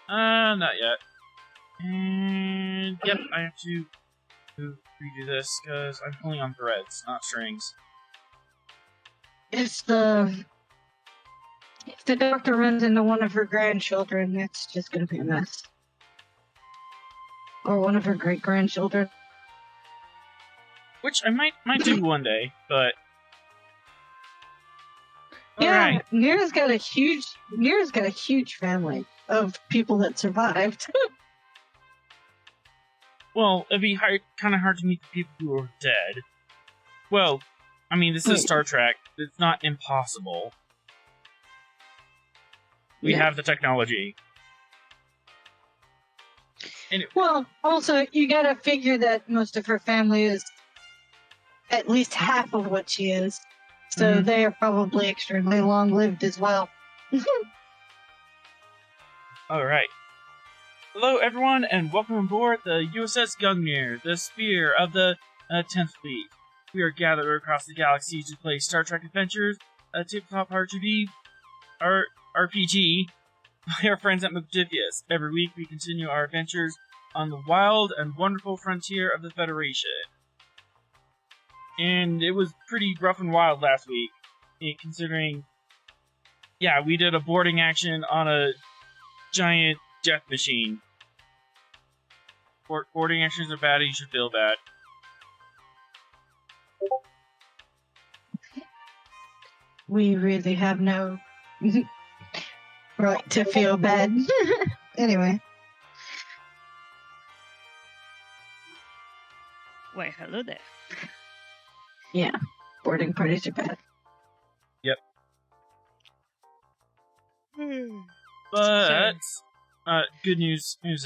Not yet. And yep, I have to redo this because I'm pulling on threads, not strings. If the doctor runs into one of her grandchildren, it's just gonna be a mess. Or one of her great-grandchildren. Which I might do one day, but Yeah, alright. Nira's got a huge family of people that survived. Well, it'd be kind of hard to meet the people who are dead. Well, I mean, this is Star Trek. It's not impossible. We have the technology. Anyway. Well, also, you gotta figure that most of her family is at least half of what she is. So they are probably extremely long-lived as well. Alright. Hello, everyone, and welcome aboard the USS Gungnir, the Spear of the 10th Fleet. We are gathered across the galaxy to play Star Trek Adventures, a tabletop RPG by our friends at Modifius. Every week, we continue our adventures on the wild and wonderful frontier of the Federation. And it was pretty rough and wild last week, considering, yeah, we did a boarding action on a giant death machine. Boarding actions are bad, you should feel bad. We really have no right to feel bad. Anyway. Why, hello there. Yeah, boarding parties are bad. Yep. But good news is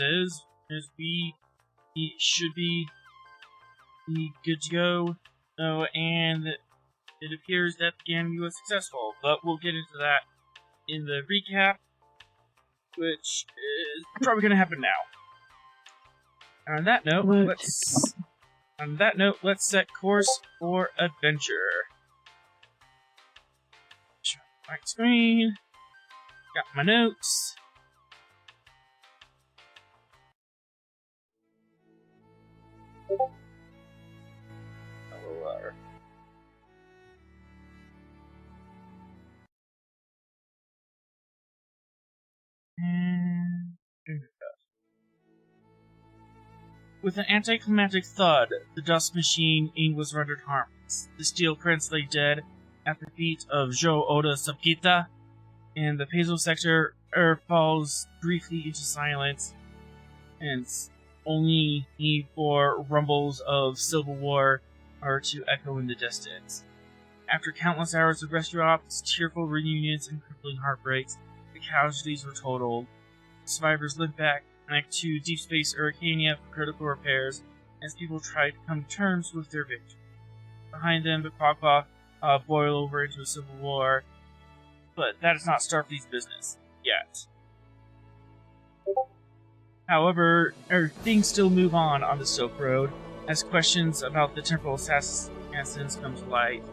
we should be good to go. And it appears that the game was successful, but we'll get into that in the recap, which is probably going to happen now. And on that note, let's set course for adventure. Show my screen. Got my notes. With an anticlimactic thud, the Dusk Machine was rendered harmless. The Steel Prince lay dead at the feet of Oda SupQit'aH, and the Pehzo sector falls briefly into silence, and only need for rumbles of civil war are to echo in the distance. After countless hours of rescue ops, tearful reunions, and crippling heartbreaks, the casualties were totaled. Survivors limped back to Deep Space Erykannia for critical repairs as people tried to come to terms with their victory. Behind them, the Quaqua boil over into a civil war, but that is not Starfleet's business yet. However, things still move on the Silk Road as questions about the Temporal Assassins come to light,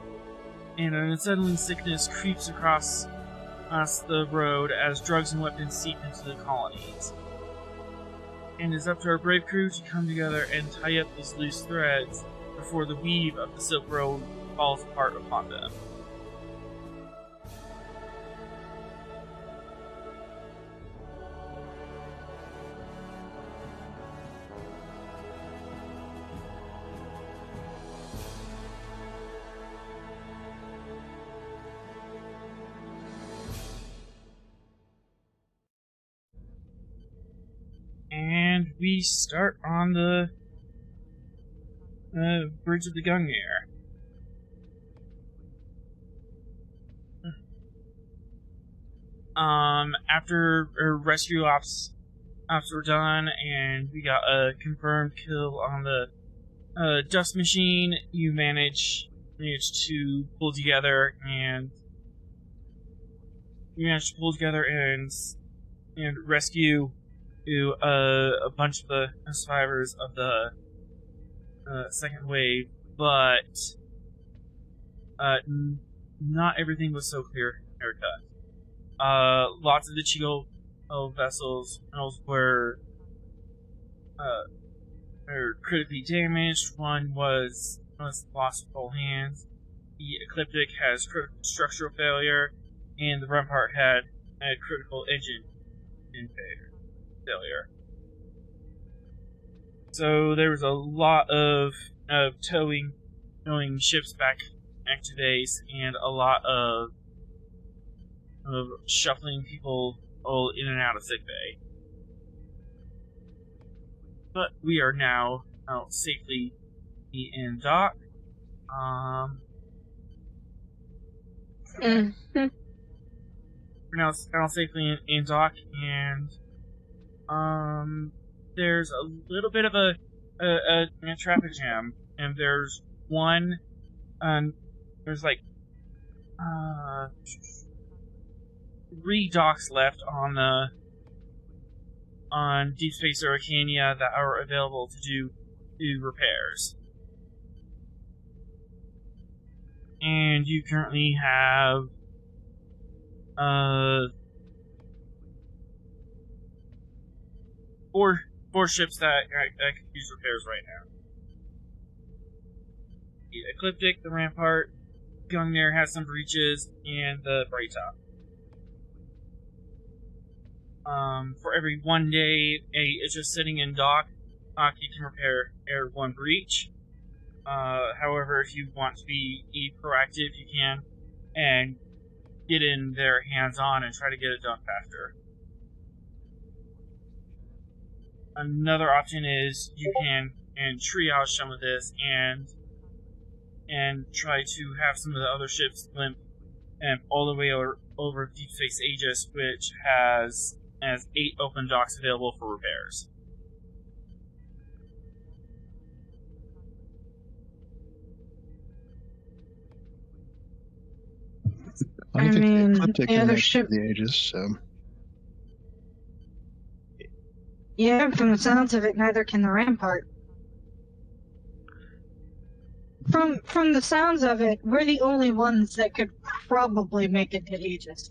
and an unsettling sickness creeps across the road as drugs and weapons seep into the colonies. And it's up to our brave crew to come together and tie up these loose threads before the weave of the Silk Road falls apart upon them. And we start on the bridge of the Gungnir. After rescue ops were done, and we got a confirmed kill on the Dusk Machine, you managed to pull together and rescue a bunch of the survivors of the second wave, but not everything was so clear-cut. Lots of the vessels were critically damaged. One was lost with all hands. The Ecliptic has critical structural failure, and the Rampart had a critical engine failure. So there was a lot of towing ships back to base, and a lot of shuffling people all in and out of sickbay. But we are now out safely in dock. We're now safely in dock, and there's a little bit of a traffic jam, and there's one, there's like 3 docks left on Deep Space Erykannia that are available to do repairs. And you currently have 4 ships that can use repairs right now. The Ecliptic, the Rampart, Gungnir has some breaches, and the Brightop. For every 1 day it's just sitting in dock, you can repair 1 breach. However, if you want to be proactive, you can, and get in there hands-on and try to get it done faster. Another option is you can triage some of this and try to have some of the other ships limp all the way over Deep Space Aegis, which has 8 open docks available for repairs. I don't think the Ecliptic the can other make ship. the Aegis, so Yeah, from the sounds of it, neither can the Rampart. From the sounds of it, we're the only ones that could probably make it to Aegis.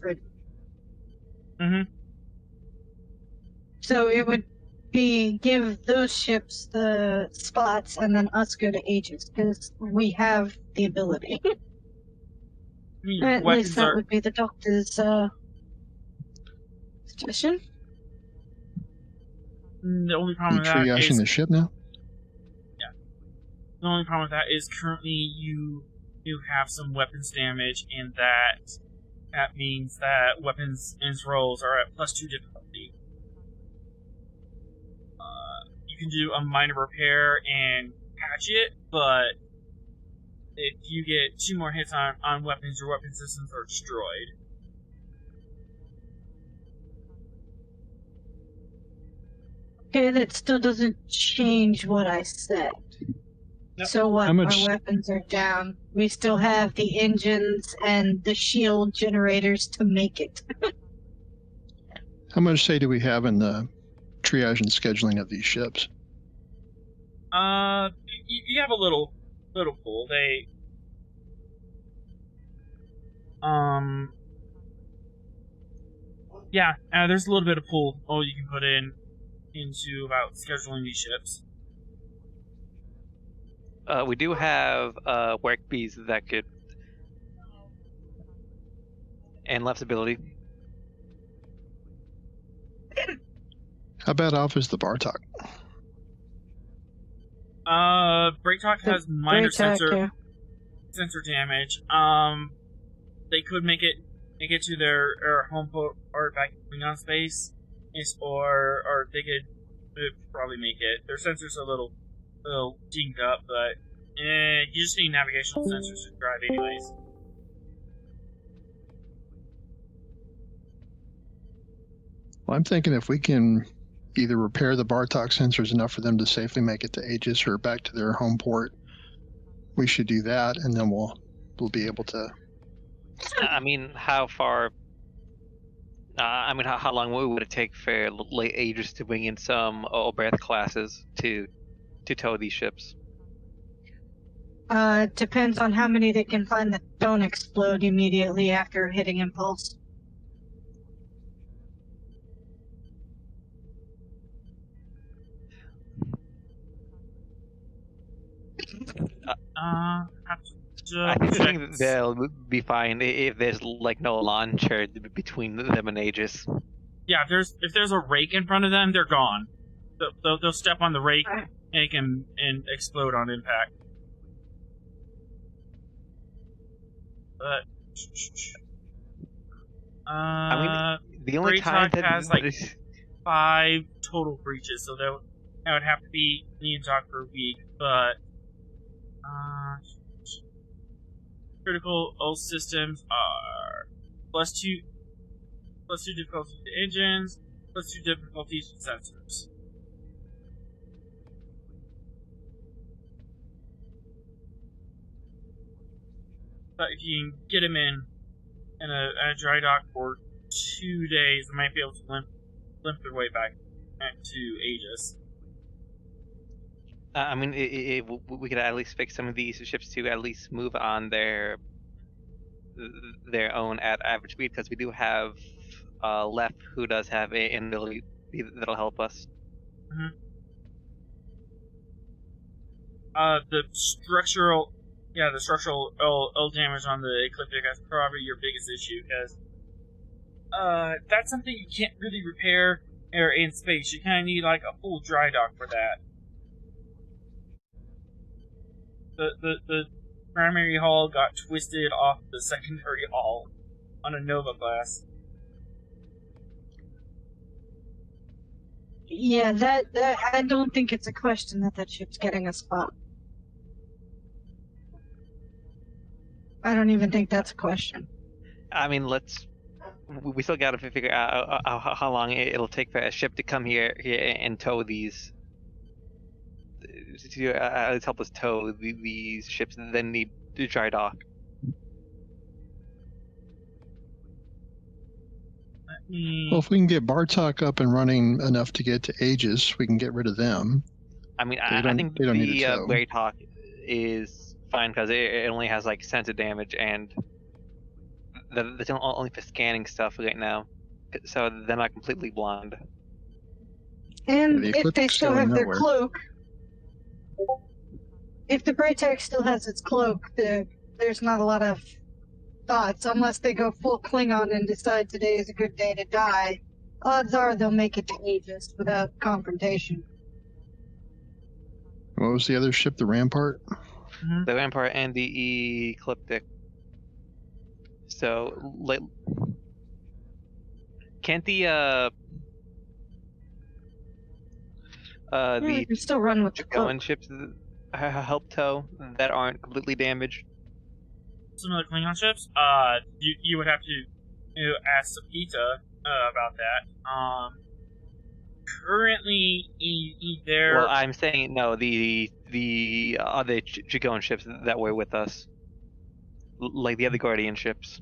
So it would be give those ships the spots and then us go to Aegis, because we have the ability. At least that would be the doctor's suggestion. The only problem with triaging that is the ship now. the only problem with that is currently you have some weapons damage, and that means that weapons and rolls are at +2 difficulty. You can do a minor repair and patch it, but if you get 2 more hits on weapons, your weapon systems are destroyed. Okay, that still doesn't change what I said. Nope. So what? How much- Our weapons are down. We still have the engines and the shield generators to make it. How much say do we have in the triage and scheduling of these ships? You have a little pool. There's a little bit of pool you can put into about scheduling these ships. We do have work bees that could, and left ability. How bad off is the Bartok? Breaktalk has minor Breaktalk, sensor damage. They could make it to their home port or back in Klingon space, or they could probably make it. Their sensors are a little dinged up, but you just need navigational sensors to drive anyways. Well, I'm thinking if we can either repair the Bartok sensors enough for them to safely make it to Aegis or back to their home port, we should do that, and then we'll be able to. I mean, how far? How long would it take for late Aegis to bring in some Oberth classes to tow these ships? Depends on how many they can find that don't explode immediately after hitting impulse. Have to I check. think they'll be fine if there's like no launcher between them and Aegis. Yeah, if there's a rake in front of them, they're gone. They'll step on the rake and explode on impact. But I mean, the only time Greytalk that has like 5 total breaches, so that would have to be me and Doc for a week. But critical ult systems are +2 difficulty to engines, +2 difficulties to sensors. But if you can get him in a dry dock for 2 days, they might be able to limp their way back to Aegis. I mean, we could at least fix some of these ships to at least move on their own at average speed, because we do have Left, who does have an ability that'll help us. Mm-hmm. The structural ill damage on the Ecliptic is probably your biggest issue, because that's something you can't really repair in space. You kind of need like a full dry dock for that. The primary hull got twisted off the secondary hull on a Nova class. Yeah, that I don't think it's a question that ship's getting a spot. I don't even think that's a question. I mean, we still got to figure out how long it'll take for a ship to come here and tow these. To help us tow these ships that then need to dry dock. Well, if we can get Bartok up and running enough to get to Aegis, we can get rid of them. I mean, I think the Greytalk is fine because it only has like sensor damage, and that's only for scanning stuff right now, so they're not completely blind. And if they still have their cloak, if the Greytalk still has its cloak, there's not a lot of thoughts, unless they go full Klingon and decide today is a good day to die. Odds are they'll make it to Aegis without confrontation. What was the other ship? The Rampart? Mm-hmm. The Rampart and the Ecliptic. So, like, can't the you can still run with the Going ships help tow that aren't completely damaged? Some of the Klingon ships, you would have to ask SupQit'aH about that. Currently, Well, I'm saying no. The other Chigoan ships that were with us, like the other Guardian ships.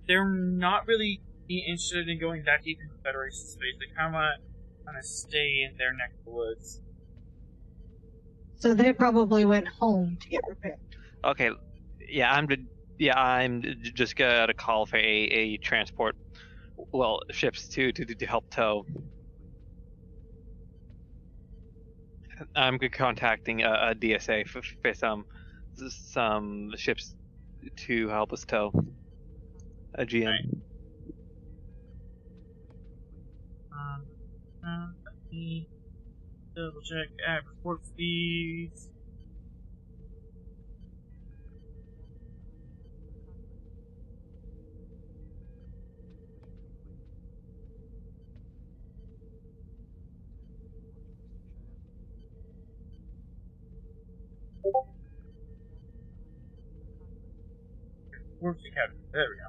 They're not really interested in going that deep into Federation space. They kind of stay in their neck of the woods. So they probably went home to get repaired. Okay, I'm just gonna call for a transport, ships to help tow. I'm contacting a DSA for some ships to help us tow. A GM. Right. Let me double check at report speeds. Where's the captain? There we go.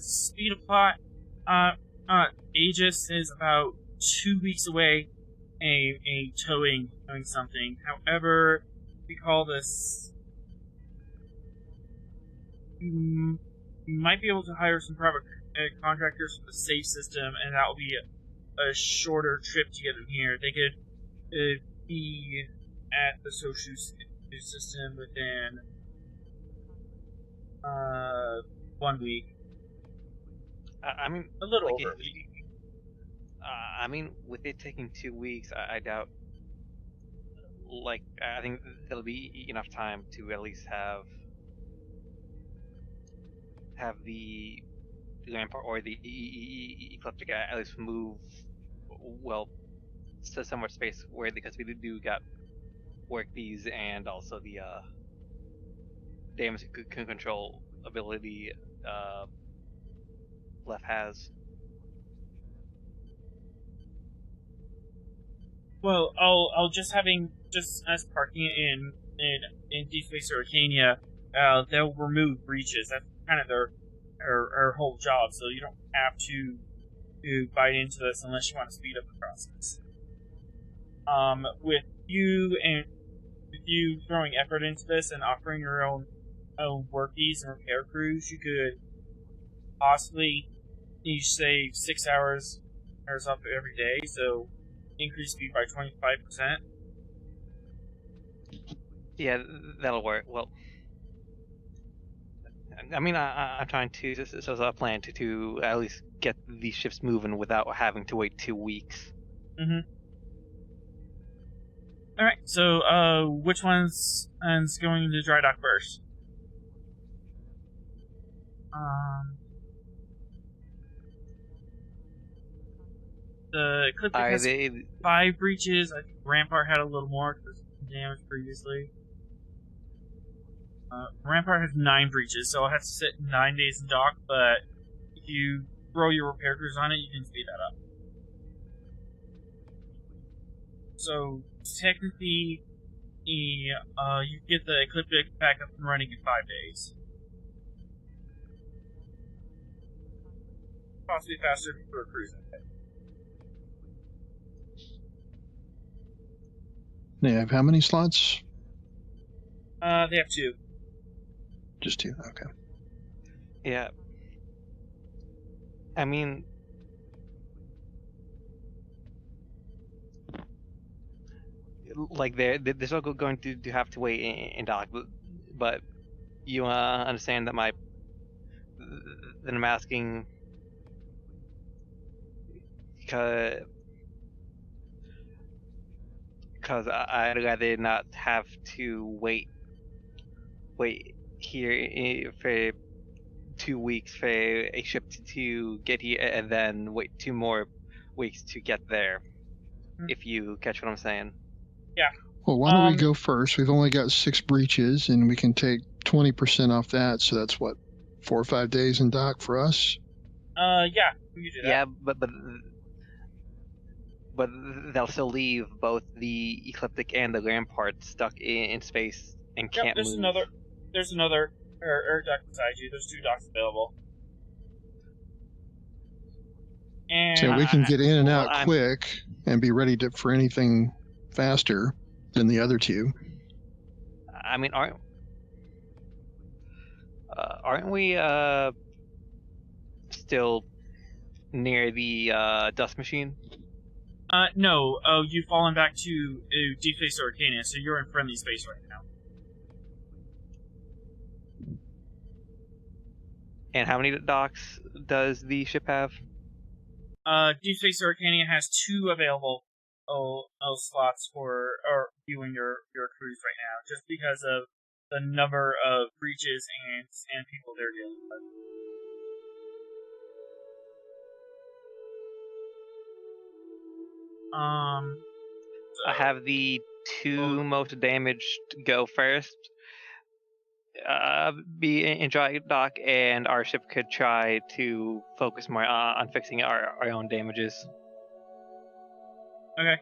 speed of plot, Aegis is about 2 weeks away. A towing something. However, we call this. You might be able to hire some private contractors for the safe system, and that will be a shorter trip to get them here. They could be at the social system within 1 week. I mean, a little like over a week. I mean, with it taking 2 weeks, I doubt. Like, I think there'll be enough time to at least have the Rampart or the Ecliptic at least move well to somewhat space where, because we do got work these and also the damage control ability Left has. Well, I'll just as parking it in Deep Space Erykannia, they'll remove breaches. That's kind of their whole job. So you don't have to bite into this unless you want to speed up the process. With you throwing effort into this and offering your own workies and repair crews, you could possibly save 6 hours off every day. So increase speed by 25%. Yeah, that'll work. Well, I mean, I'm trying to. This is a plan to at least get these ships moving without having to wait 2 weeks. Mm-hmm. All right. So, which one's going to dry dock first? The Ecliptic has 5 breaches. I think Rampart had a little more because of damage previously. Rampart has 9 breaches, so I'll have to sit 9 days in dock, but if you throw your repair crews on it, you can speed that up. So, technically, you get the Ecliptic back up and running in 5 days. Possibly faster if you throw crews in it. They have how many slots? They have 2. Just 2, okay. Yeah. I mean, like they're still going to have to wait in dock, but you understand that that I'm asking because I'd rather not have to wait here for 2 weeks for a ship to get here and then wait 2 more weeks to get there. If you catch what I'm saying. Yeah. Well, why don't we go first? We've only got 6 breaches, and we can take 20% off that. So that's what, 4 or 5 days in dock for us. Yeah, we can do that. Yeah, but they'll still leave both the Ecliptic and the Rampart stuck in space and can't there's move. There's another air dock beside you. There's 2 docks available. And so we can get in and out quick and be ready for anything faster than the other 2. I mean, aren't we still near the Dusk Machine? No. Oh, you've fallen back to Deep Space Erykannia, so you're in friendly space right now. And how many docks does the ship have? Deep Space Erykannia has 2 available slots for you and your crews right now, just because of the number of breaches and people they're dealing with. I have the 2 most damaged go first. Be in dry dock, and our ship could try to focus more on fixing our own damages. Okay.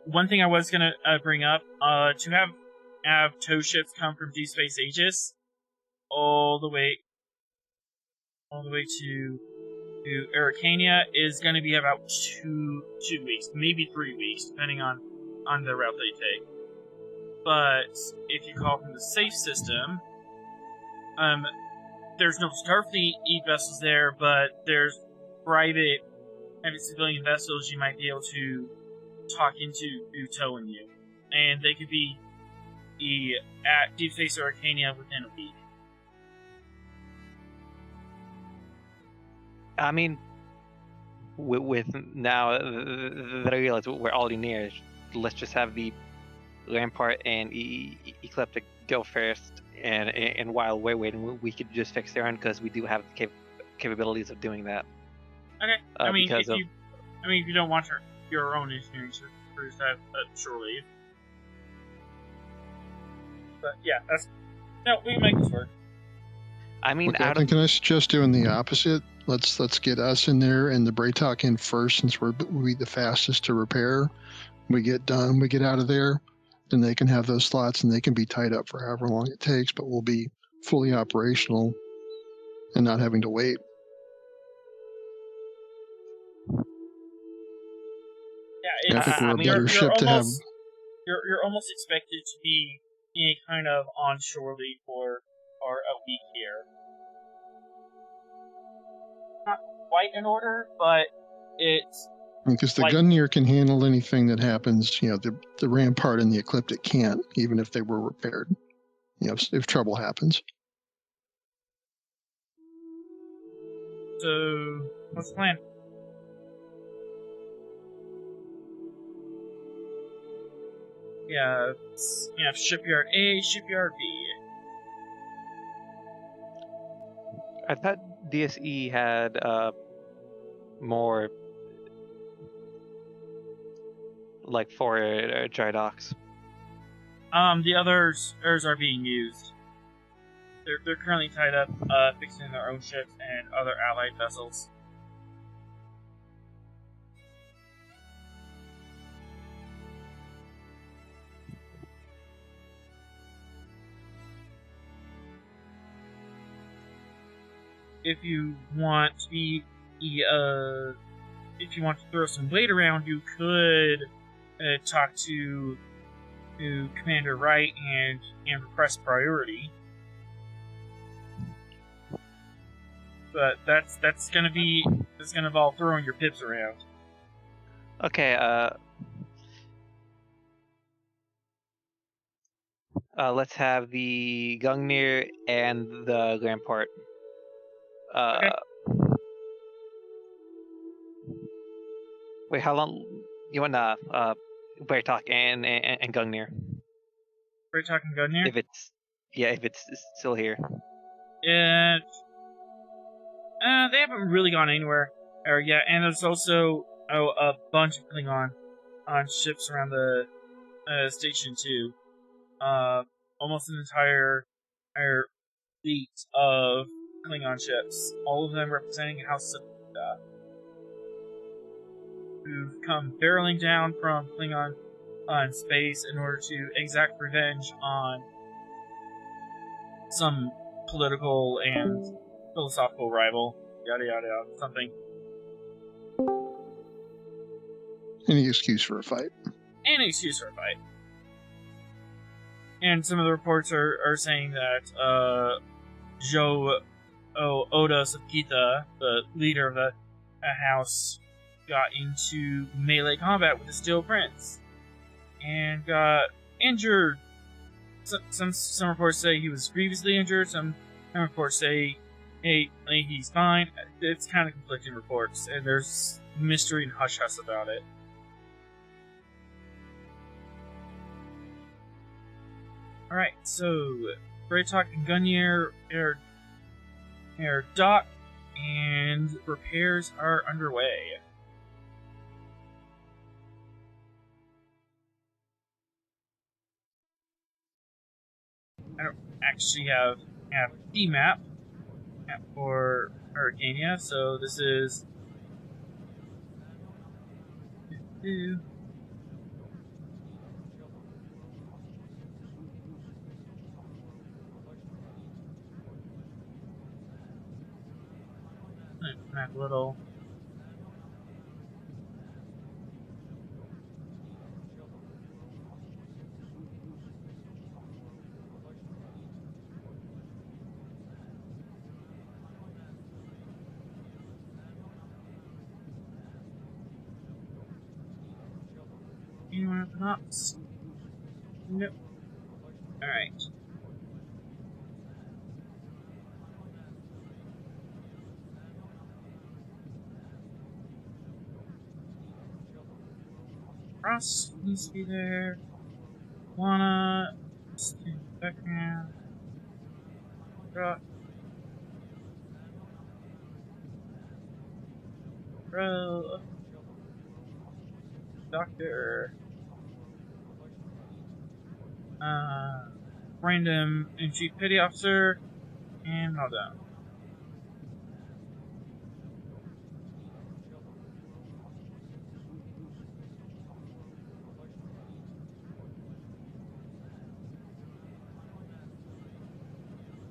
One thing I was gonna bring up, to have tow ships come from Deep Space Aegis all the way all the way to Erykannia is going to be about 2 weeks, maybe 3 weeks, depending on the route they take. But if you call from the safe system, there's no Starfleet vessels there, but there's private civilian vessels you might be able to talk into towing you, and they could be at Deep Space Erykannia within a week. I mean, with now that I realize we're already near, let's just have the Rampart and Ecliptic go first, and while we're waiting, we could just fix their own because we do have the capabilities of doing that. Okay. If you don't want your own engineering crews to have shore leave. But yeah, we can make this work. I mean, okay, can I suggest doing the opposite? Let's get us in there and the Braytok in first, since we'll be the fastest to repair. We get done, we get out of there, then they can have those slots and they can be tied up for however long it takes, but we'll be fully operational and not having to wait. Yeah, I think we're a better ship to have. You're almost expected to be in a kind of onshore leave for a week here. Not quite in order, but it's because the Gungnir can handle anything that happens. The Rampart and the Ecliptic can't, even if they were repaired. If trouble happens. So, what's the plan? Yeah, Shipyard A, Shipyard B. I thought DSE had more like for dry docks. The others are being used. They're currently tied up, fixing their own ships and other allied vessels. If you want to throw some weight around, you could talk to Commander Wright and request priority. But that's gonna involve throwing your pips around. Okay. Let's have the Gungnir and the Rampart. Okay. Wait, how long you want Braytok and Gungnir? Braytok and Gungnir? If it's still here. Yeah. They haven't really gone anywhere yet, and there's also a bunch of Klingon on ships around the station too. Almost an entire fleet of Klingon ships, all of them representing House SupQit'aH, who've come barreling down from Klingon in space in order to exact revenge on some political and philosophical rival. Yada yada yada, something. Any excuse for a fight. Any excuse for a fight. And some of the reports are saying that Oda SupQit'aH, the leader of the house, got into melee combat with the Steel Prince and got injured. Some reports say he was grievously injured. Some reports say, hey, he's fine. It's kind of conflicting reports, and there's mystery and hush-hush about it. Alright, so Braytok and Gungnir are docked, and repairs are underway. I don't actually have a map for Erykannia, so this is that little. Anyone at the knots? Nope. Alright. Ross needs to be there. Wanna stand background. Drop. Bro. Doctor. Random and Chief Petty Officer. And all done.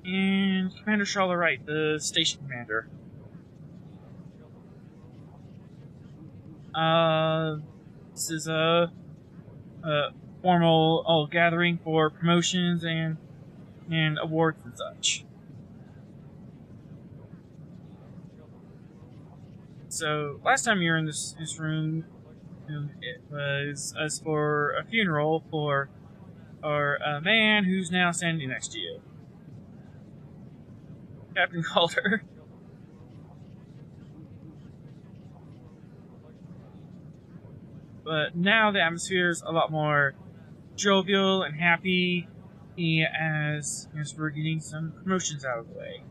And Commander Charlotte Wright, the station commander. This is a formal gathering for promotions and awards and such. So last time you were in this room, it was as for a funeral for a man who's now standing next to you, Captain Calder. But now the atmosphere is a lot more jovial and happy as we're getting some promotions out of the way.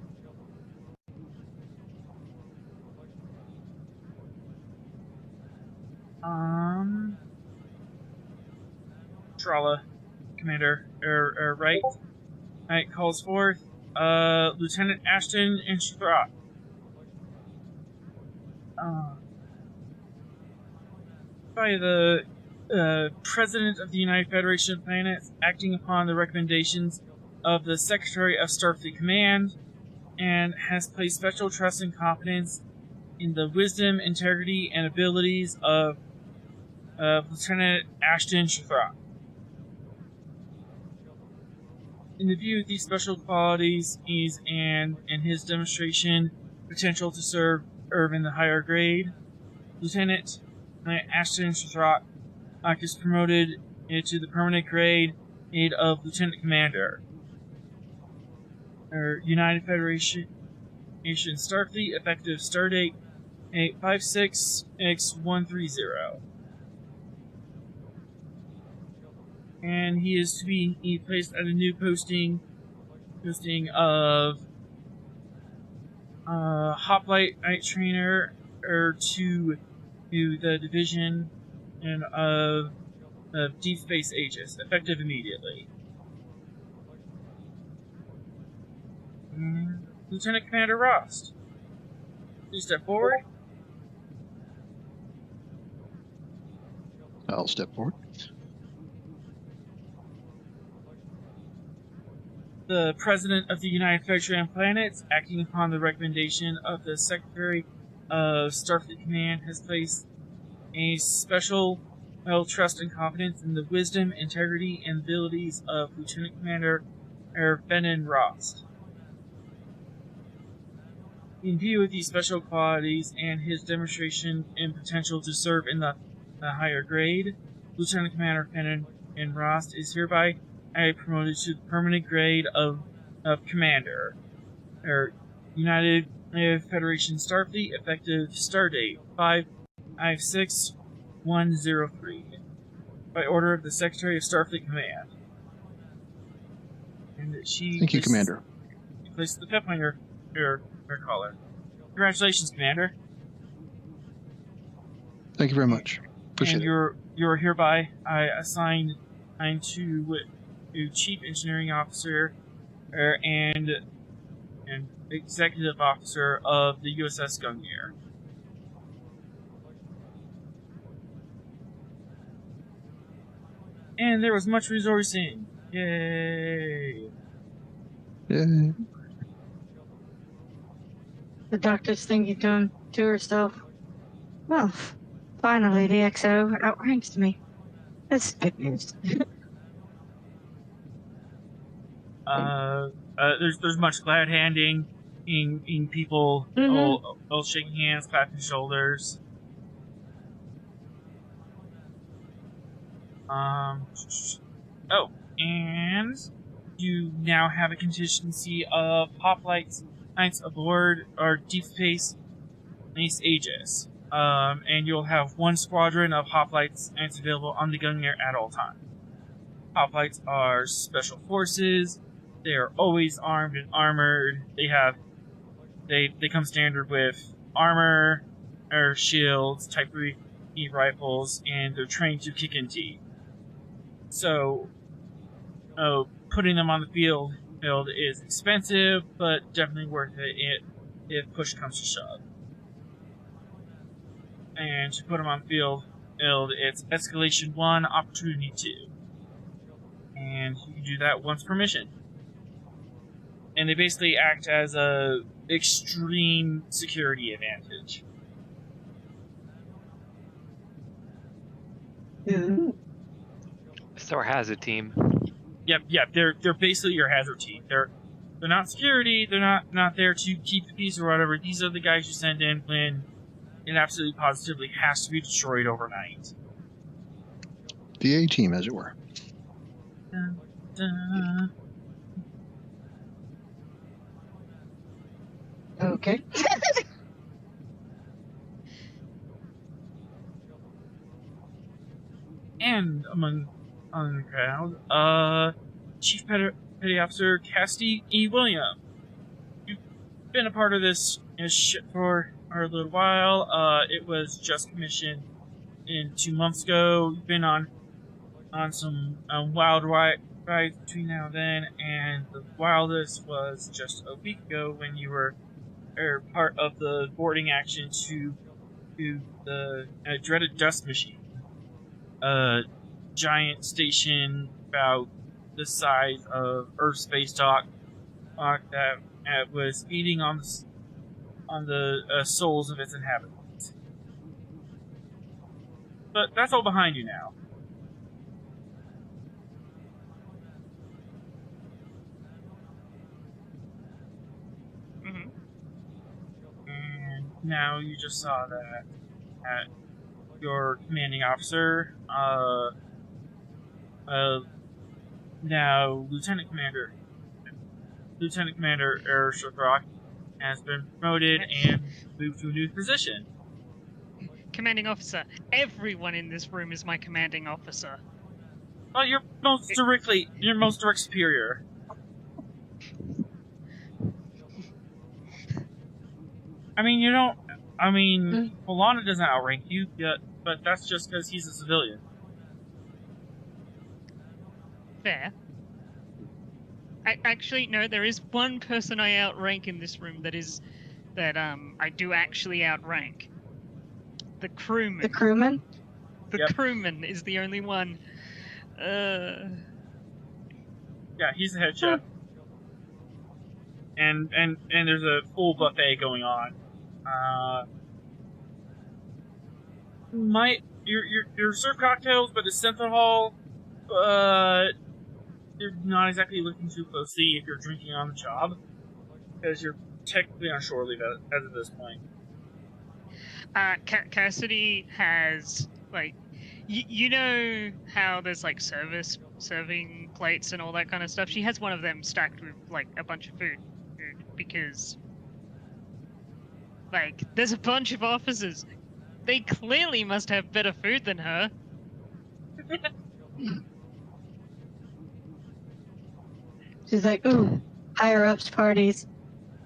Trala, Commander, Right, calls forth, Lieutenant Ashton and Shthrak. By the President of the United Federation of Planets, acting upon the recommendations of the Secretary of Starfleet Command, and has placed special trust and confidence in the wisdom, integrity, and abilities of Lieutenant Ashton Shthrak. In the view of these special qualities, and his demonstration potential to serve in the higher grade, Lieutenant Ashton Shthrak is promoted to the permanent grade of Lieutenant Commander. United Federation Starfleet, effective stardate 856X130. And he is to be placed at a new posting of Hoplite Night Trainer to the division of Deep Space Aegis, effective immediately. Lieutenant Commander Rost, please step forward. I'll step forward. The President of the United Federation of Planets, acting upon the recommendation of the Secretary of Starfleet Command, has placed a special trust and confidence in the wisdom, integrity, and abilities of Lieutenant Commander Benin Rost. In view of these special qualities and his demonstration and potential to serve in the higher grade, Lieutenant Commander Benin Rost is hereby promoted to the permanent grade of Commander. United Federation Starfleet, effective stardate 556-103, by order of the Secretary of Starfleet Command. And Thank you, Commander. She placed the pep on your collar. Congratulations, Commander. Thank you very much. Appreciate it. You're hereby assigned to Chief Engineering Officer and Executive Officer of the USS Gungnir. And there was much rejoicing. Yay! Yay. The doctor's thinking to him, to herself. Well, finally the XO outranks me. That's good news. There's much glad handing in people all shaking hands, clapping shoulders. Oh, and you now have a contingency of hoplites knights aboard our Deep Space Aegis. And you'll have one squadron of hoplites knights available on the Gungnir at all times. Hoplites are special forces. They are always armed and armored. They come standard with armor, or shields, Type 3 rifles, and they're trained to kick in teeth. So, putting them on the field is expensive, but definitely worth it if push comes to shove. And to put them on the field, it's escalation 1, opportunity 2. And you can do that once per mission. And they basically act as a extreme security advantage. So our hazard team. Yep. They're basically your hazard team. They're not security. They're not there to keep the peace or whatever. These are the guys you send in when it absolutely positively has to be destroyed overnight. The A team, as it were. Dun, dun. Okay. And among the crowd, Chief Petty Officer Cassidy E. William. You've been a part of this ship for a little while. It was just commissioned 2 months ago. You've been on some wild rides between now and then, and the wildest was just a week ago when you were part of the boarding action to the dreaded Dusk Machine. Giant station about the size of Earth Space Dock that was feeding on the souls of its inhabitants. But that's all behind you now. Mm-hmm. And now you just saw that at your commanding officer, now Lieutenant Commander Shathrak has been promoted and moved to a new position. Commanding officer. Everyone in this room is my commanding officer. Well, your most direct superior. Polana doesn't outrank you yet, but that's just because he's a civilian. Fair. Actually, no, there is one person I outrank in this room that I do actually outrank. The crewman. The crewman? The crewman is the only one. Yeah, he's the head chef. And there's a full buffet going on. You're served cocktails, but it's synthahol. You're not exactly looking too closely if you're drinking on the job, because you're technically on shore leave as of this point. Cassidy has, like, you know how there's, like, serving plates and all that kind of stuff? She has one of them stacked with, like, a bunch of food because, like, there's a bunch of officers. They clearly must have better food than her. She's like, ooh, higher ups parties.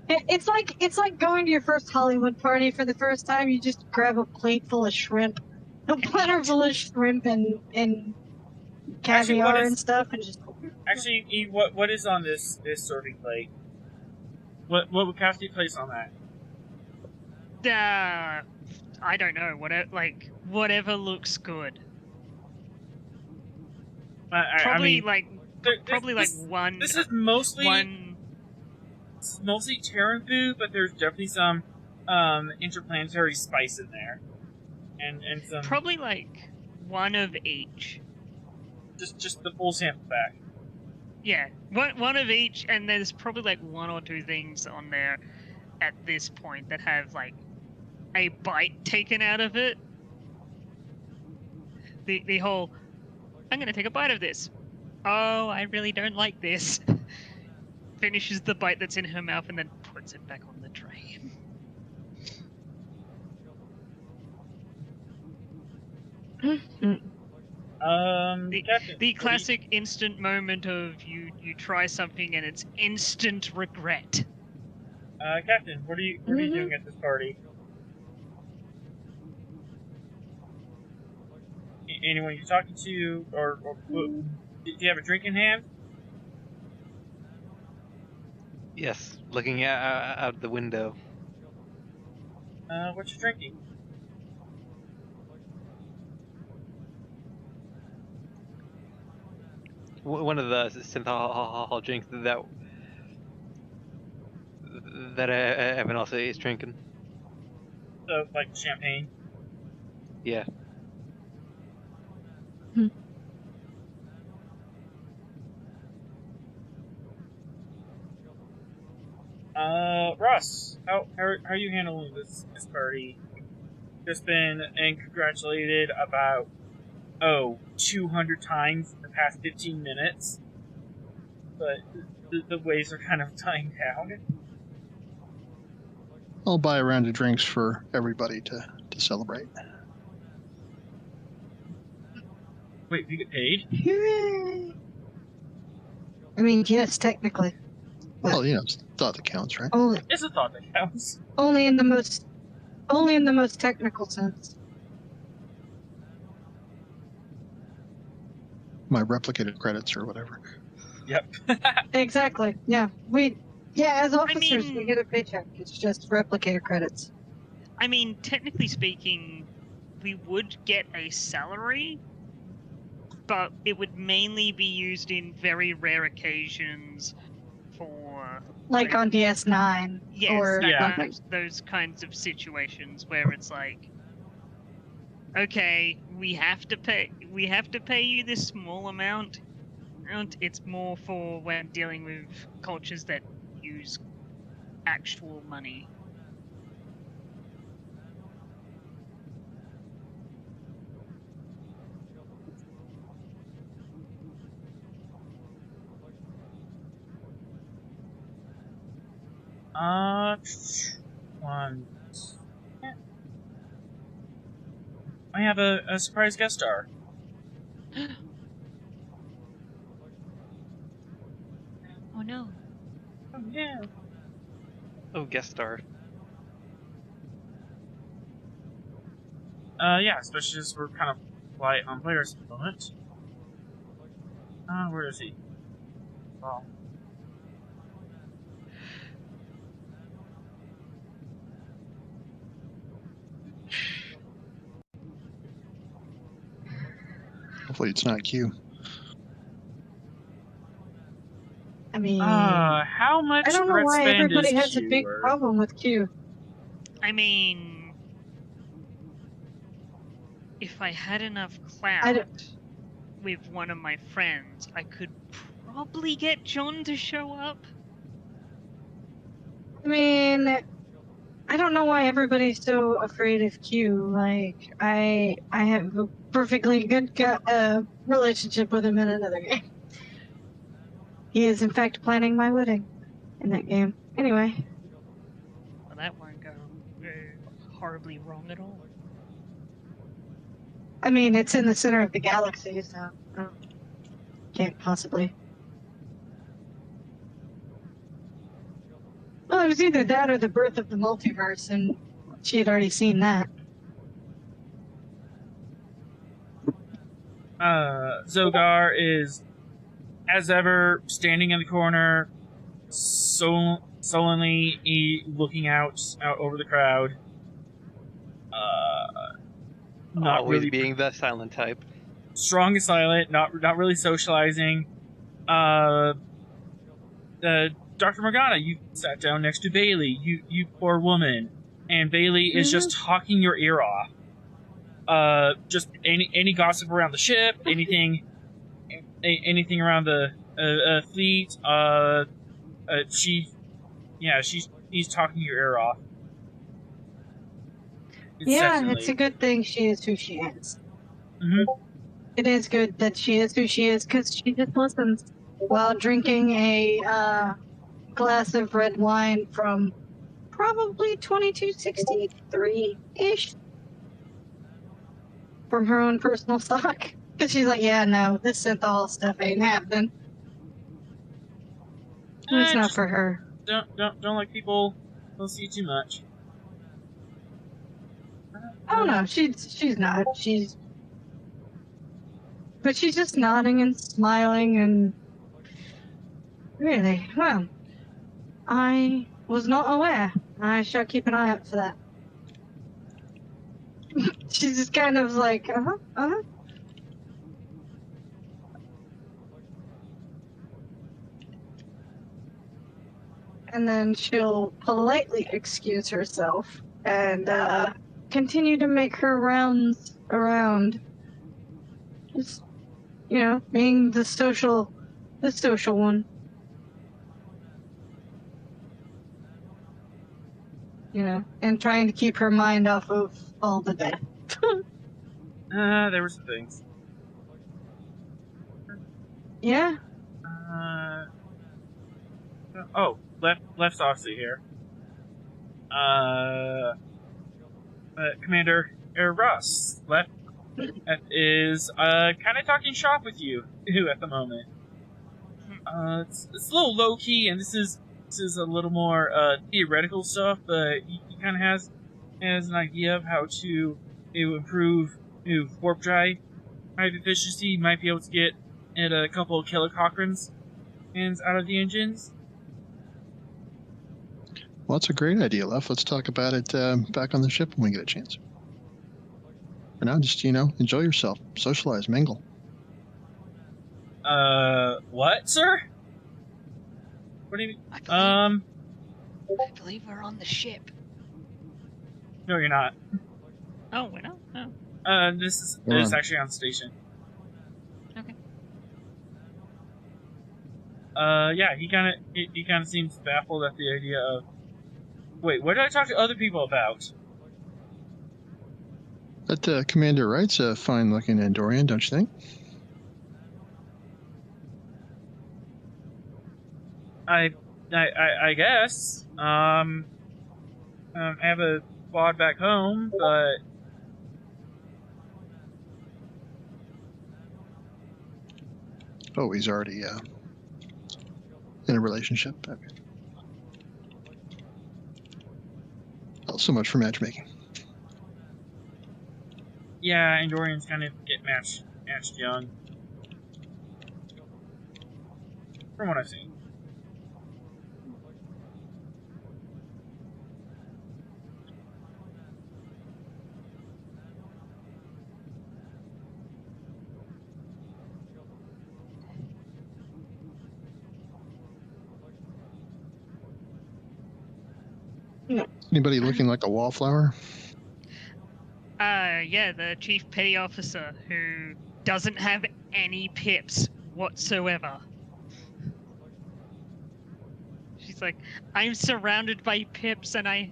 It's like going to your first Hollywood party for the first time. You just grab a plate full of shrimp, a platter full of shrimp and caviar and stuff, and just. Actually, what is on this serving plate? What would Cassidy place on that? I don't know. Whatever looks good. Probably one. This is mostly Terran food, but there's definitely some interplanetary spice in there, and some Probably like one of each. just the full sample pack. Yeah, one of each, and there's probably like one or two things on there at this point that have like a bite taken out of it. The whole, I'm gonna take a bite of this. Oh, I really don't like this. Finishes the bite that's in her mouth and then puts it back on the tray. The classic instant moment of you try something and it's instant regret. Captain, what are you doing at this party? Anyone you're talking to, or do you have a drink in hand? Yes, looking out the window. What you drinking? One of the synthol drinks that Evan also is drinking. So, like champagne? Yeah. Russ, how are you handling this party? Just been and congratulated about 200 times in the past 15 minutes, but the waves are kind of dying down. I'll buy a round of drinks for everybody to celebrate. Wait, you get paid? Hooray! I mean, yes, technically. Well, it's thought that counts, right? It's a thought that counts. Only in the most technical sense. My replicated credits or whatever. Yep. Exactly. Yeah. As officers, we get a paycheck. It's just replicator credits. I mean, technically speaking, we would get a salary, but it would mainly be used in very rare occasions for... Like on DS9. Yes, or those kinds of situations where it's like, okay, we have to pay you this small amount. It's more for when dealing with cultures that use actual money. I have a surprise guest star. Oh no. Oh yeah. Oh, guest star. Yeah, especially as we're kind of light on players at the moment. Where is he? Well. Hopefully it's not Q. I mean... how much I don't know why everybody has Q, a big problem with Q. I mean... If I had enough clout with one of my friends, I could probably get John to show up. I mean, I don't know why everybody's so afraid of Q. Like, I have a perfectly good relationship with him in another game. He is, in fact, planning my wedding in that game. Anyway. Well, that won't go horribly wrong at all. I mean, it's in the center of the galaxy, so can't possibly. Well, it was either that or the birth of the multiverse, and she had already seen that. Zogar is, as ever, standing in the corner, sullenly looking out over the crowd. Not always really being the silent type. Strong and silent, not really socializing. Dr. Morgana, you sat down next to Bailey. You poor woman. and Bailey is just talking your ear off. Just any gossip around the ship, anything around the fleet. He's talking your ear off. Yeah, it's a good thing she is who she is. Mm-hmm. It is good that she is who she is because she just listens while drinking a glass of red wine from probably 2263-ish from her own personal stock. Because she's like, yeah, no, this synthol stuff ain't happening. It's not for her. Don't like people don't see too much. Oh no, she's not. But she's just nodding and smiling and really, well, I was not aware. I shall keep an eye out for that. She's just kind of like, uh-huh. And then she'll politely excuse herself and continue to make her rounds around. Just, being the social one. And trying to keep her mind off of all the death. There were some things. Yeah. Left's Oxy here. Commander Ross left is kind of talking shop with you at the moment. It's a little low key, and this is a little more theoretical stuff, but he kind of has an idea of how to improve warp drive efficiency. He might be able to get at a couple of killer Cochrane's hands out of the engines. Well, that's a great idea, Left. Let's talk about it back on the ship when we get a chance. For now, just, enjoy yourself. Socialize, mingle. What, sir? What do you mean? I believe we're on the ship. No, you're not. Oh, we're not? Oh. This is actually on station. Okay. Yeah, he kind of seems baffled at the idea of. Wait, what did I talk to other people about? That Commander Wright's a fine-looking Andorian, don't you think? I guess. I have a squad back home, but. Oh, he's already in a relationship. Oh, so much for matchmaking. Yeah, Andorians kind of get matched young. From what I've seen. Anybody looking like a wallflower? Yeah, the chief petty officer who doesn't have any pips whatsoever. She's like, I'm surrounded by pips and I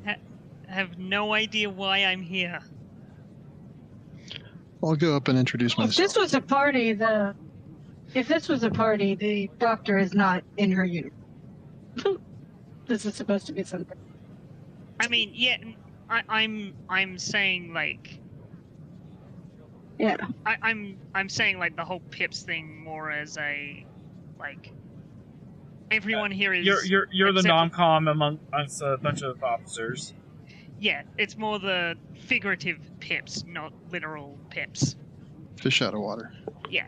have no idea why I'm here. I'll go up and introduce myself. If this was a party, the doctor is not in her uniform. This is supposed to be something. I mean, yeah, I'm saying like. Yeah. I'm saying like the whole pips thing more as a like. Everyone here is. You're the non-com amongst a bunch of officers. Yeah, it's more the figurative pips, not literal pips. Fish out of water. Yeah.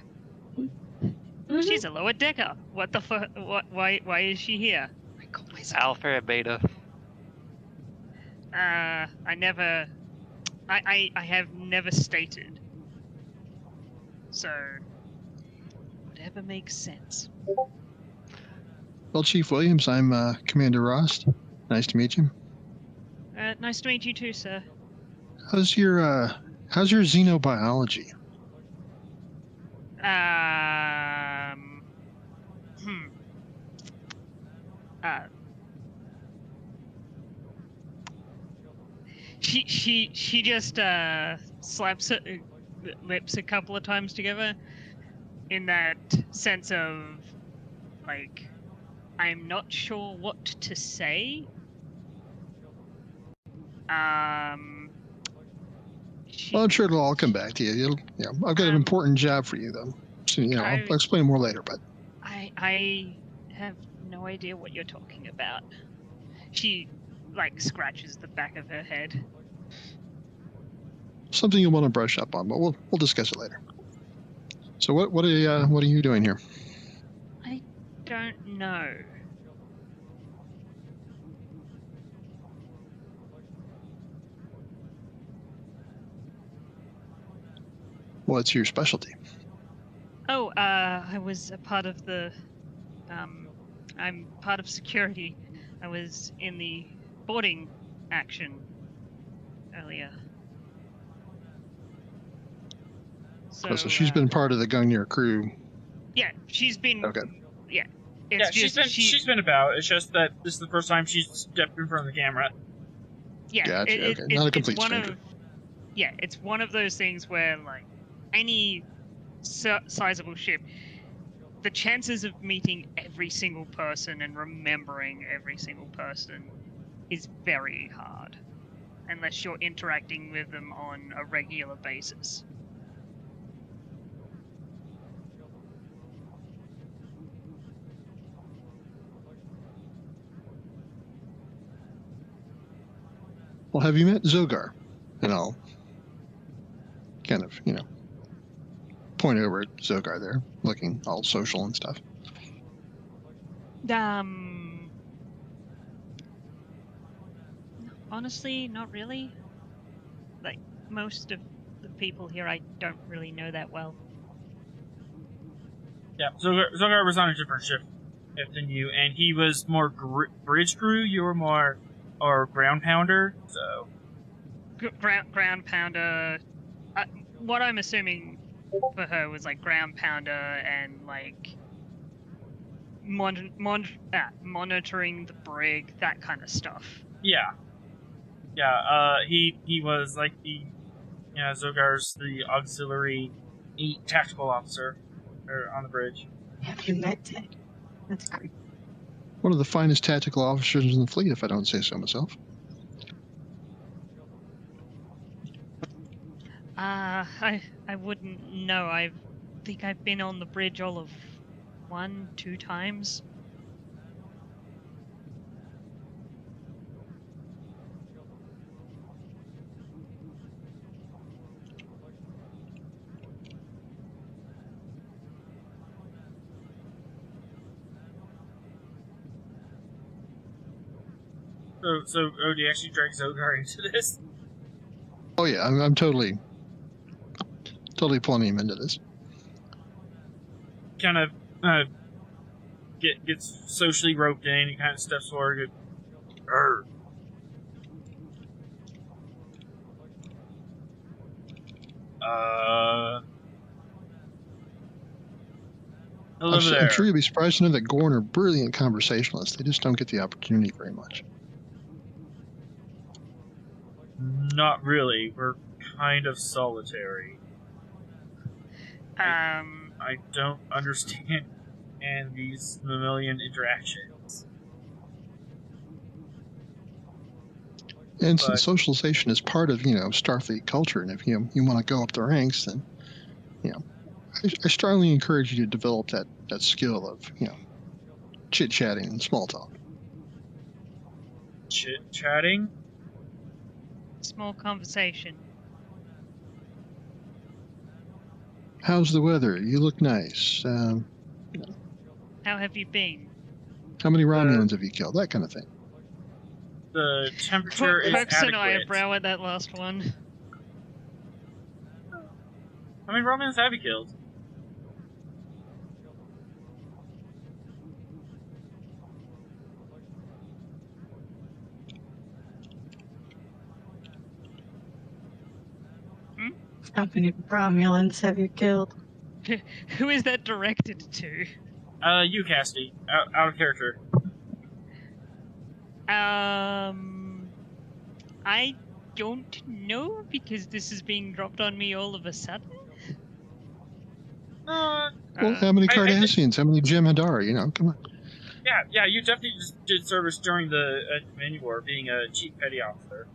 Mm-hmm. She's a lower decker. What the fuck? Why is she here? I call myself Alpha or Beta. I have never stated. So, whatever makes sense. Well, Chief Williams, I'm Commander Rost. Nice to meet you. Nice to meet you too, sir. How's your xenobiology? She just slaps her lips a couple of times together in that sense of like, I'm not sure what to say. Well, I'm sure it'll all come back to you. I've got an important job for you, though. So, I'll explain more later. But I have no idea what you're talking about. She scratches the back of her head. Something you'll want to brush up on, but we'll discuss it later. So what are you doing here? I don't know. What's your specialty? Oh, I was a part of the, I'm part of security. I was in the boarding action earlier. So she's been part of the Gungnir crew. Yeah, she's been. Okay. Yeah. She's been about. It's just that this is the first time she's stepped in front of the camera. Yeah. Gotcha. Okay. Not a complete stranger. It's one of those things where any sizable ship, the chances of meeting every single person and remembering every single person is very hard, unless you're interacting with them on a regular basis. Well, have you met Zogar? And I'll kind of, point over at Zogar there, looking all social and stuff. Honestly, not really. Most of the people here I don't really know that well. Yeah, Zogar was on a different ship than you, and he was more bridge crew. You were more ground pounder. So ground pounder. What I'm assuming for her was ground pounder and monitoring the brig, that kind of stuff. Yeah. He was Zogar's the auxiliary tactical officer on the bridge. Have you met Ted? That's great. One of the finest tactical officers in the fleet, if I don't say so myself. I wouldn't know. I think I've been on the bridge all of 1-2 times. So Odie actually dragged Zogar into this? Oh yeah, I'm totally pulling him into this. Kind of gets socially roped in. He kind of steps forward. Hello there. I'm sure you'll be surprised to know that Gorn are brilliant conversationalists. They just don't get the opportunity very much. Not really. We're kind of solitary. I don't understand these mammalian interactions. And since socialization is part of, Starfleet culture, and if you want to go up the ranks, then, I strongly encourage you to develop that skill of, chit-chatting and small talk. Chit-chatting? Small conversation. How's the weather? You look nice. How have you been? How many Romulans have you killed? That kind of thing. The temperature is adequate. An eyebrow at that last one. How many Romulans have you killed? How many Romulans have you killed? Who is that directed to? You, Cassidy. Out of character. I don't know because this is being dropped on me all of a sudden. Well, how many Cardassians? How many Jim Hadar? Come on. Yeah, you definitely just did service during the Dominion War, being a chief petty officer.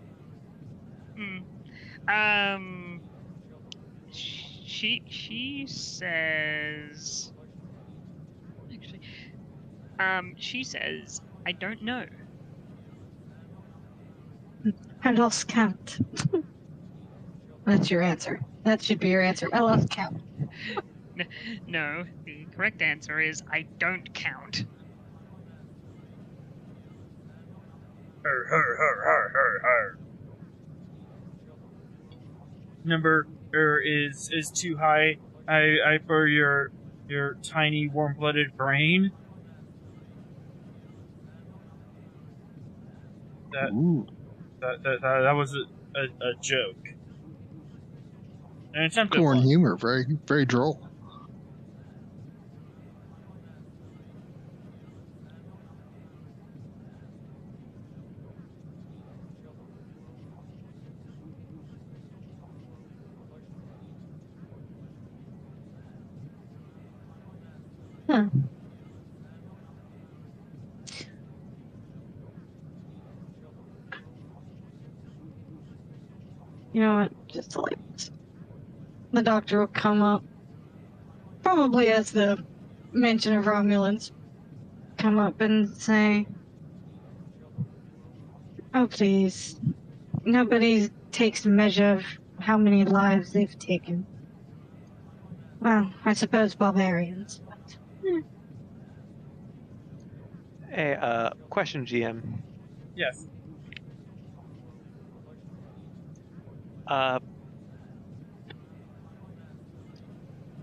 She says. Actually, she says I don't know. I lost count. That's your answer. That should be your answer. I lost count. No, the correct answer is I don't count. Her. Number is too high. I for your tiny warm-blooded brain. That was a joke. An attempt at Corn one. humor, very very droll. Huh. You know what? Just like the doctor will come up, probably as the mention of Romulans, come up and say, "Oh, please, nobody takes measure of how many lives they've taken. Well, I suppose barbarians, but." Hey, question, GM. Yes.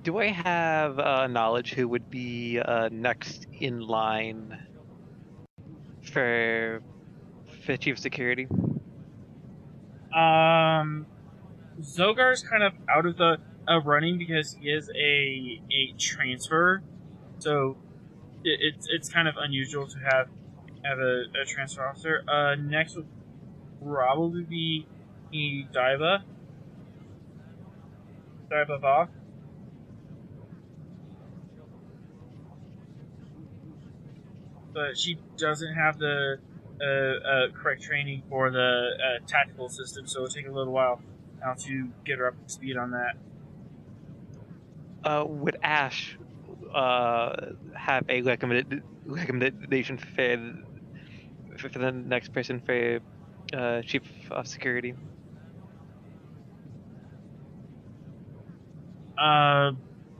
Do I have knowledge who would be next in line for Chief of Security? Zogar's kind of out of the running because he is a transfer, so it's kind of unusual to have a transfer officer. Next would probably be Diva Vox. But she doesn't have the correct training for the tactical system, so it'll take a little while now to get her up to speed on that. Would Ash have a recommendation for the next person for Chief of Security?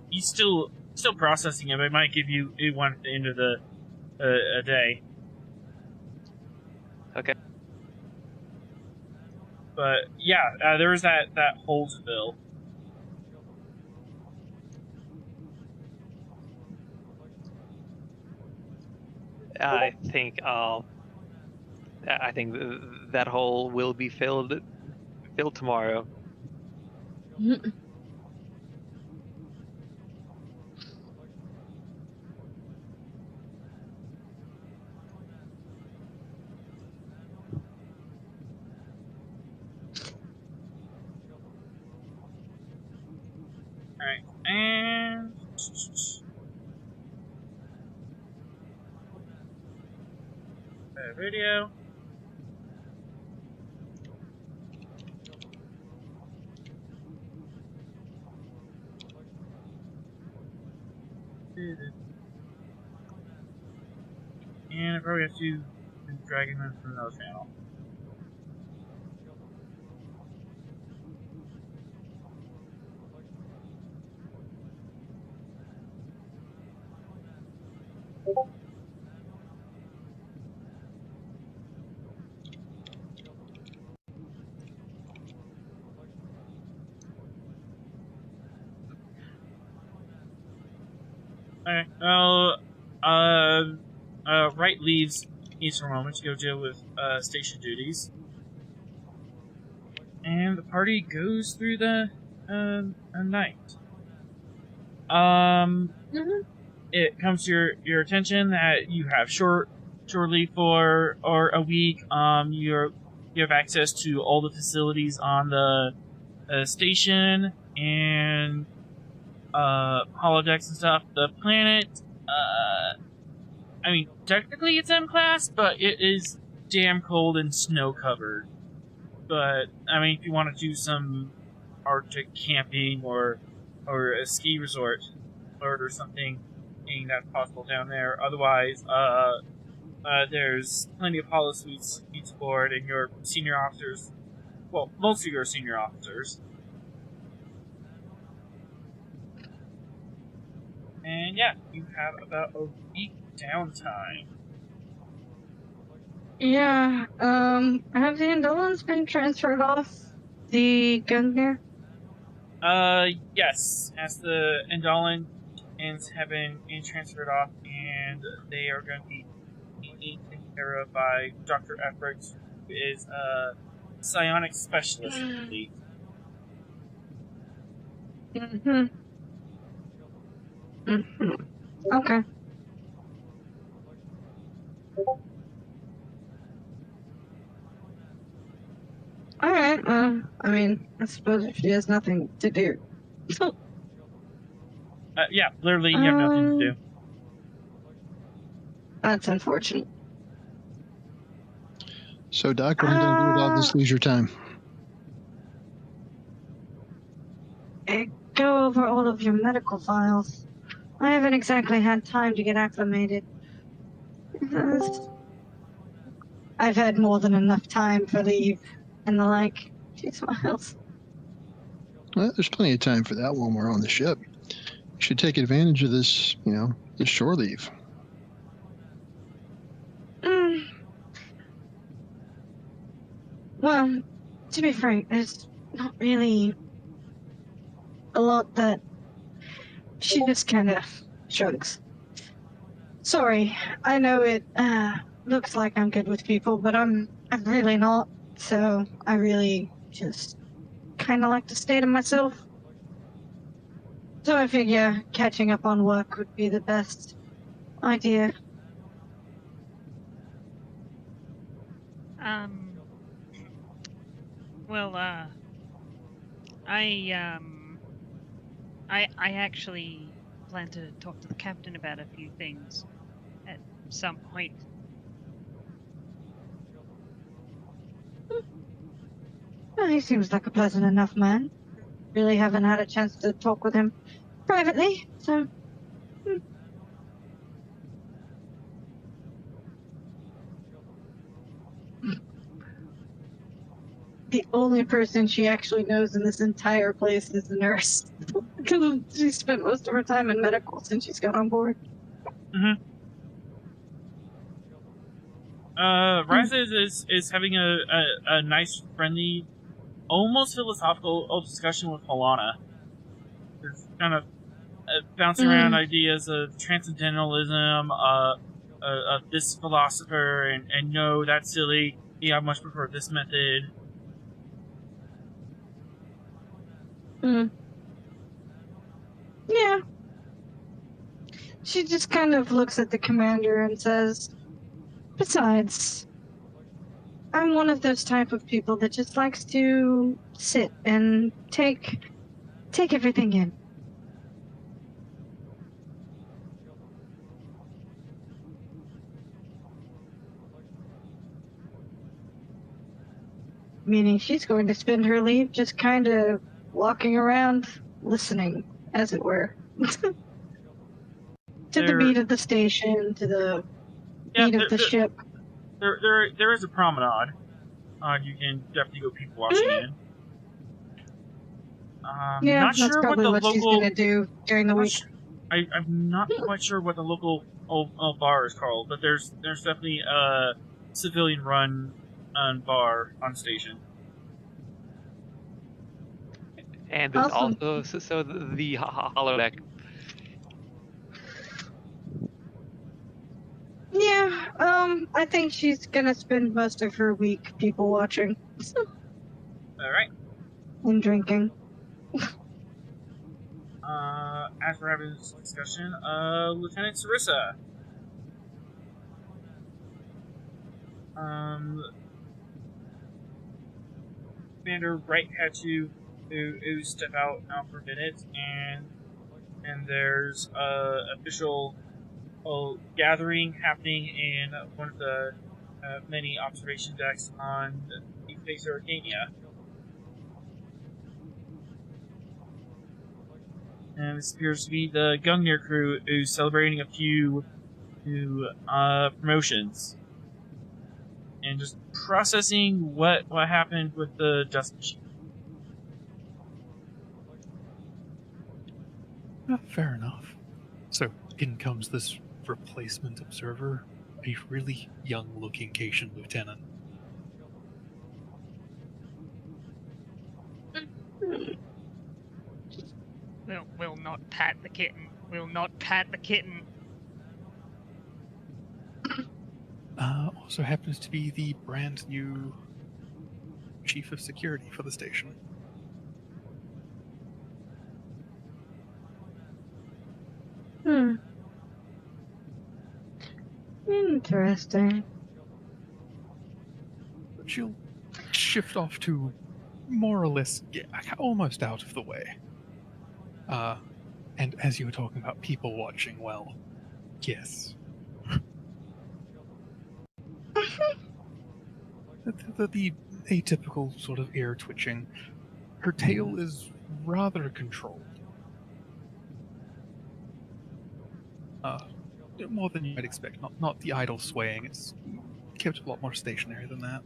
He's still processing it, but it might give you one at the end of the a day. Okay. But yeah, there was that hole to fill. I think that hole will be filled tomorrow. Alright, and video. And I probably have to drag him in from another channel. Alright, well, Wright leaves East for a moment to go deal with station duties. And the party goes through the a night. Mhm. It comes to your attention that you have shortly for or a week. You have access to all the facilities on the station and holodecks and stuff. The planet, I mean, technically it's M class, but it is damn cold and snow covered. But I mean, if you want to do some Arctic camping or a ski resort or something, that's possible down there. Otherwise, there's plenty of holo suites aboard, and your senior officers, well, most of your senior officers. And yeah, you have about a week downtime. Yeah, have the Indolens been transferred off the Gungnir? Yes, as the Indolens have been transferred off, and they are going to be taken care of by Dr. Efric, who is a psionic specialist, I believe. Okay. Alright, I mean, I suppose if she has nothing to do. Yeah, literally, you have nothing to do. That's unfortunate. So, Doc, what are you going to do with all this leisure time? Go over all of your medical files. I haven't exactly had time to get acclimated. I've had more than enough time for leave and the like. She smiles. Well, there's plenty of time for that when we're on the ship. You should take advantage of this, this shore leave. Well, to be frank, there's not really a lot that she just kind of shrugs. Sorry, I know it looks like I'm good with people, but I'm really not. So I really just kind of like to stay to myself. So I figure catching up on work would be the best idea. Well, I actually plan to talk to the captain about a few things at some point. Well, he seems like a pleasant enough man. Really haven't had a chance to talk with him privately, so... The only person she actually knows in this entire place is the nurse. Because she spent most of her time in medical since she's got on board. Ryza is having a nice, friendly, almost philosophical discussion with Halana. It's kind of bouncing around ideas of transcendentalism, of this philosopher, and no, that's silly. Yeah, I much prefer this method. Yeah. She just kind of looks at the commander and says, besides, I'm one of those type of people that just likes to sit and take everything in. Meaning she's going to spend her leave just kind of walking around, listening, as it were. To the beat of the station, to the beat of the ship. There is a promenade. You can definitely go people watching in. Yeah, not that's sure probably what she's going to do during the week. I'm not quite sure what the local bar is called, but there's definitely a civilian-run bar on station. And there's also the holodeck. Yeah, I think she's gonna spend most of her week people watching. Alright. And drinking. as we're having this discussion, Lieutenant Sarissa. Commander Wright had to step out now for a minute, and there's official gathering happening in one of the many observation decks on Deep Space Erykannia. And this appears to be the Gungnir crew who's celebrating a few new promotions. And just processing what happened with the Dusk Machine. Fair enough. So in comes this replacement observer, a really young-looking Cation lieutenant. We'll not pat the kitten. We'll not pat the kitten. Also happens to be the brand new chief of security for the station. Interesting. She'll shift off to more or less almost out of the way. And as you were talking about people watching, well, yes. the atypical sort of ear twitching. Her tail is rather controlled. More than you might expect. Not the idle swaying. It's kept a lot more stationary than that.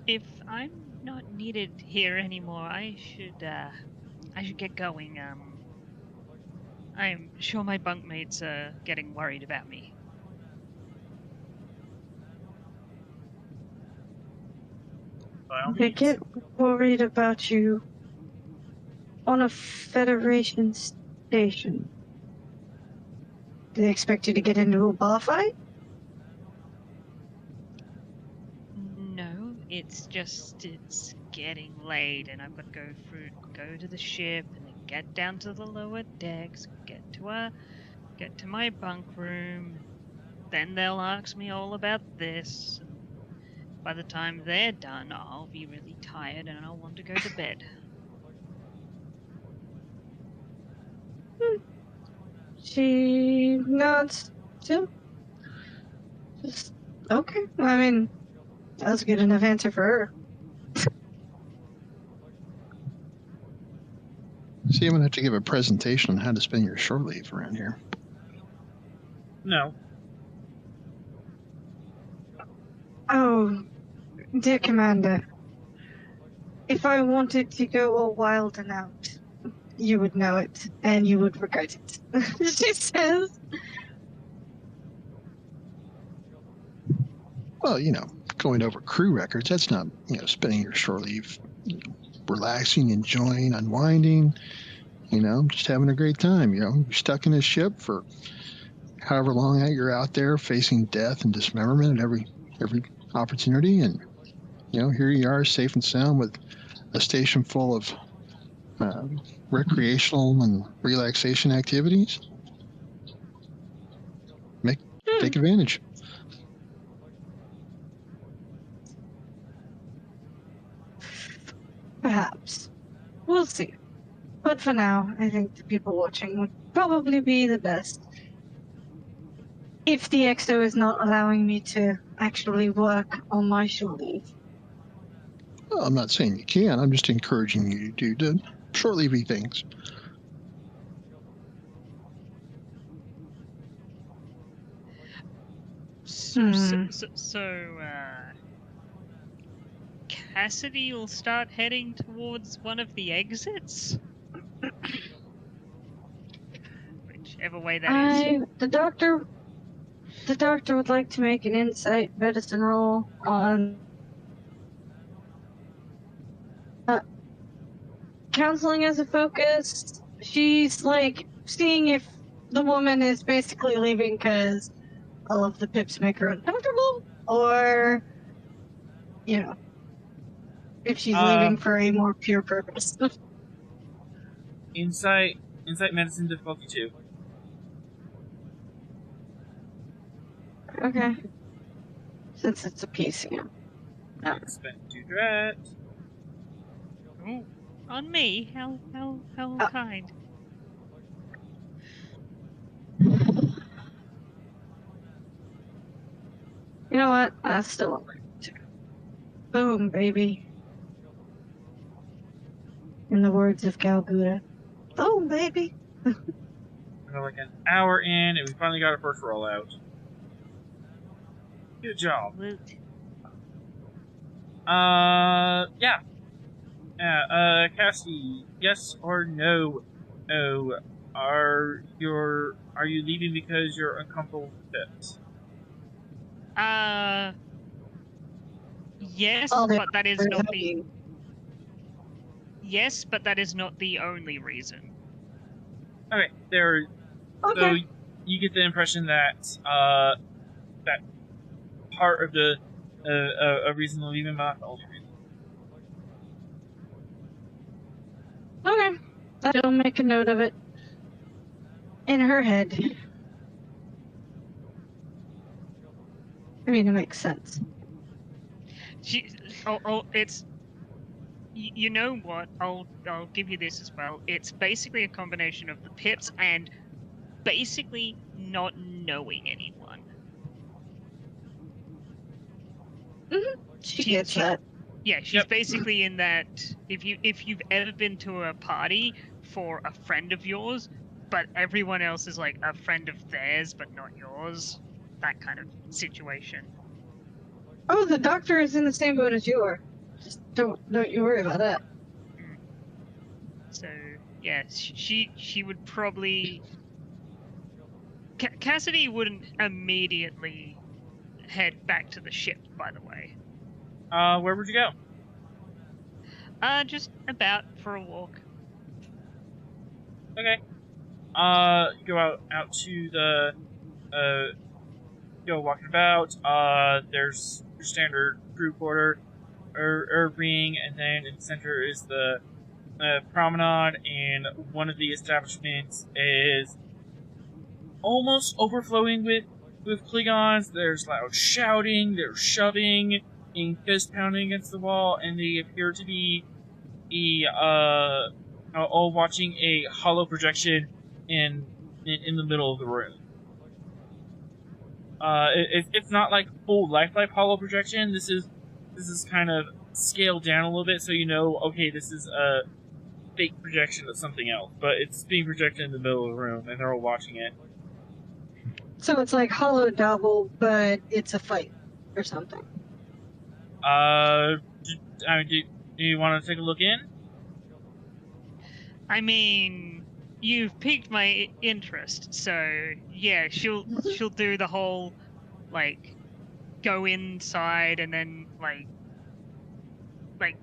If I'm not needed here anymore, I should get going. I'm sure my bunkmates are getting worried about me. They get worried about you on a Federation station. Do they expect you to get into a bar fight? No, it's getting late, and I've got to go to the ship, and then get down to the lower decks, get to my bunk room. Then they'll ask me all about this. And by the time they're done, I'll be really tired, and I'll want to go to bed. She nods too. Just okay. I mean, that was a good enough answer for her. See, I'm gonna have to give a presentation on how to spend your shore leave around here. No. Oh, dear Commander, if I wanted to go all wild and out, you would know it, and you would regret it. She says. Well, going over crew records, that's not, spending your shore leave, relaxing, enjoying, unwinding, just having a great time. You're stuck in a ship for however long you're out there facing death and dismemberment at every opportunity. And, here you are safe and sound with a station full of recreational and relaxation activities. Take advantage. Perhaps. We'll see. But for now, I think the people watching would probably be the best. If the EXO is not allowing me to actually work on my shore leave. Well, I'm not saying you can. I'm just encouraging you to do short leavey things. So, Cassidy will start heading towards one of the exits? Whichever way that is. The doctor would like to make an insight medicine roll on counseling as a focus. She's seeing if the woman is basically leaving because all of the pips make her uncomfortable, or if she's leaving for a more pure purpose. Insight medicine difficulty 2. Okay. Since it's a PC. No. Spend 2 threat. Ooh, on me? How kind. You know what? That's still over. Boom, baby. In the words of Gal Buddha. Boom, baby. We're like an hour in, and we finally got our first rollout. Good job. Woot. Yeah. Cassie, yes or no? Oh, are you leaving because you're uncomfortable with it? Yes, Oh, but that is not the you. yes, but that is not the only reason. Okay, Okay. so you get the impression that that part of the a reason to leave him, but not the only reason. Okay. I'll make a note of it. In her head. I mean, it makes sense. It's. You know what? I'll give you this as well. It's basically a combination of the pips and basically not knowing anyone. She gets that. Yeah, she's basically in that. If you've ever been to a party for a friend of yours, but everyone else is like a friend of theirs but not yours, that kind of situation. Oh, the doctor is in the same boat as you are. Just don't you worry about that. So yeah, she would probably. Cassidy wouldn't immediately head back to the ship, by the way. Where would you go? Just about for a walk. Okay. Go out to the go walking about. There's your standard crew quarter, or ring, and then in the center is the promenade, and one of the establishments is almost overflowing with Klingons. There's loud shouting, there's shoving, and fist pounding against the wall, and they appear to be all watching a hollow projection in the middle of the room. It's not like full life hollow projection. This is kind of scaled down a little bit, so you know, okay, this is a fake projection of something else, but it's being projected in the middle of the room, and they're all watching it. So it's like hollow double, but it's a fight or something. Do you want to take a look in? I mean, you've piqued my interest, so yeah, she'll do the whole like go inside and then like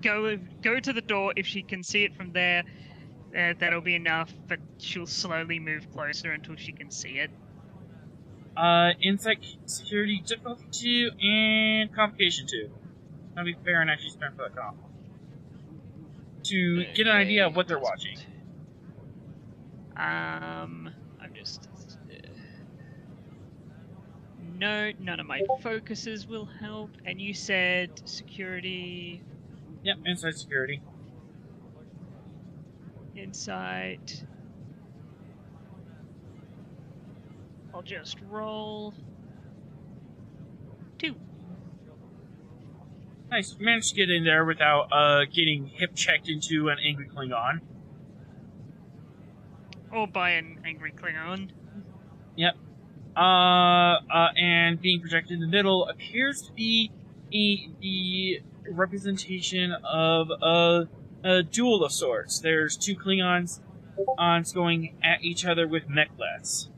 go to the door. If she can see it from there, that'll be enough. But she'll slowly move closer until she can see it. Insight security difficulty 2 and complication 2. That'll be fair and actually spent for that comp. To get an idea of what they're watching. I'm just. No, none of my focuses will help. And you said security. Yep, insight security. Insight. I'll just roll 2. Nice. You managed to get in there without getting hip checked into an angry Klingon. Or by an angry Klingon. Yep. And being projected in the middle appears to be the representation of a duel of sorts. There's 2 Klingons going at each other with mechlets.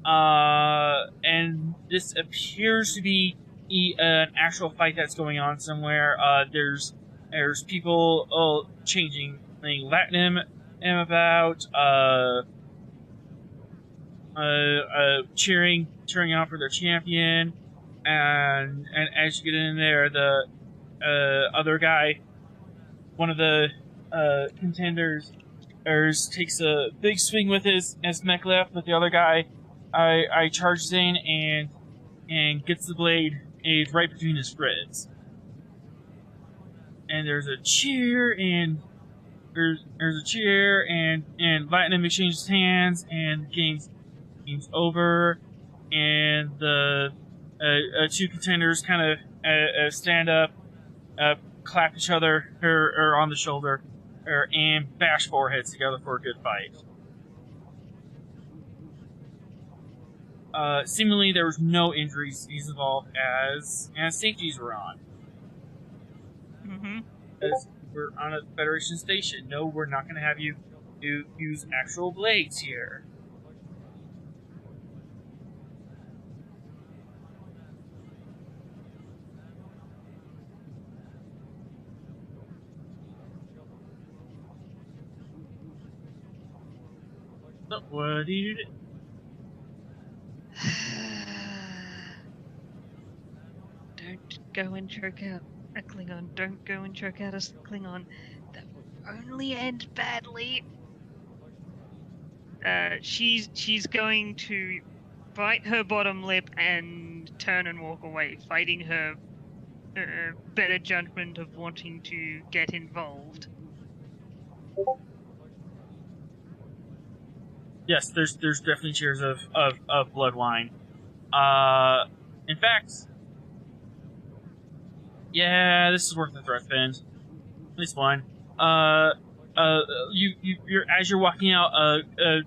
And this appears to be an actual fight that's going on somewhere. There's people changing Latinum about, cheering on for their champion, and as you get in there, other guy, one of the contenders, takes a big swing with his mech left, but the other guy, I charges in and gets the blade right between his ribs. And there's a cheer, and there's a cheer, and Lightning exchanges hands, and the game's over, and the two contenders kind of stand up, clap each other or on the shoulder, and bash foreheads together for a good fight. Seemingly, there was no injuries involved as safeties were on. Mm-hmm. As we're on a Federation station. No, we're not going to have you use actual blades here. So, what do you do? Don't go and choke out a Klingon. Don't go and choke out a Klingon. That will only end badly. She's going to bite her bottom lip and turn and walk away, fighting her better judgment of wanting to get involved. Yes, there's definitely cheers of blood wine. In fact, yeah, this is worth the threat spend. At least one. You're as you're walking out, a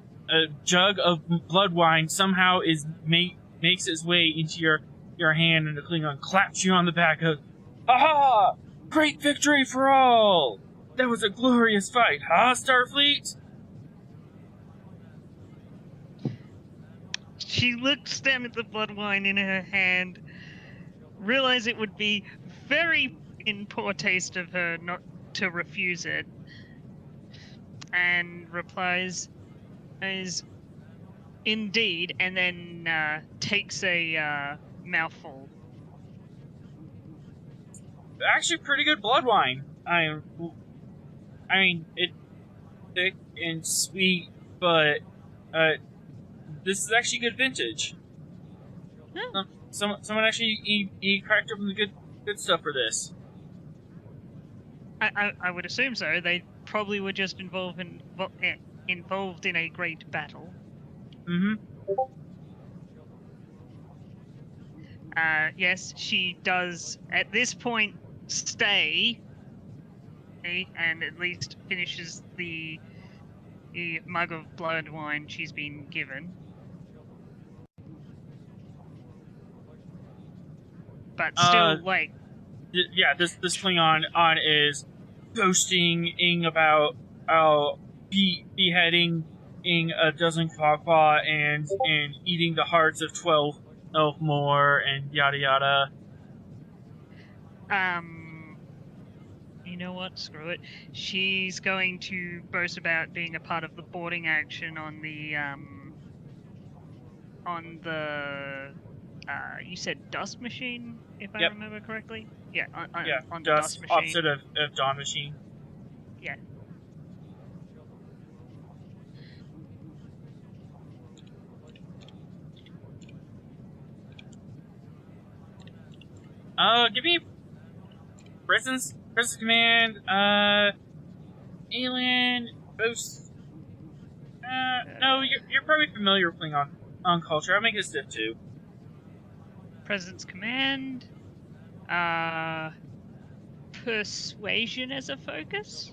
jug of blood wine somehow makes its way into your hand, and the Klingon claps you on the back. Aha! Great victory for all! That was a glorious fight, huh, Starfleet? She looks down at the blood wine in her hand, realize it would be very in poor taste of her not to refuse it, and replies, "Is indeed," and then takes a mouthful. Actually, pretty good blood wine. I mean, it's thick and sweet, but this is actually good vintage. Oh. Someone actually cracked open the good stuff for this. I would assume so. They probably were just involved in a great battle. Mm-hmm. Yes, she does at this point stay, and at least finishes the mug of blood wine she's been given. But still, this Klingon is boasting about beheading a dozen Quaqua and eating the hearts of 12 more, and yada yada. You know what? Screw it. She's going to boast about being a part of the boarding action on the you said Dusk Machine, if I remember correctly. Yeah, on the Dusk Machine. Opposite of Dawn Machine. Yeah. Give me presence command, alien, boost. No, you're probably familiar with Klingon on culture. I'll make it stiff too. Presence command, persuasion as a focus.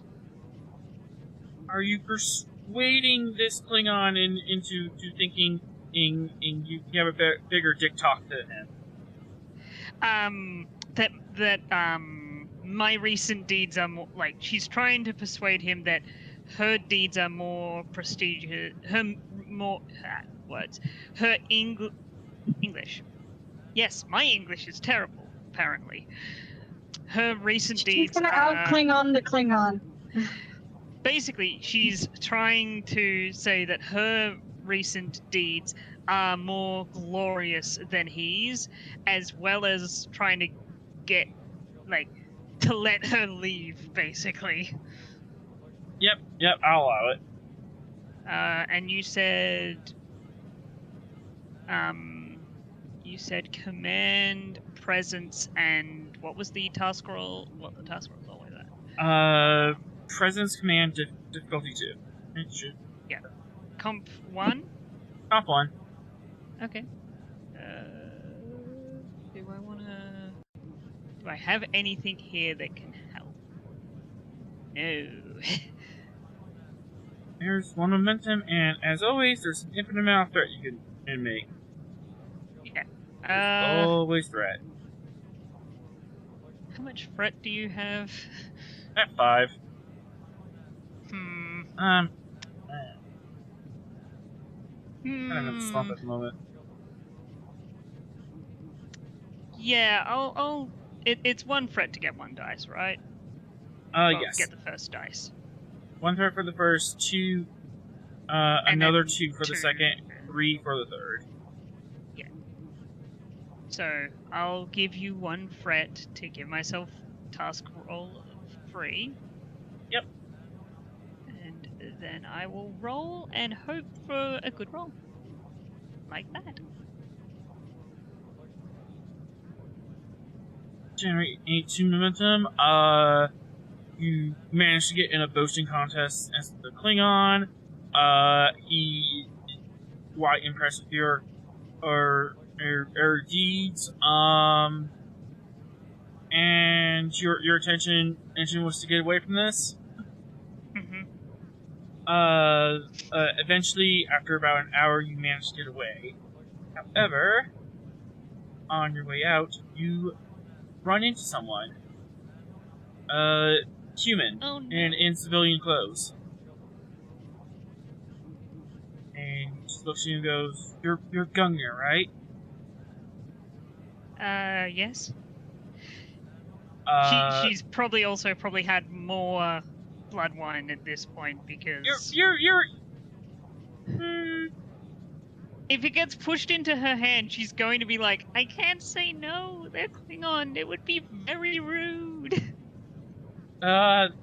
Are you persuading this Klingon into thinking you have a bigger dick talk than him? That my recent deeds are more like, she's trying to persuade him that her deeds are more prestigious. Her English. Yes, my English is terrible. Apparently, her recent deeds. She's gonna out Klingon the Klingon. Basically, she's trying to say that her recent deeds are more glorious than his, as well as trying to get to let her leave, basically. Yep, I'll allow it. And you said command, presence, and what was the task roll? What the task roll is always that? Presence, command, difficulty 2. It should. Yeah. Comp 1? Comp 1. Okay. Do I have anything here that can help? No. There's 1 momentum, and as always, there's an infinite amount of threat you can make. Yeah. There's always threat. How much threat do you have? At 5. Hmm. Kind of in a slump at the moment. Yeah, I'll. It's 1 threat to get 1 dice, right? Yes. Get the first dice. 1 threat for the first, 2. Another 2 for the second, 3 for the third. Yeah. So I'll give you 1 threat to give myself task roll of 3. Yep. And then I will roll and hope for a good roll. Like that. Generate 2 momentum. You managed to get in a boasting contest as the Klingon. He quite impressed with your deeds. And your intention was to get away from this. Mm-hmm. Eventually, after about an hour, you managed to get away. However, on your way out, you run into someone. Human. Oh, no. And in civilian clothes. And he just looks at you and goes, You're Gungnir, right? Yes. She's probably had more blood wine at this point because you're if it gets pushed into her hand, she's going to be like, I can't say no, they're Klingon, it would be very rude.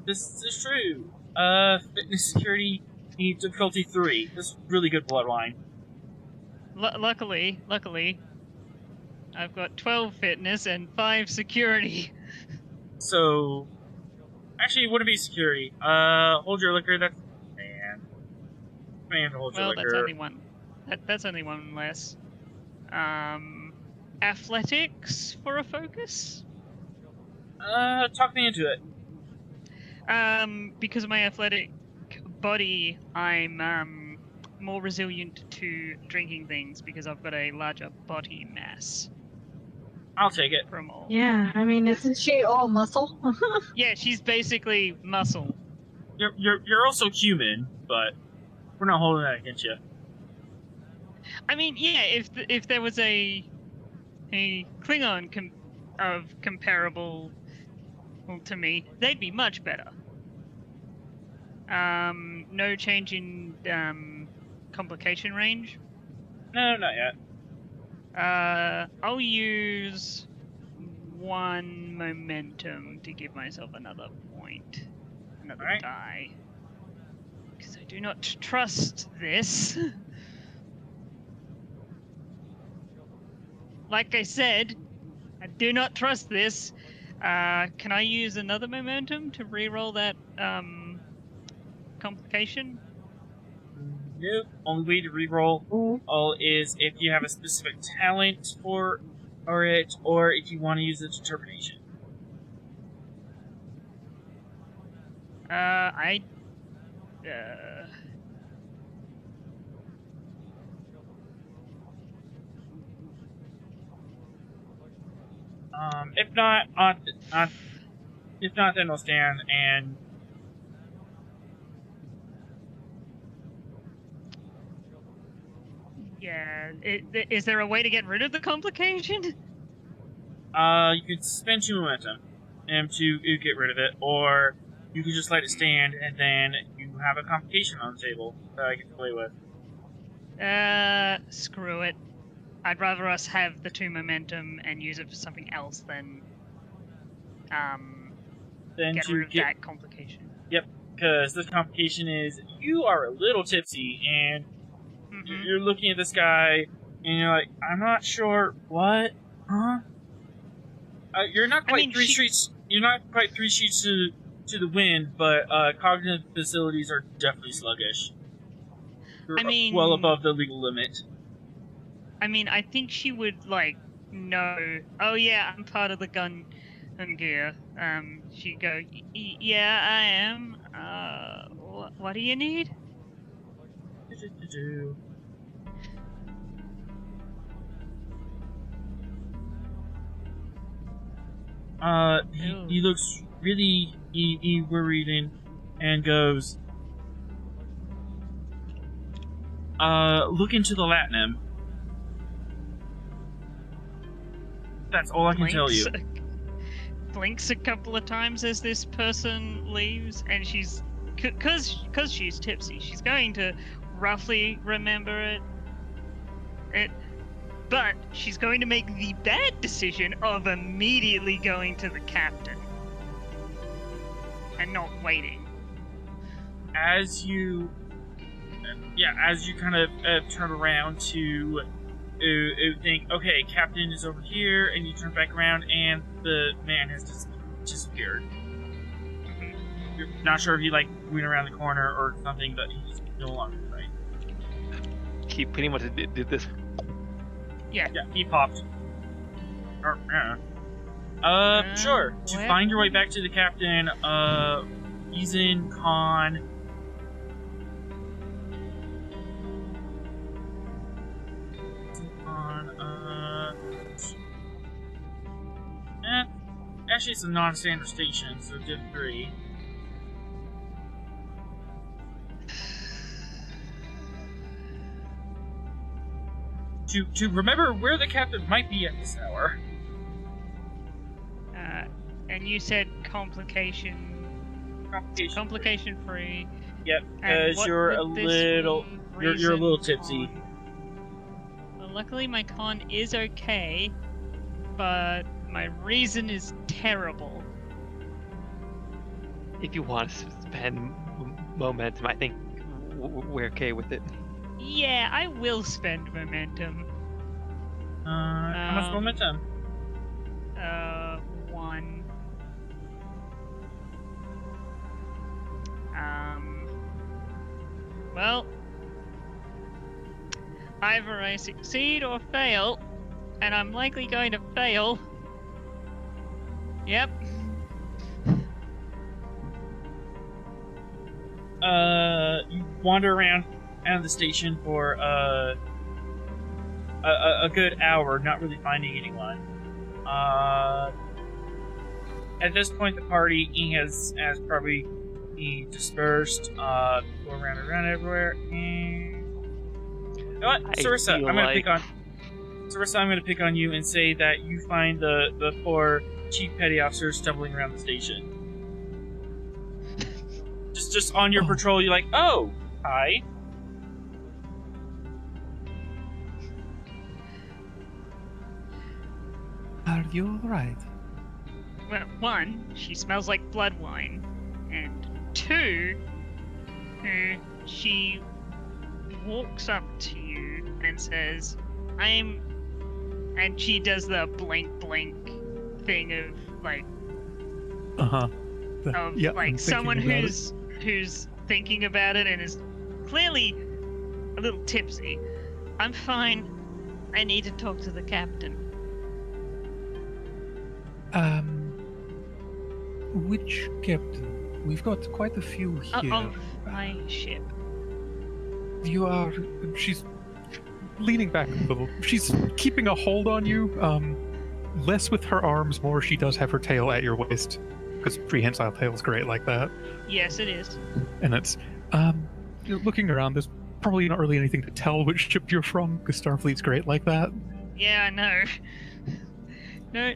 This is true. Fitness security needs difficulty 3. This is really good blood wine. Luckily, I've got 12 fitness and 5 security. So, actually, it wouldn't be security. Hold your liquor. That's man to hold your liquor. Well, that's only 1. That's only 1 less. Athletics for a focus. Talk me into it. Because of my athletic body, I'm more resilient to drinking things because I've got a larger body mass. I'll take it. From all. Yeah, I mean, isn't she all muscle? Yeah, she's basically muscle. You're also human, but we're not holding that against you. I mean, yeah, if there was a Klingon comparable to me, they'd be much better. No change in complication range? No, not yet. I'll use 1 momentum to give myself another point. Another die. Because I do not trust this. Like I said, I do not trust this. Can I use another momentum to reroll that complication? Nope. Only way to reroll all is if you have a specific talent for it, or if you want to use a determination. If not, then I'll stand and. Yeah. Is there a way to get rid of the complication? You could spend 2 momentum to get rid of it, or you could just let it stand, and then you have a complication on the table that I get to play with. Screw it. I'd rather us have the 2 momentum and use it for something else than then get to rid of that complication. Yep, because this complication is you are a little tipsy, and you're looking at this guy, and you're like, I'm not sure what, huh? You're not quite three sheets. You're not quite 3 sheets to the wind, but cognitive facilities are definitely sluggish. You're well above the legal limit. I mean, I think she would know. Oh yeah, I'm part of the Gungnir. She'd go, yeah, I am. What do you need? He looks really worried and goes, look into the Latinum. That's all I can tell you. Blinks a couple of times as this person leaves, and she's, cause she's tipsy, she's going to roughly remember it, but she's going to make the bad decision of immediately going to the captain and not waiting. As you kind of turn around to think, okay, captain is over here, and you turn back around, and the man has disappeared. You're not sure if he went around the corner or something, but he's no longer right. He pretty much did this. Yeah, he popped. Sure. To find your way back to the captain, he's in con. Actually, it's a non-standard station, so div 3. To remember where the captain might be at this hour. And you said complication free. Yep, because you're a little tipsy. Well, luckily my con is okay, but my reason is terrible. If you want to spend momentum, I think we're okay with it. Yeah, I will spend momentum. How much momentum? 1. Well, either I succeed or fail, and I'm likely going to fail. Yep. You wander around out of the station for a good hour, not really finding anyone. At this point, the party has probably dispersed, go around everywhere. And you know what, Sarissa, I'm gonna pick on you and say that you find the 4 chief petty officers stumbling around the station. Just on your patrol, you're like, oh, hi. Are you alright? Well, 1, she smells like blood wine, and 2, she walks up to you and says, and she does the blink thing of someone who's thinking about it and is clearly a little tipsy. I'm fine. I need to talk to the captain. Which captain? We've got quite a few here. Of my ship. She's leaning back a little. She's keeping a hold on you. Less with her arms, more she does have her tail at your waist. Because prehensile tail is great like that. Yes, it is. And it's, you're looking around, there's probably not really anything to tell which ship you're from, because Starfleet's great like that. Yeah, I know. No,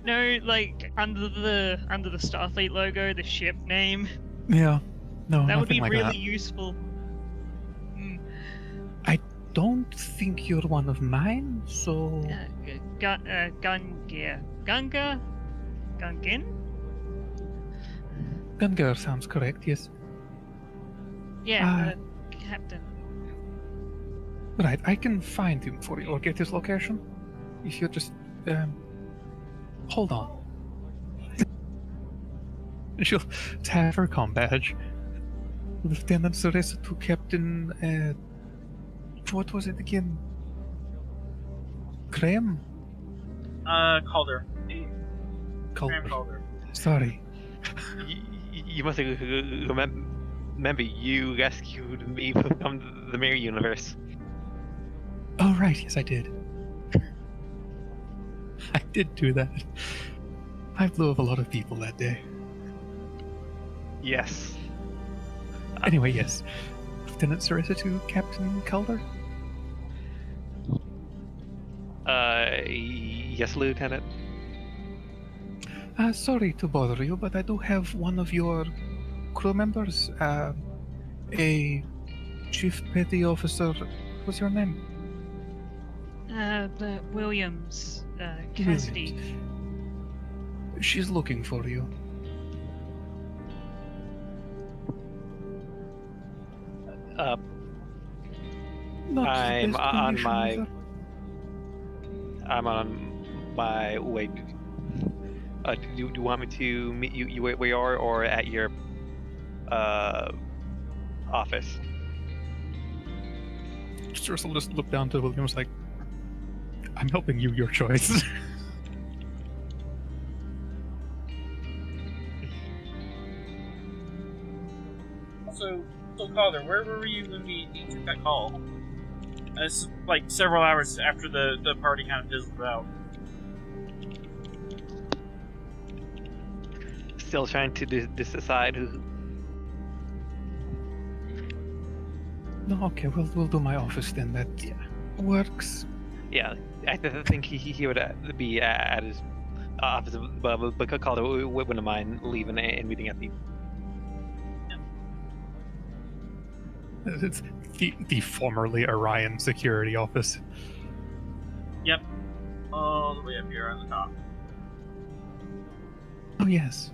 under the Starfleet logo, the ship name. Yeah, no, that would be like really that. useful. I don't think you're one of mine, so... Gungnir. Gungin? Gungnir sounds correct, yes. Yeah, Captain. Right, I can find him for you, or get his location. If you just, hold on. She'll tap her comm badge. Lieutenant Ceresa to Captain, what was it again? Graham? Calder. Calder. Calder. Sorry. You must remember you rescued me from the mirror universe. Oh, right, yes, I did. I did do that. I blew up a lot of people that day. Yes. Anyway, yes. Lieutenant Ceresa to Captain Calder? Yes, Lieutenant. Sorry to bother you, but I do have one of your crew members, a Chief Petty Officer. What's your name? The Williams, Cassidy. Williams. She's looking for you. I'm on my way. Do you want me to meet you where you are, or at your office? Ursula just looked down to Williams like, I'm helping you, your choice. So Calder, where were you when we took that call? It's like several hours after the party kind of fizzled out. Still trying to decide who. No, okay, we'll do my office then. That works. Yeah, I think he would be at his office, but Calder wouldn't mind leaving and meeting at the. It's the formerly Orion security office. Yep. All the way up here on the top. Oh, yes.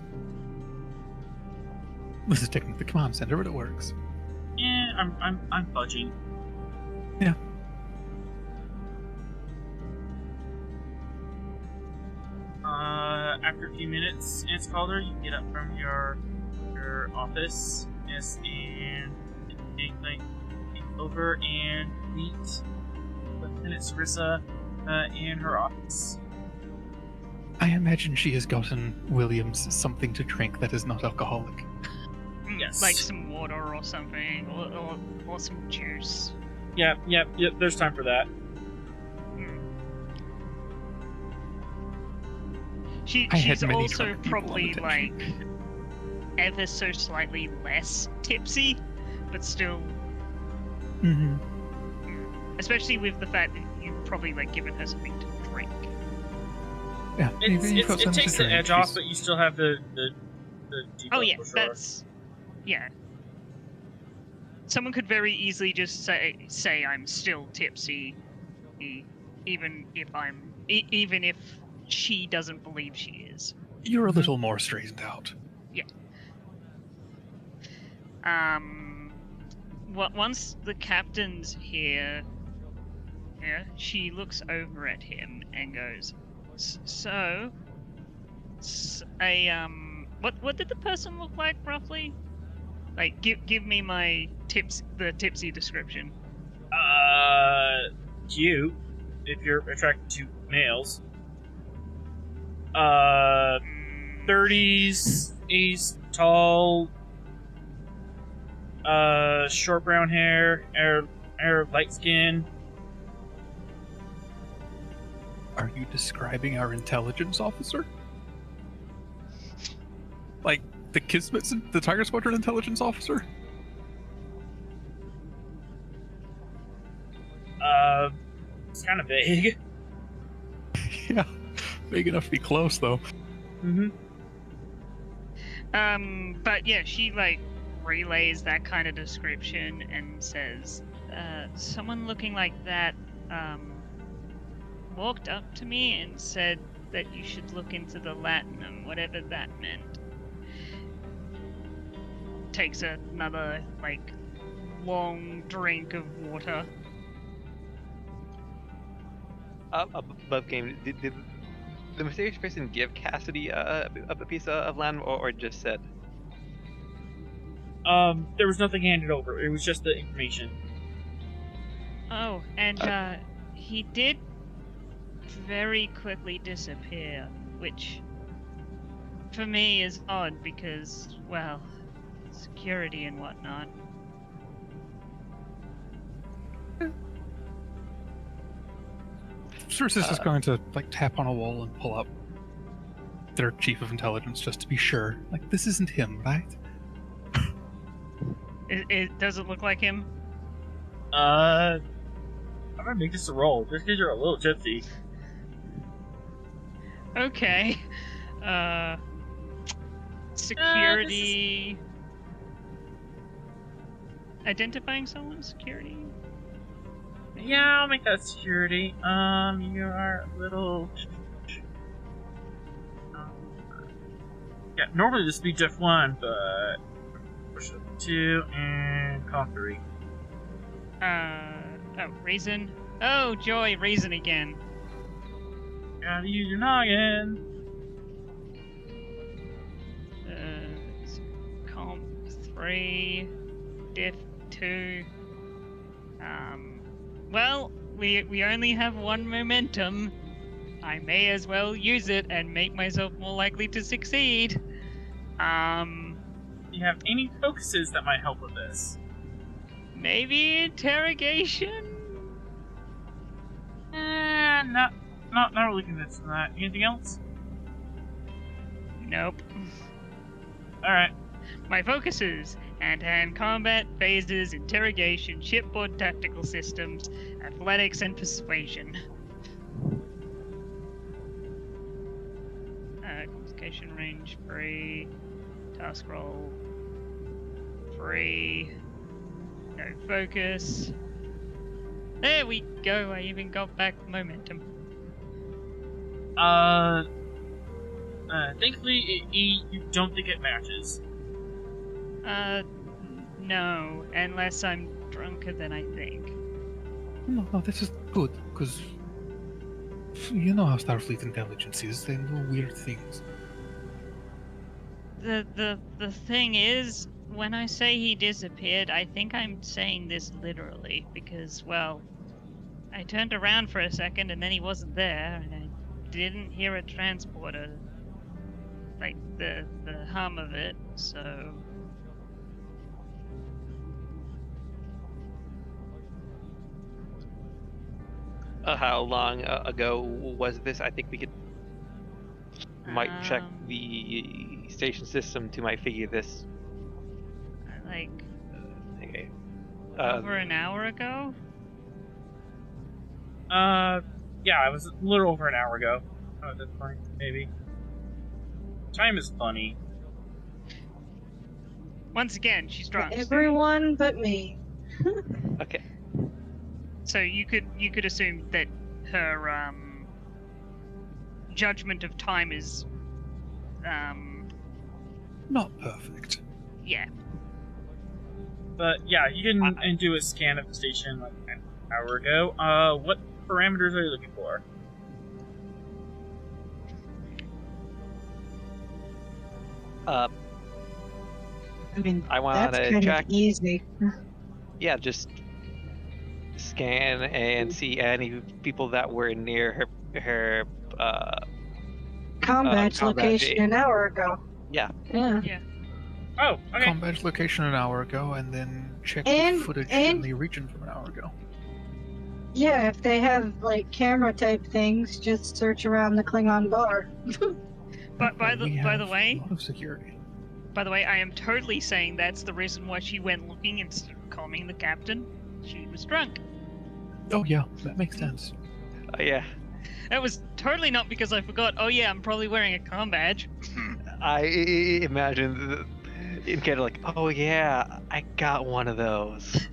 This is technically the command center, but it works. Yeah, I'm fudging. Yeah. After a few minutes, Ants Calder, you get up from your office, yes, and over and meet Lieutenant Ceresa in her office. I imagine she has gotten Williams something to drink that is not alcoholic. Yes. Like some water or something, or some juice. Yep, there's time for that. She's also probably like ever so slightly less tipsy, but still. Mm-hmm. Especially with the fact that you've probably like given her something to drink. Yeah, it takes the edge off, but you still have the debuff. Oh yeah, for sure. that's yeah. Someone could very easily just say I'm still tipsy, even if she doesn't believe she is. You're a little more straightened out. Yeah. Once the captain's here, she looks over at him and goes, what did the person look like roughly? Like, give me the tipsy description. Cute, if you're attracted to males. 30s, he's tall, short brown hair, light skin. Are you describing our intelligence officer? Like the Kismet, the Tiger Squadron intelligence officer? It's kind of vague. Yeah, big enough to be close though. Mm-hmm. But yeah, she like relays that kind of description and says, someone looking like that, walked up to me and said that you should look into the Latinum, whatever that meant. takes another long drink of water. Above game, did the mysterious person give Cassidy a piece of land, or just said? There was nothing handed over. It was just the information. Oh, and he did very quickly disappear, which for me is odd because, well, security and whatnot. Cirrus is going to tap on a wall and pull up their chief of intelligence just to be sure. This isn't him, right? It doesn't look like him. I'm gonna make this a roll. Just because you're a little tipsy. Okay. Security. Identifying someone? Security? Yeah, I'll make that security. You are a little. Yeah, normally this would be Jeff 1, but push up 2 and call 3. Reason? Oh, joy, reason again. Gotta use your noggin. Comp 3, diff 2. Well, we only have one momentum. I may as well use it and make myself more likely to succeed. Do you have any focuses that might help with this? Maybe interrogation? Not really convinced of that. Anything else? Nope. Alright. My focuses: hand-to-hand combat, phases, interrogation, shipboard tactical systems, athletics, and persuasion. Communication range free. Task roll free. No focus. There we go. I even got back momentum. Thankfully, you don't think it matches. No, unless I'm drunker than I think. No, this is good, because you know how Starfleet intelligence is. They know weird things. The thing is, when I say he disappeared, I think I'm saying this literally, because, well, I turned around for a second and then he wasn't there, and I didn't hear a transporter, the hum of it, so... How long ago was this? I think we might check the station system to might figure this. Okay. Over an hour ago? Yeah, it was a little over an hour ago. At this point, maybe. Time is funny. Once again, she's drunk. Everyone but me. Okay. So you could assume that her judgment of time is not perfect. Yeah. But yeah, you can do a scan of the station an hour ago. What parameters are you looking for? I mean, I want that's to kind check. of easy. Yeah, just scan and see any people that were near her Combat location an hour ago. Yeah. Yeah. Oh, okay. Combat location an hour ago, and then check the footage in the region from an hour ago. Yeah, if they have camera type things, just search around the Klingon bar. But by the way, a lot of security. By the way, I am totally saying that's the reason why she went looking instead of calling the captain. She was drunk. Oh yeah, that makes sense. Yeah. That was totally not because I forgot. Oh yeah, I'm probably wearing a comm badge. I imagine in Canada oh yeah, I got one of those.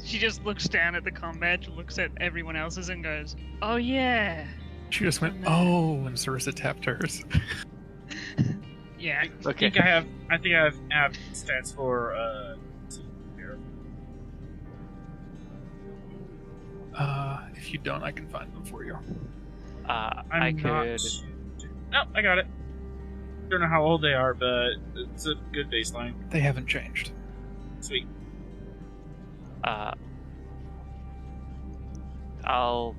She just looks down at the comm badge, looks at everyone else's, and goes, "Oh yeah." She just went, "Oh," and Sarissa tapped hers. Yeah. Okay. I think I have stats for here. If you don't, I can find them for you. I could. No, I got it. Don't know how old they are, but it's a good baseline. They haven't changed. Sweet. I'll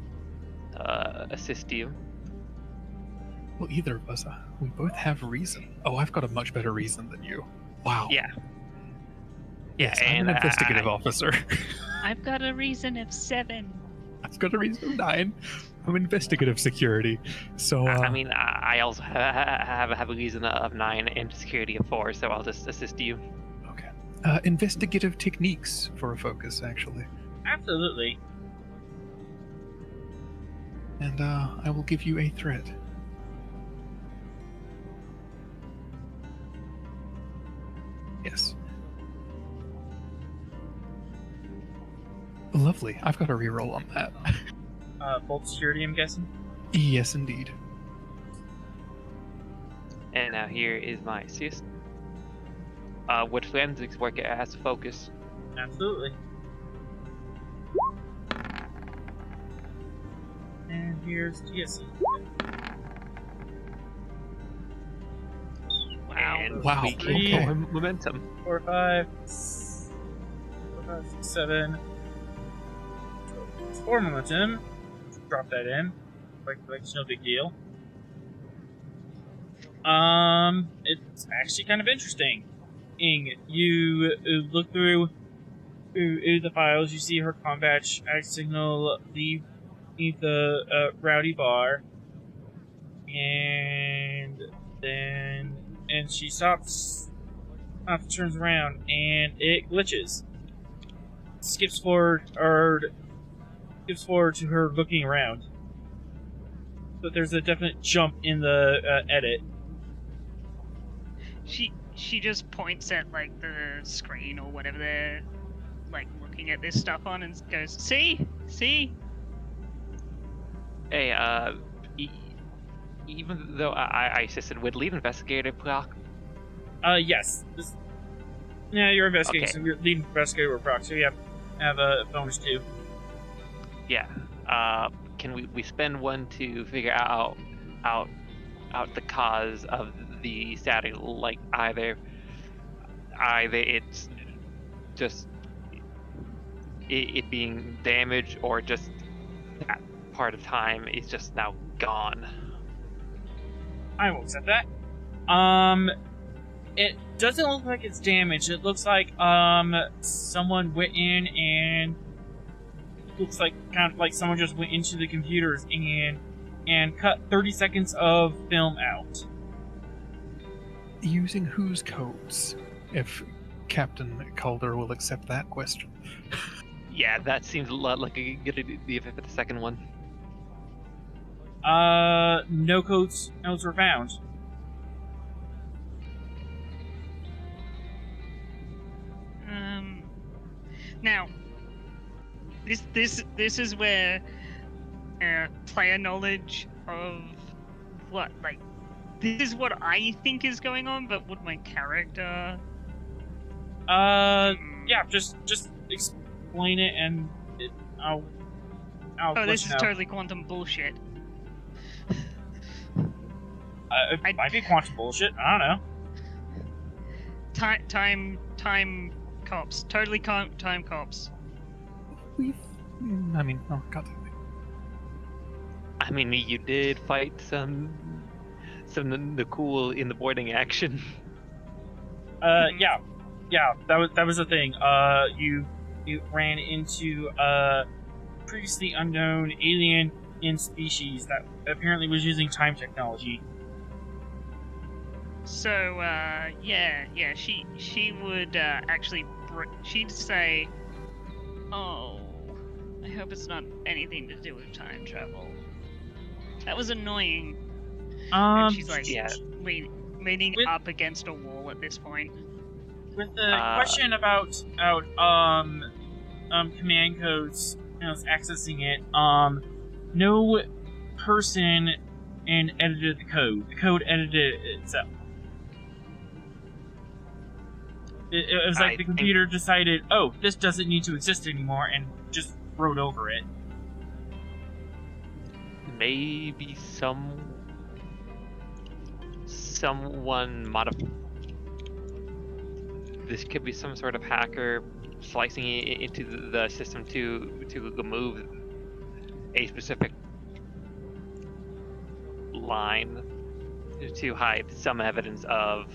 assist you. Well, either of us, we both have reason. Oh, I've got a much better reason than you. Wow. Yeah. Yes, I'm an investigative officer. I've got a reason of 7. I've got a reason of 9. I'm investigative security. So, I mean, I also have a reason of 9 and security of 4, so I'll just assist you. Okay. Investigative techniques for a focus, actually. Absolutely. And I will give you a threat. Yes. Lovely. I've got a reroll on that. Bolt security, I'm guessing? Yes, indeed. And now here is my assist. Would forensics work as a focus? Absolutely. And here's TSC. Wow. And wow. we Okay. can go momentum. 4, 5, 6, 7. 4 momentum. Drop that in. Like it's no big deal. It's actually kind of interesting. You look through the files. You see her combat signal leave the rowdy bar, and she stops, turns around, and it glitches. Skips forward to her looking around. But there's a definite jump in the edit. She just points at like the screen or whatever they're like looking at this stuff on and goes, see? Hey, even though I assisted with lead investigator proc. Yes. Yeah, you're investigating, Okay. so you're lead investigator proc, so you have a bonus too. Yeah. Can we spend 1 to figure out the cause of the static? Like either it's just it being damaged, or just that part of time is just now gone. I will accept that. It doesn't look like it's damaged. It looks like someone went in and looks like kind of like someone just went into the computers and cut 30 seconds of film out. Using whose codes? If Captain Calder will accept that question. Yeah, that seems a lot like a good idea for the second one. No codes were found. Now, this is where player knowledge of what, like, this is what I think is going on, but would my character? Yeah, just explain it, and I'll let this you is know. totally quantum bullshit. It might be quantum bullshit. I don't know. Time cops. Totally time cops. I mean, oh god. I mean, you did fight some the cool in the boarding action. Yeah, that was the thing. You ran into previously unknown alien in species that apparently was using time technology. So, yeah, she would actually, she'd say, "Oh, I hope it's not anything to do with time travel. That was annoying." And she's like, yeah. leaning up against a wall at this point. With the question about command codes, accessing it, no person edited the code. The code edited it itself. It was like the computer decided, oh, this doesn't need to exist anymore, and just wrote over it. Maybe someone modified. This could be some sort of hacker slicing it into the system to remove a specific line to hide some evidence of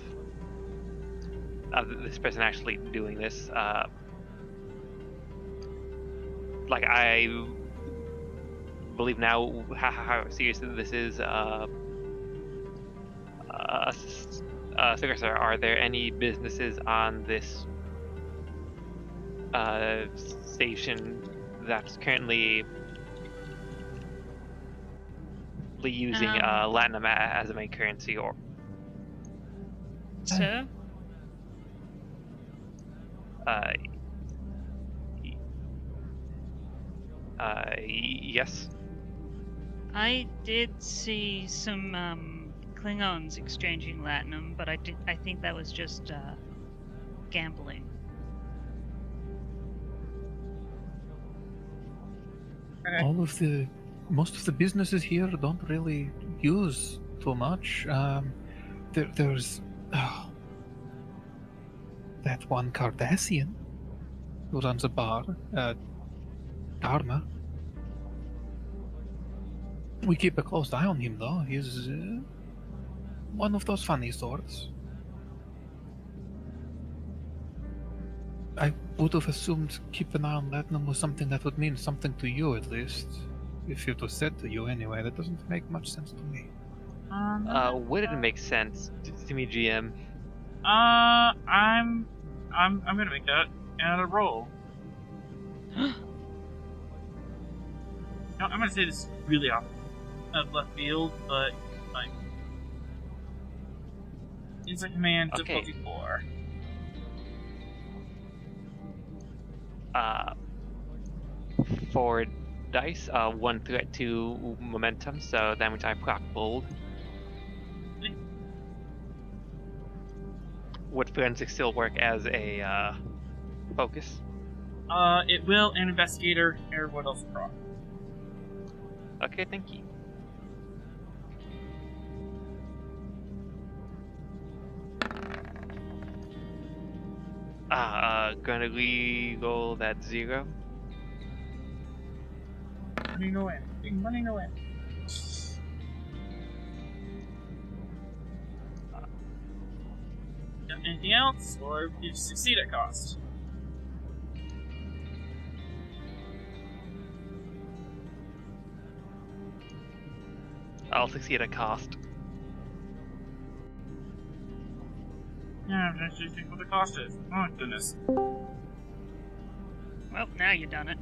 this person actually doing this. Like, I believe now how serious this is. Sir, are there any businesses on this station that's currently using Latinum as a main currency, or? Sir? Yes. I did see some Klingons exchanging Latinum, but I think that was just gambling. Most of the businesses here don't really use too much. There's that one Cardassian who runs a bar, Dharma. We keep a close eye on him, though. He's one of those funny sorts. I would have assumed keep an eye on Latinum was something that would mean something to you, at least. If it was said to you anyway, that doesn't make much sense to me. Would it make sense to me, GM? I'm gonna make that a roll. No, I'm gonna say this really off of left field, but like Inside Command difficulty 4. 4 dice, 1 threat, 2 momentum, so that means I proc bold. Would forensic still work as a focus? It will, and investigator, or what else proc? Okay, thank you. Gonna re-roll that 0. Money no end. Big money no end. Got anything else, or you succeed at cost? I'll succeed at cost. Yeah, I actually think what the cost is. Oh my goodness. Well, now you've done it.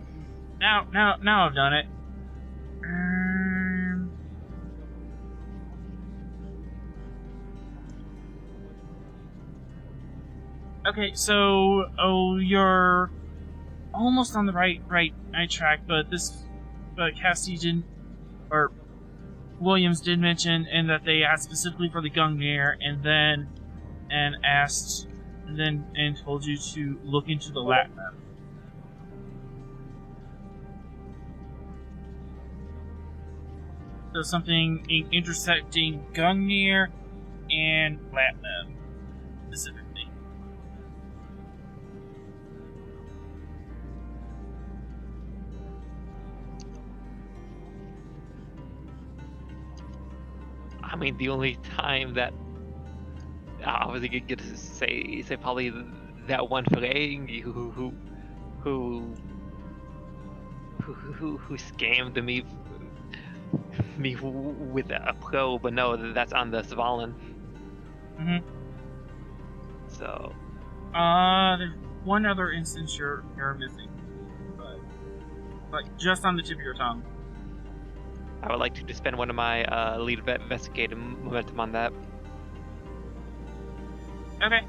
Now I've done it. Okay, so you're almost on the right track, but Cassie didn't, or Williams did mention, and that they asked specifically for the Gungnir, and told you to look into the Latinum. So something intersecting Gungnir and Latinum, specifically. I mean, the only time that I was gonna get to say probably that one Ferengi who scammed me with a probe, but no, that's on the Svalin. Mm-hmm. So. There's one other instance you're missing, but just on the tip of your tongue. I would like to just spend one of my lead investigative momentum on that. Okay.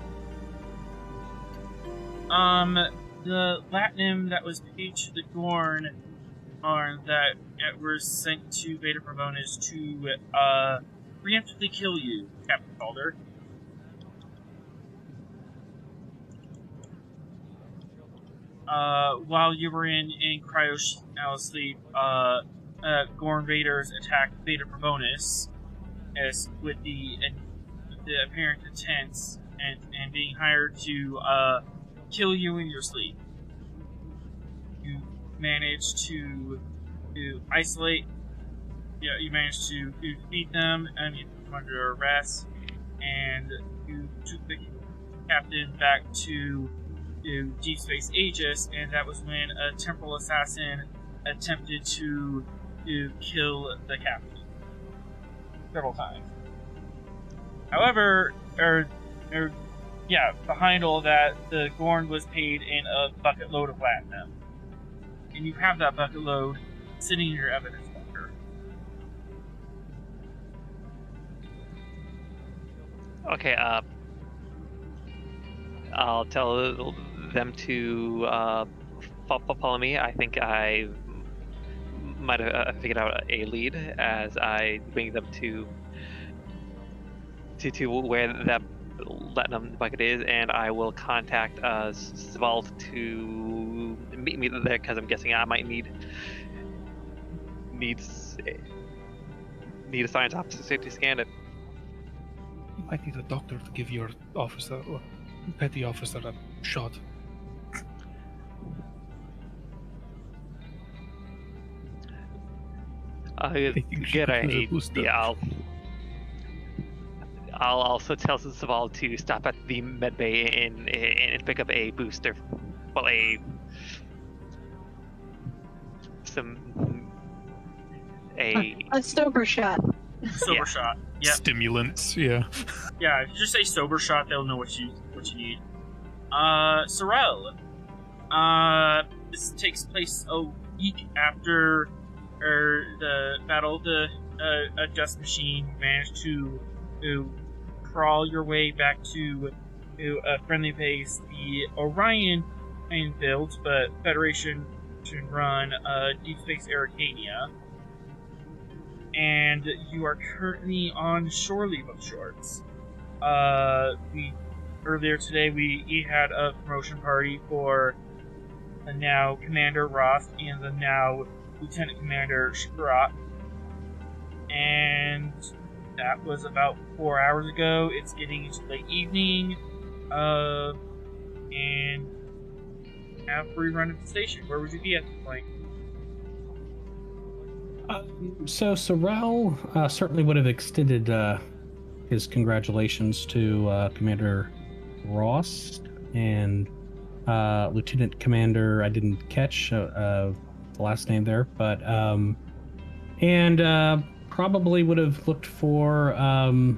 The Latinum that was paid to the Gorn, or that were sent to Beta Pravonis to preemptively kill you, Captain Calder. while you were in cryosleep, Gorn Raiders attacked Beta Proponus as with the apparent intent and being hired to kill you in your sleep. You managed to isolate. Yeah, you managed to defeat them and you put them under arrest, and you took the captain back to Deep Space Aegis, and that was when a Temporal Assassin attempted to kill the captain several times. However, behind all that, the Gorn was paid in a bucket load of platinum, and you have that bucket load sitting in your evidence bunker. Okay, I'll tell them to follow me. I think I might have figured out a lead as I bring them to where that platinum bucket is, and I will contact Svald to meet me there because I'm guessing I might need a science officer to scan it. You might need a doctor to give your officer or petty officer a shot. I'll also tell Svald to stop at the medbay and pick up a booster. Well, a sober shot. Sober shot. Yep. Stimulants, yeah. Yeah, if you just say sober shot, they'll know what you need. Sorrel. This takes place a week after the battle of the Dusk Machine. You managed to crawl your way back to a friendly base. The Orion built, but Federation run Deep Space Erykannia. And you are currently on shore leave of sorts. Earlier today we had a promotion party for the now Commander Roth and the now Lieutenant Commander Sprott. And that was about 4 hours ago. It's getting into late evening. And have free run at the station. Where would you be at this point? So Sorrel certainly would have extended his congratulations to Commander Ross and Lieutenant Commander. I didn't catch the last name there, but and probably would have looked for I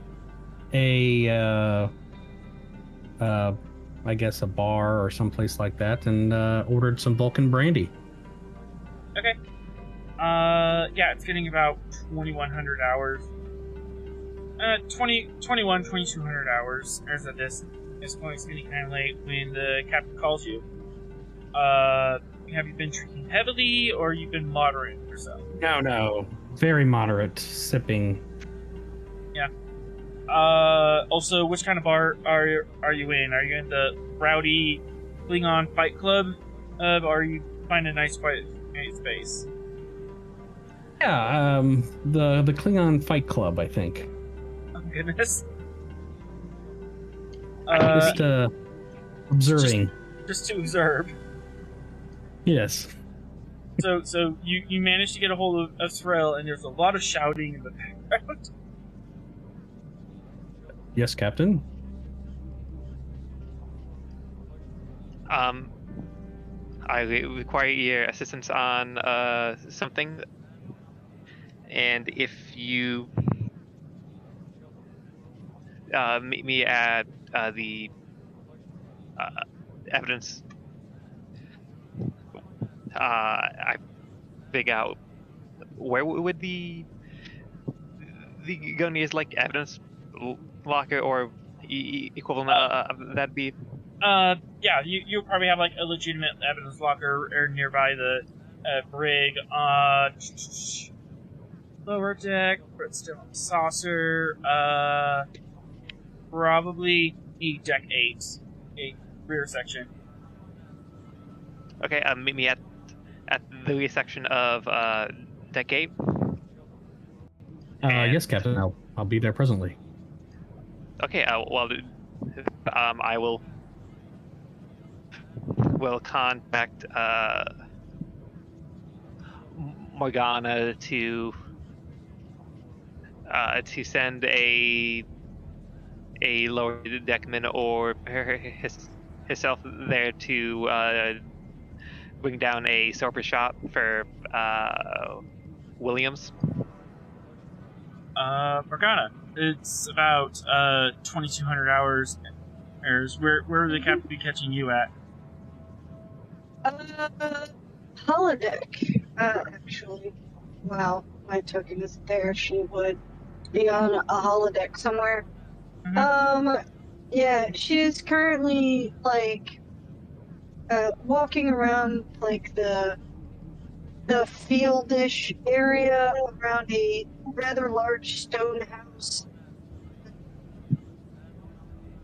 guess a bar or someplace like that, and ordered some Vulcan brandy. Okay. Yeah, it's getting about 2,100 hours. 2,200 hours. As of this point, it's getting kind of late when the captain calls you. Have you been drinking heavily, or you've been moderate yourself? No. Very moderate sipping. Yeah. Also, which kind of bar are you in? Are you in the rowdy Klingon fight club? Or are you finding a nice quiet space? Yeah, the Klingon Fight Club, I think. Oh goodness. Just observing. Just to observe. Yes. So you managed to get a hold of Sorrel, and there's a lot of shouting in the background. Yes, Captain. I require your assistance on something. And if you meet me at the evidence, I figure out where would the Gungnir's like evidence locker or equivalent of that be? Yeah, you probably have like a legitimate evidence locker or nearby the brig. Lower deck, but still on the saucer. Probably deck 8, a rear section. Okay, meet me at the section of Deck 8. Yes, Captain. I'll be there presently. Okay, well, I will contact Morgana to send a lower deckman or herself there to bring down a sober shot for Williams. Morgana, it's about 2,200 hours. Where would the captain be catching you at? Holodeck. Actually, wow, my token isn't there. She would be on a holodeck somewhere. Mhm. Yeah, she's currently walking around the fieldish area around a rather large stone house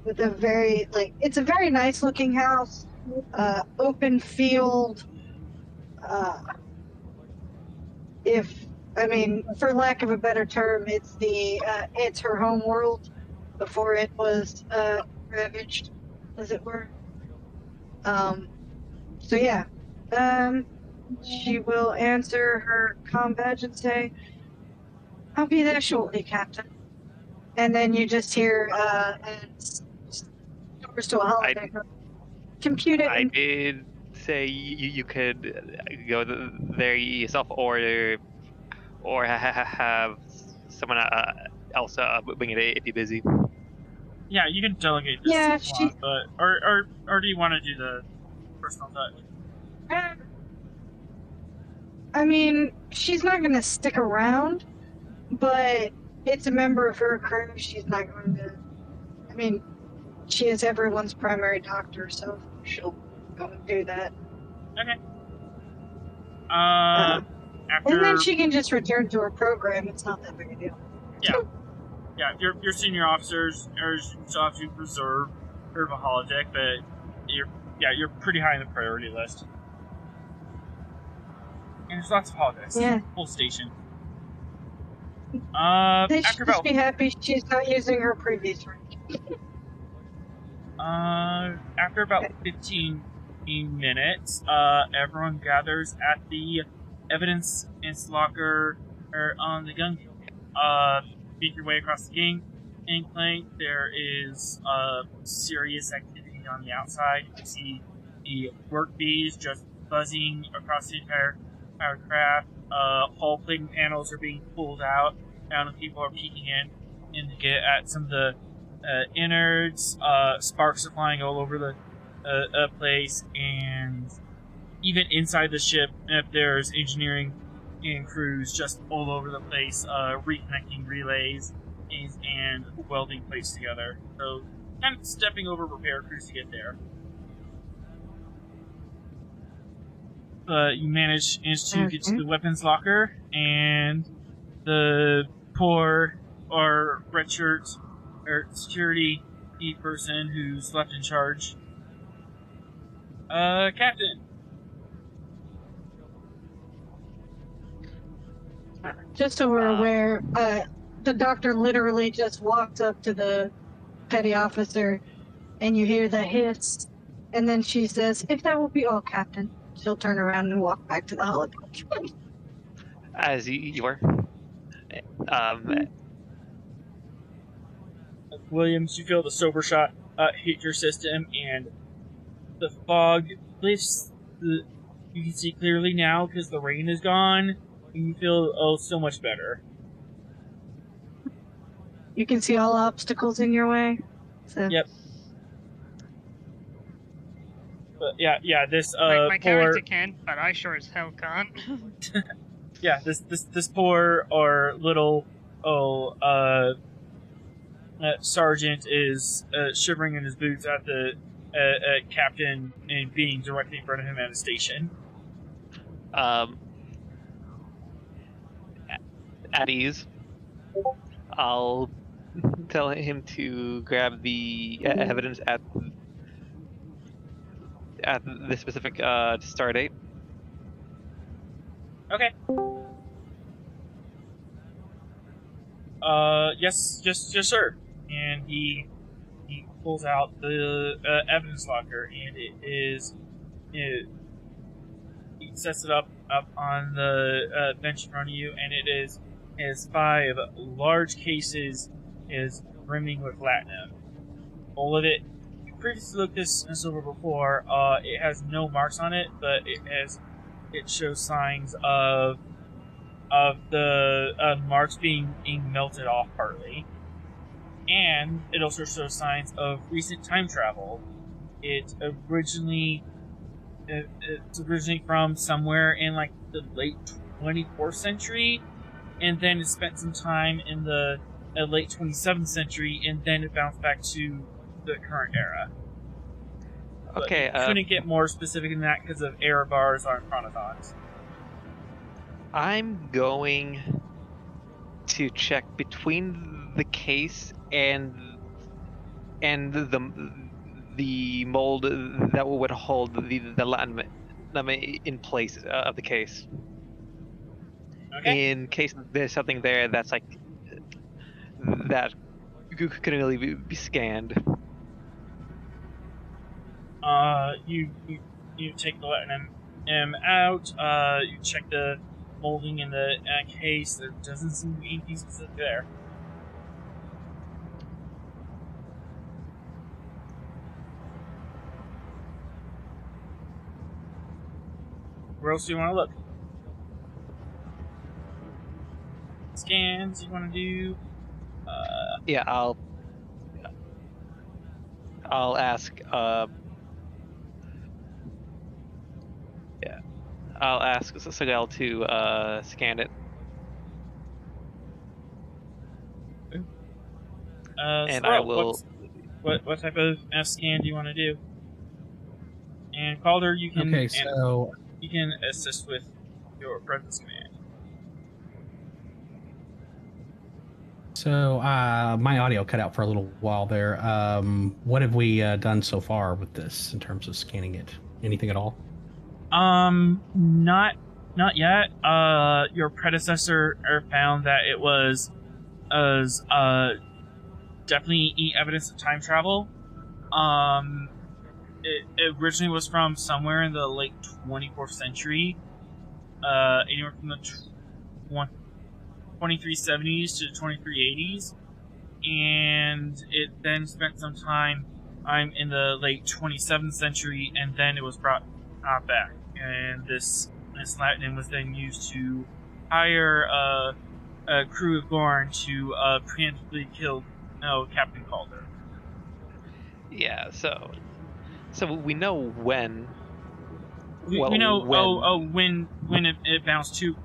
with a very it's a very nice looking house, open field. For lack of a better term, it's her home world before it was ravaged, as it were. So yeah, she will answer her comm badge and say, "I'll be there shortly, Captain." And then you just hear doors to a holodeck. Compute it. I did say you could go there yourself, or have someone else bring it if you're busy. Yeah, you can delegate this if you want, but or do you want to do the personal touch? I mean, she's not going to stick around, but it's a member of her crew. She's not going to. I mean, she is everyone's primary doctor, so she'll go and do that. Okay. And then she can just return to her program. It's not that big a deal. Yeah. Your senior officers still have to preserve her holodeck, but you're pretty high on the priority list. And there's lots of holodecks. Yeah. Whole station. They should just be happy she's not using her previous rank. After about 15 minutes, everyone gathers at the evidence locker on the Gungnir. Make your way across the gangplank. There is serious activity on the outside. You can see the work bees just buzzing across the entire craft. Hull plating panels are being pulled out. Now people are peeking in to get at some of the innards. Sparks are flying all over the place, and even inside the ship, there's engineering and crews just all over the place, reconnecting relays and welding plates together. So, kind of stepping over repair crews to get there. You manage to get to the weapons locker, and the poor or red shirt or security person who's left in charge. Captain. Just so we're aware, the doctor literally just walks up to the petty officer, and you hear the hiss, and then she says, "If that will be all, Captain." She'll turn around and walk back to the holodeck. As you were. Williams, you feel the sober shot hit your system, and the fog lifts. You can see clearly now because the rain is gone, and you feel so much better. You can see all obstacles in your way. So. Yep. But yeah, this my character can, but I sure as hell can't. Yeah, this poor or little sergeant is shivering in his boots at the captain and being directly in front of him at a station. At ease, I'll tell him to grab the evidence at at this specific star date. Okay. Yes, sir. And he pulls out the evidence locker, and he sets it up on the bench in front of you, and it has 5 large cases, is brimming with latinum. All of it. You previously looked this over before. It has no marks on it, but it shows signs of the marks being melted off partly, and it also shows signs of recent time travel. It's originally from somewhere in like the late 24th century, and then it spent some time in the late 27th century, and then it bounced back to the current era. Okay. But couldn't get more specific than that because of error bars on chronotons. I'm going to check between the case and the mold that would hold the latinum in place of the case. Okay. In case there's something there that's like that couldn't really be scanned. You take the latinum out. You check the molding in the case. There doesn't seem to be anything specific there. Where else do you want to look? Scans you want to do? Yeah, I'll ask. I'll ask Sigel to scan it. And so I will. What type of scan do you want to do? And Calder, you can. Okay, so you can assist with your presence command. So my audio cut out for a little while there. What have we done so far with this in terms of scanning it? Anything at all? Not yet. Your predecessor found that it was definitely evidence of time travel. It originally was from somewhere in the late 24th century. Anywhere from the 2370s to 2380s, and it then spent some time in the late 27th century, and then it was brought back. And this latinum was then used to hire a crew of Gorn to preemptively kill Captain Calder. Yeah, so we know when. We know when it bounced 2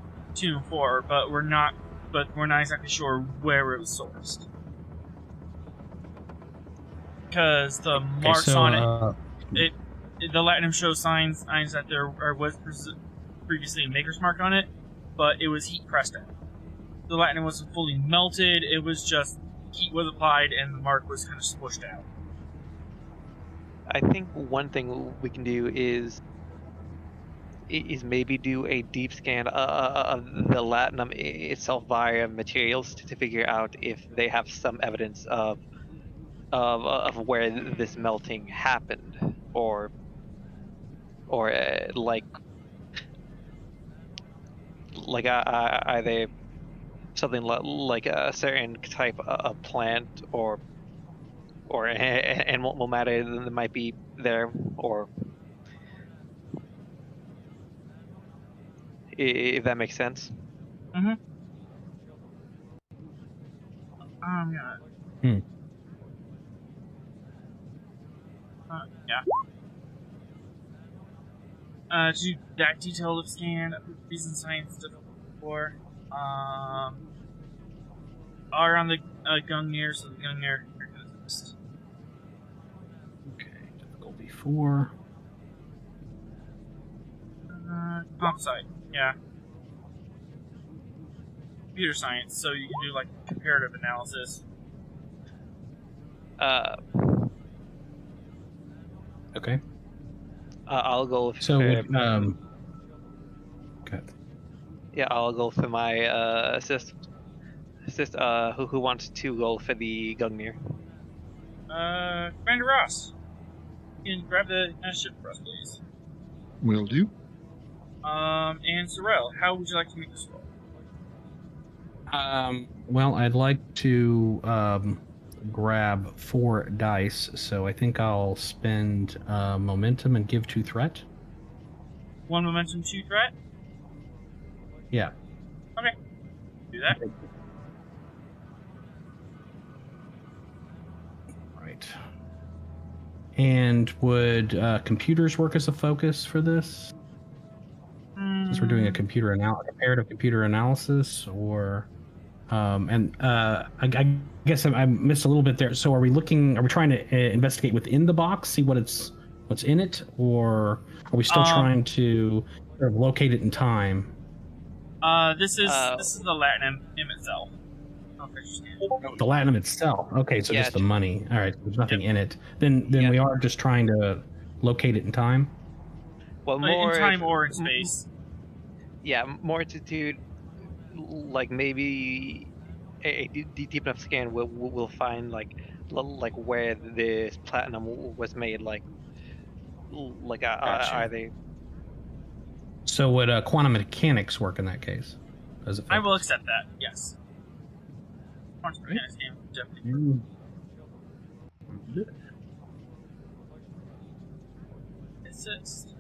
and 4, but we're not exactly sure where it was sourced. Because the marks on it, the latinum shows signs that there was previously a maker's mark on it, but it was heat pressed out. The latinum wasn't fully melted; it was just heat was applied and the mark was kind of squished out. I think one thing we can do is maybe do a deep scan of the latinum itself via materials to figure out if they have some evidence of where this melting happened, or like are they something like a certain type of plant or animal matter that might be there, or if that makes sense. Mm-hmm. Yeah. Yeah. To do that detailed of scan, reason science before, are on the Gungnir, so the Gungnir exist. Okay, difficulty 4. Comp sci, yeah. Computer science, so you can do like comparative analysis. Okay. I'll go. So, For, okay. Yeah, I'll go for my assist. Who wants to go for the Gungnir? Commander Ross, you can grab the ship for us, please. Will do. And Sorrel, how would you like to make this roll? Well, I'd like to grab 4 dice, so I think I'll spend momentum and give 2 threat. 1 momentum, 2 threat? Yeah. Okay. Do that. Right. And would computers work as a focus for this? Since we're doing a comparative computer analysis, or I guess I missed a little bit there. So are we trying to investigate within the box, see what's in it, or are we still trying to sort of locate it in time? This is the Latinum itself. The Latinum itself. Okay, so just the money. All right, there's nothing in it. Then we are just trying to locate it in time. Well, more in time or in space. Yeah, more to like maybe a deep enough scan will find like where this platinum was made. Gotcha. Are they? So would quantum mechanics work in that case? I will accept that. Yes. Quantum mechanics game definitely. Assist.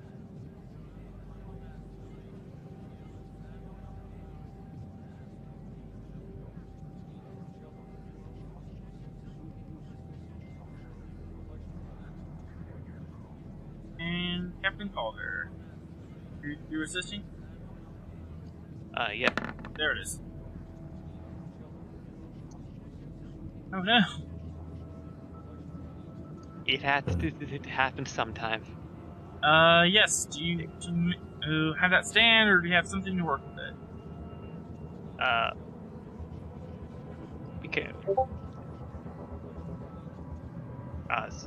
And Captain Calder. You're assisting? Yeah. There it is. Oh no. It had to happen sometime. Yes. Do you have that stand, or do you have something to work with it? Okay.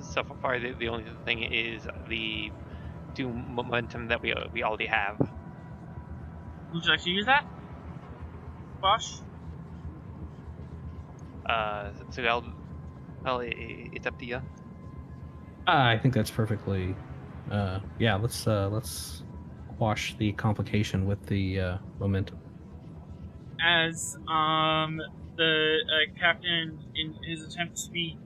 So far, the only thing is the momentum that we already have. Would you like to use that, Bosch? So it's up to you. I think that's perfectly. Yeah, let's quash the complication with the momentum. As the captain, in his attempt to be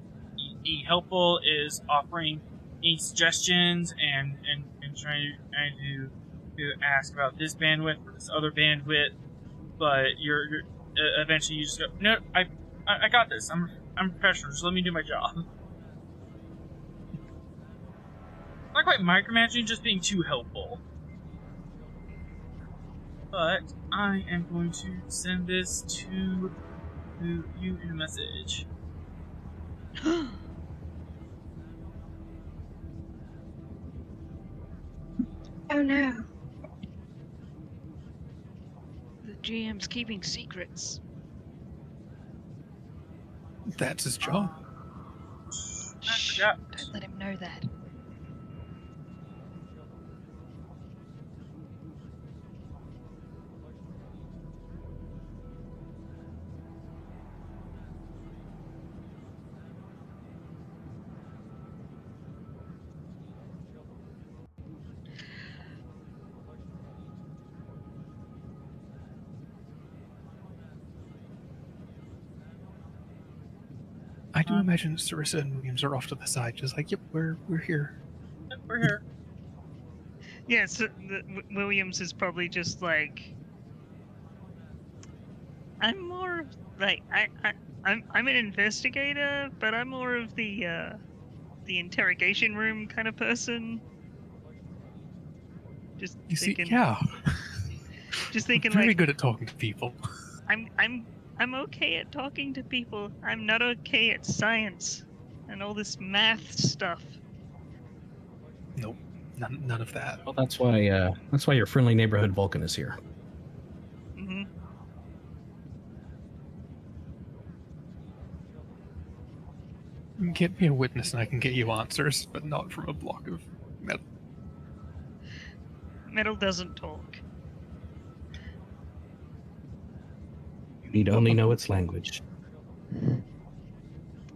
helpful, is offering any suggestions and trying to ask about this bandwidth or this other bandwidth, but you're eventually you just go, no, I got this. I'm a professional. Just let me do my job. Not quite micromanaging, just being too helpful. But I am going to send this to you in a message. Oh no. The GM's keeping secrets. That's his job. Shh, don't let him know that. I do imagine Sarissa and Williams are off to the side, just like, yep, we're here. Yep, we're here. Yeah, so Williams is probably just like, I'm more like I'm an investigator, but I'm more of the interrogation room kind of person. Just You thinking, see, yeah. Just thinking, very like, good at talking to people. I'm okay at talking to people. I'm not okay at science and all this math stuff. Nope, none of that. Well, that's why your friendly neighborhood Vulcan is here. Mm-hmm. Get me a witness and I can get you answers, but not from a block of metal. Metal doesn't talk. You need only know its language.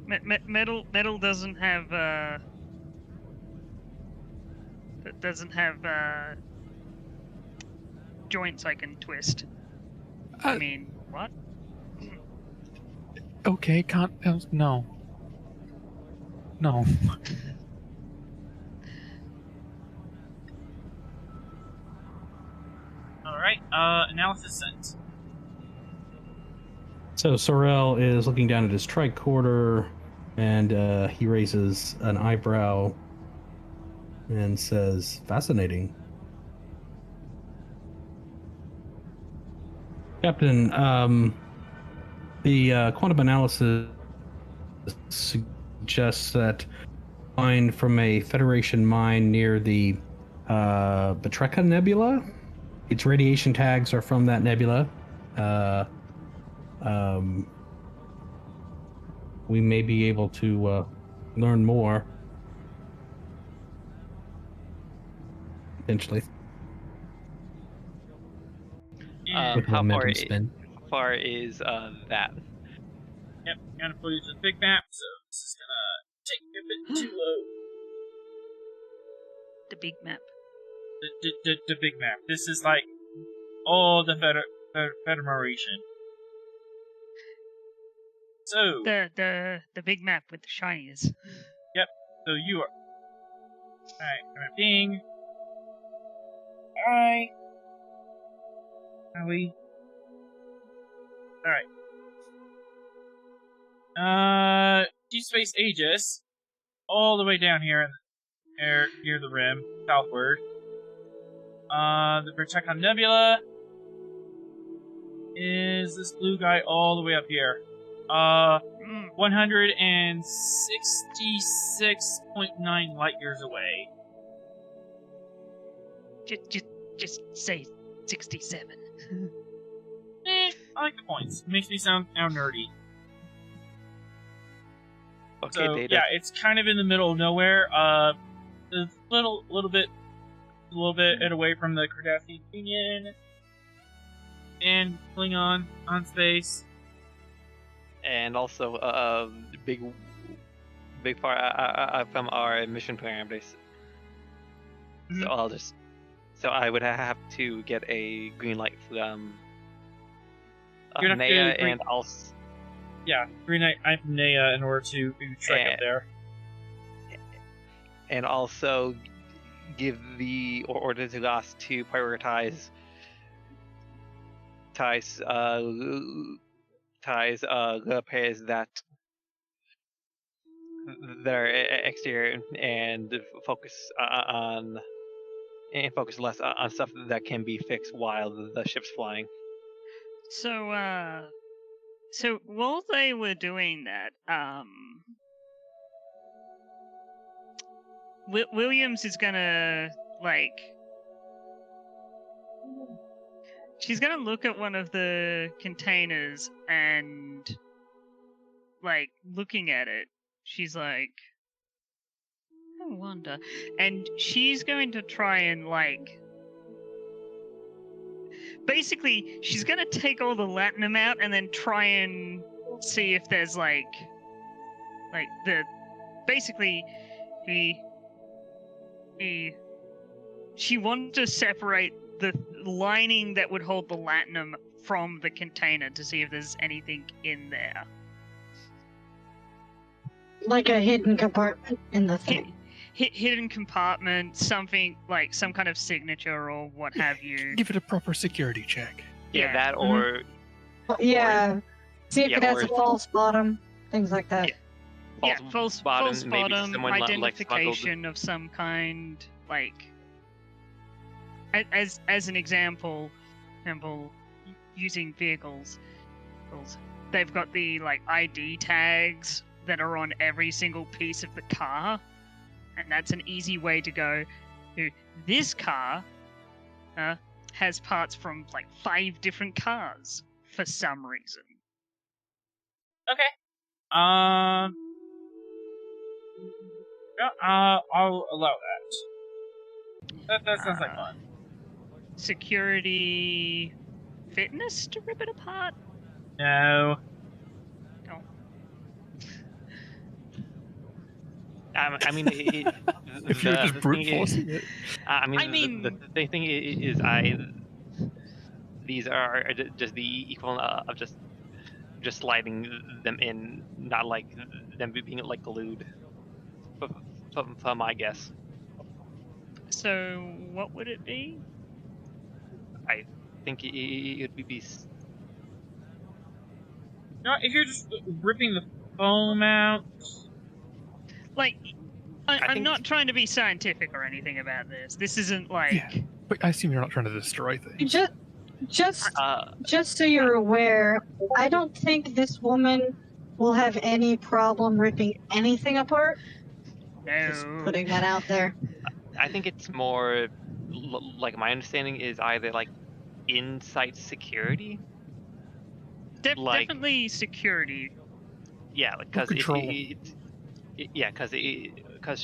Metal doesn't have joints I can twist. I mean, what? Okay, can't. No. No. Alright, analysis sent. So Sorrel is looking down at his tricorder, and he raises an eyebrow and says, "Fascinating. Captain, the quantum analysis suggests that mine from a Federation mine near the Betreka Nebula. Its radiation tags are from that nebula. We may be able to learn more. Potentially. With How momentum spin. far is that? Yep, gonna pull you to the big map, so this is gonna take a bit too low. The big map. The big map. This is like all the Federation. So The big map with the shinies. Yep. So you are. Alright, I'm gonna ping. Alright. Allie. Alright. Deep Space Aegis. All the way down here in the air near the rim, southward. The Betreka Nebula is this blue guy all the way up here. 166.9 light years away. Just say 67. I like the points. It makes me sound nerdy. Okay, So, Data. yeah, it's kind of in the middle of nowhere. A little bit away from the Cardassian Union and Klingon on space. And also, big far from our mission parameters. Mm-hmm. So I would have to get a green light from You're gonna have to Naya, green- and also. Yeah, green light from Naya in order to trek up there. And also give the order to us to prioritize repairs that are exterior and focus less on stuff that can be fixed while the ship's flying. So while they were doing that, Williams is gonna she's gonna look at one of the containers and looking at it, she's like, I wonder, and she's going to try and basically, she's gonna take all the latinum out and then try and see if there's she wants to separate the lining that would hold the latinum from the container to see if there's anything in there. Like a hidden compartment in the thing. Hidden compartment, something like some kind of signature or what have you. Give it a proper security check. Yeah, that or Yeah. See if it has or- a false bottom, things like that. False bottom, maybe bottom, someone like identification of some kind, as an example, using vehicles, they've got the ID tags that are on every single piece of the car, and that's an easy way to go. This car has parts from 5 different cars for some reason. Okay. Yeah, I'll allow that. That sounds like fun. security fitness to rip it apart? No. Oh. I mean, If you're just brute forcing it. I mean, the thing is, these are just the equivalent of just sliding them in, not like them being like glued. For my guess, So what would it be? I think it would be. No, if you're just ripping the foam out. Like, I'm think not trying to be scientific or anything about this. This isn't like. Yeah. But I assume you're not trying to destroy things. Just so you're aware, I don't think this woman will have any problem ripping anything apart. Just No. putting that out there. I think it's more like my understanding is either like in-site security. Definitely security. Yeah, because because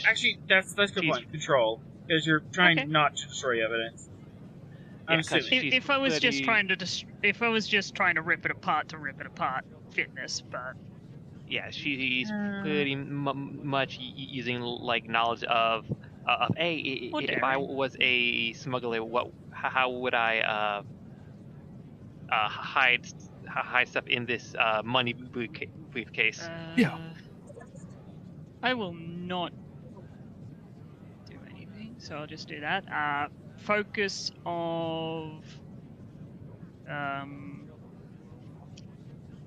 Actually, that's a good point. Control, because you're trying not to destroy evidence. I'm assuming. If I was just trying to rip it apart, fitness, but yeah, she's pretty much using like knowledge of if I was a smuggler, how would I hide stuff in this money briefcase? Yeah. I will not do anything, so I'll just do that. Focus of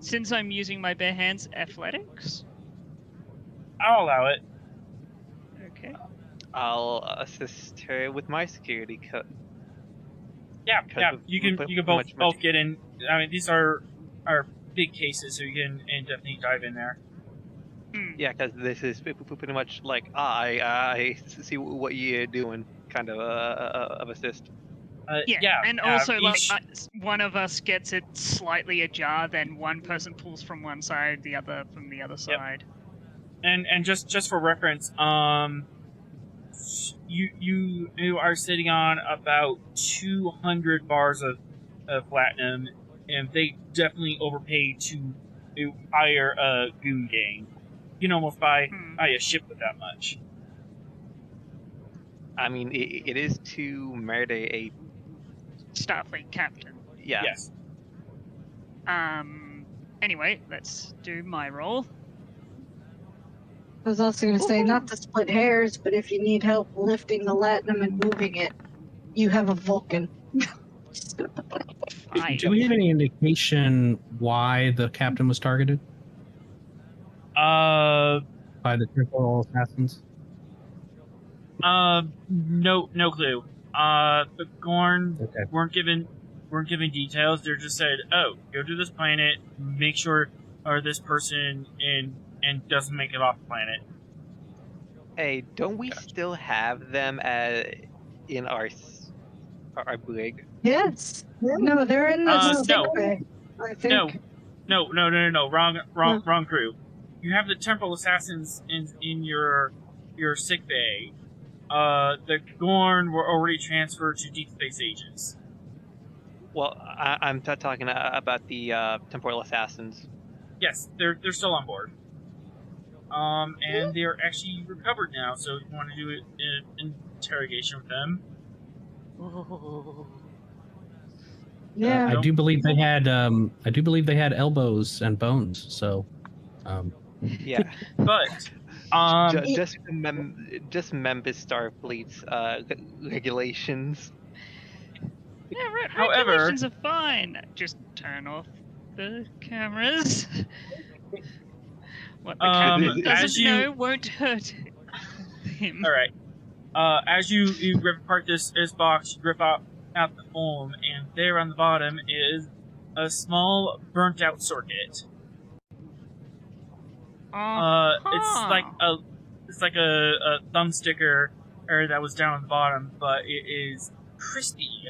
since I'm using my bare hands, athletics. I'll allow it. Okay. I'll assist her with my security cut. Yeah. You can both get in. I mean, these are big cases, so you can definitely dive in there. Yeah, because this is pretty much like I see what you're doing, kind of assist. And also, one of us gets it slightly ajar, then one person pulls from one side, the other from the other side. And just for reference, you are sitting on about 200 bars of platinum, and they definitely overpaid to hire a goon gang. You can almost buy a ship with that much. I mean, it is to murder a Starfleet captain. Yeah. Yes. Anyway, let's do my roll. I was also going to say, not to split hairs, but if you need help lifting the latinum and moving it, you have a Vulcan. Just gonna put that. Do we have any indication why the captain was targeted? By the Temporal Assassins? No clue. The Gorn weren't given details. They're just said, "Oh, go to this planet, make sure this person and doesn't make it off the planet." Hey, don't we still have them in our brig? Yes. No, they're in the sick bay, I think. No. Wrong crew. You have the Temporal Assassins in your sick bay. The Gorn were already transferred to Deep Space Aegis. Well, I'm talking about the Temporal Assassins. Yes, they're still on board. And they're actually recovered now. So if you want to do an interrogation with them. Yeah. I do believe they had elbows and bones. So. Yeah. But just remember Starfleet's regulations. Yeah, however, regulations are fine. Just turn off the cameras. What the captain doesn't know won't hurt him. All right. As you rip apart this box, you rip out the foam, and there on the bottom is a small burnt-out circuit. It's like a thumb sticker that was down on the bottom, but it is crispy.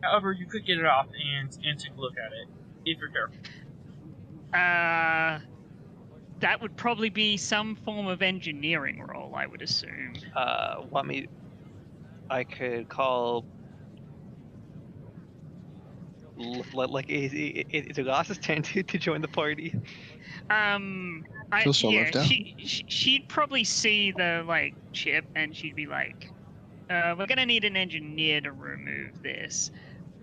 However, you could get it off and take a look at it if you're careful. That would probably be some form of engineering role, I would assume. I could call Like, it's Ross's turn to join the party. Feels so yeah, left out. she'd probably see the like chip, and she'd be like, "We're gonna need an engineer to remove this.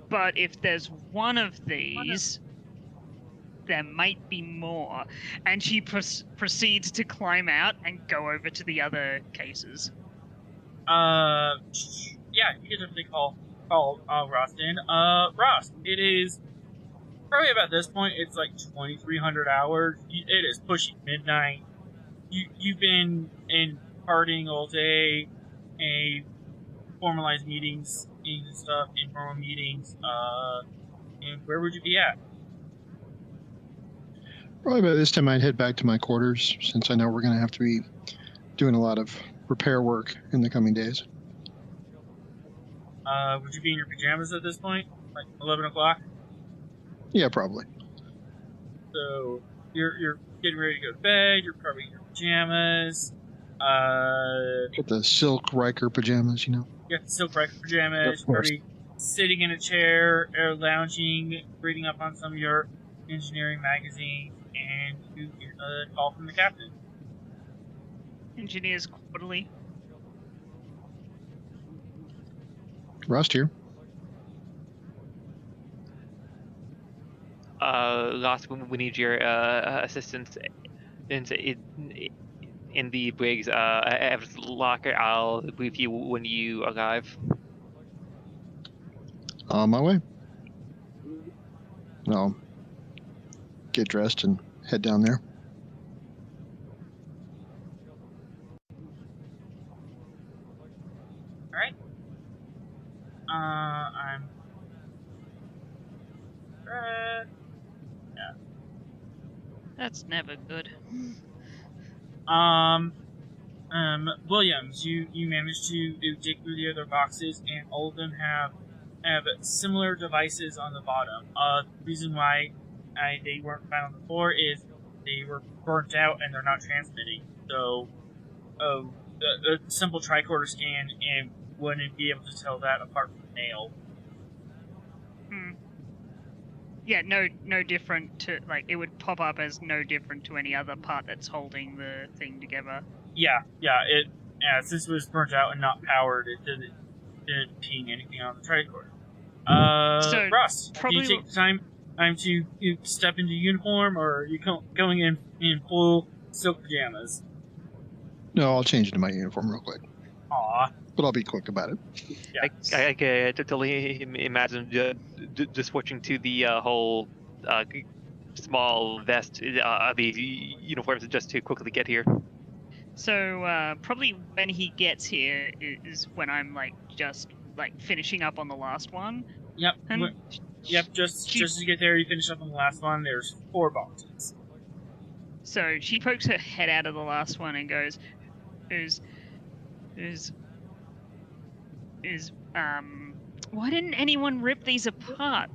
But if there's one of these, there might be more." And she proceeds to climb out and go over to the other cases. Yeah, you can definitely call Ross in. Ross, it is probably about this point. It's like 2,300 hours. It is pushing midnight. You've been in partying all day, and formalized meetings and stuff, informal meetings. And where would you be at? Probably by this time I'd head back to my quarters, since I know we're going to have to be doing a lot of repair work in the coming days. Would you be in your pajamas at this point? Like 11 o'clock? Yeah, probably. So you're getting ready to go to bed. You're probably in your pajamas. Get the silk Riker pajamas, you know. You got the silk Riker pajamas. Of You're course. probably sitting in a chair or lounging, reading up on some of your engineering magazines, and you get a call from the captain. Engineers Quarterly. Rust here. Ross, we need your assistance in the Briggs Everest locker. I'll brief you when you arrive. On my way. I'll get dressed and head down there. Alright. I'm. Yeah. That's never good. Williams, you managed to dig through the other boxes, and all of them have similar devices on the bottom. The reason why they weren't found on the floor is they were burnt out and they're not transmitting. So, a simple tricorder scan and wouldn't be able to tell that apart from nail. Yeah, no different to, like, it would pop up as no different to any other part that's holding the thing together. Yeah, since it was burnt out and not powered, it didn't ping anything on the tricorder. So Ross, probably do you take the time to step into uniform, or are you going in full silk pajamas? No, I'll change into my uniform real quick. Aw. But I'll be quick about it. Yeah. I can totally imagine just switching to the whole small vest of the uniforms just to quickly get here. So probably when he gets here is when I'm just finishing up on the last one. Yep. And Just as you get there, you finish up on the last one. There's 4 boxes. So she pokes her head out of the last one and goes, why didn't anyone rip these apart?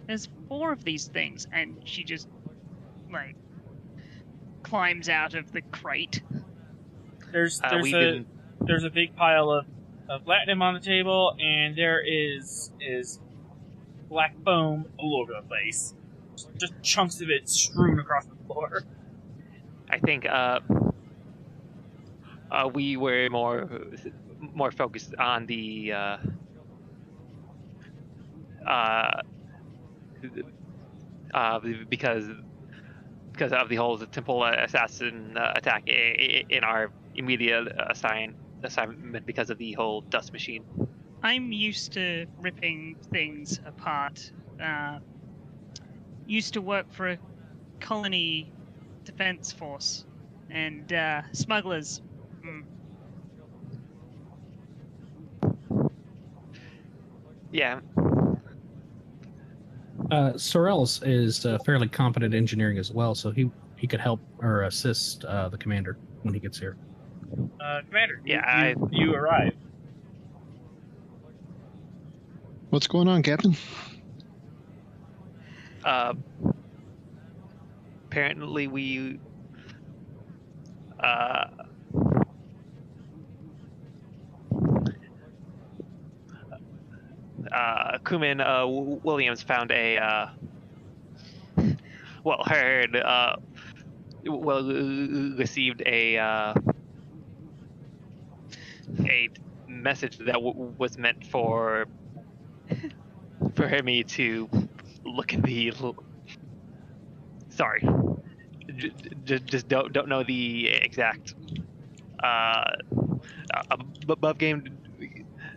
There's 4 of these things. And she just climbs out of the crate. There's a big pile of platinum on the table, and there is black foam all over the place. Just chunks of it strewn across the floor. I think we were more focused on the because of the whole Temporal Assassin attack in our immediate assignment because of the whole Dusk Machine. I'm used to ripping things apart. Used to work for a colony defense force and smugglers. Yeah. Sorrells is fairly competent engineering as well, so he could help or assist the commander when he gets here. Commander, Yeah, you arrive. What's going on, Captain? Apparently we Crewman Williams found a received a message that was meant for me to look at the. Sorry, just don't know the exact above game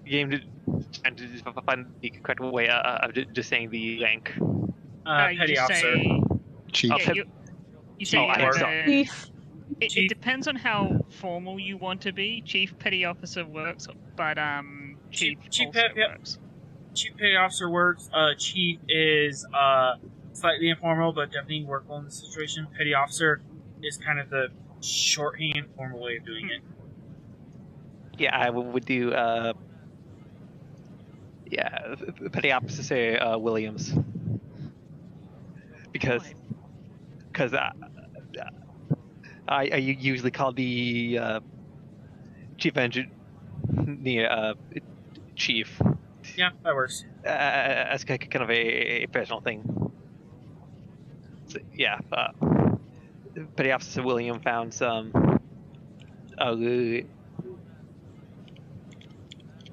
trying to find the correct way of just saying the rank. Petty officer. Chief. Yeah, you say Chief. it depends on how formal you want to be. Chief Petty Officer works, but Chief also works. Chief Petty Officer works. Chief is slightly informal, but definitely workable in the situation. Petty Officer is kind of the shorthand, formal way of doing it. Yeah, I would do. Petty Officer Williams, because I usually call the chief engineer chief. Yeah, that works. As kind of a personal thing. So, yeah, Petty Officer William found some.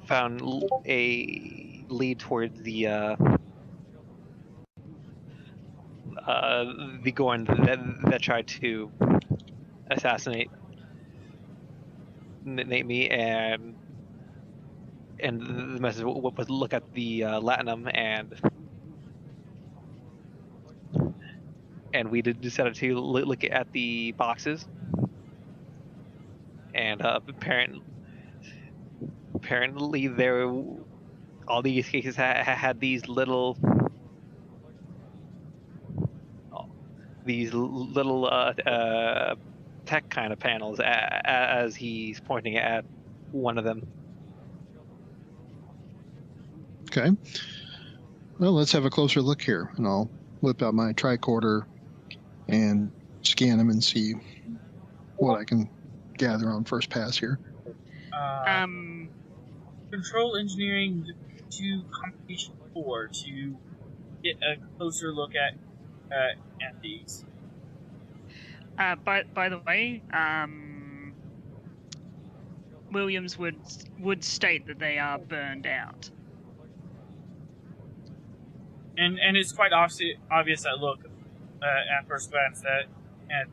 Found a lead towards the Gorn that tried to assassinate me, and the message was look at the Latinum, and we decided to look at the boxes, and apparently there all these cases had these little tech kind of panels as he's pointing at one of them. Okay. Well, let's have a closer look here, and I'll whip out my tricorder and scan them and see what I can gather on first pass here. Control engineering to computation 4 to get a closer look at these. By the way, Williams would state that they are burned out. And it's quite obvious that look at first glance that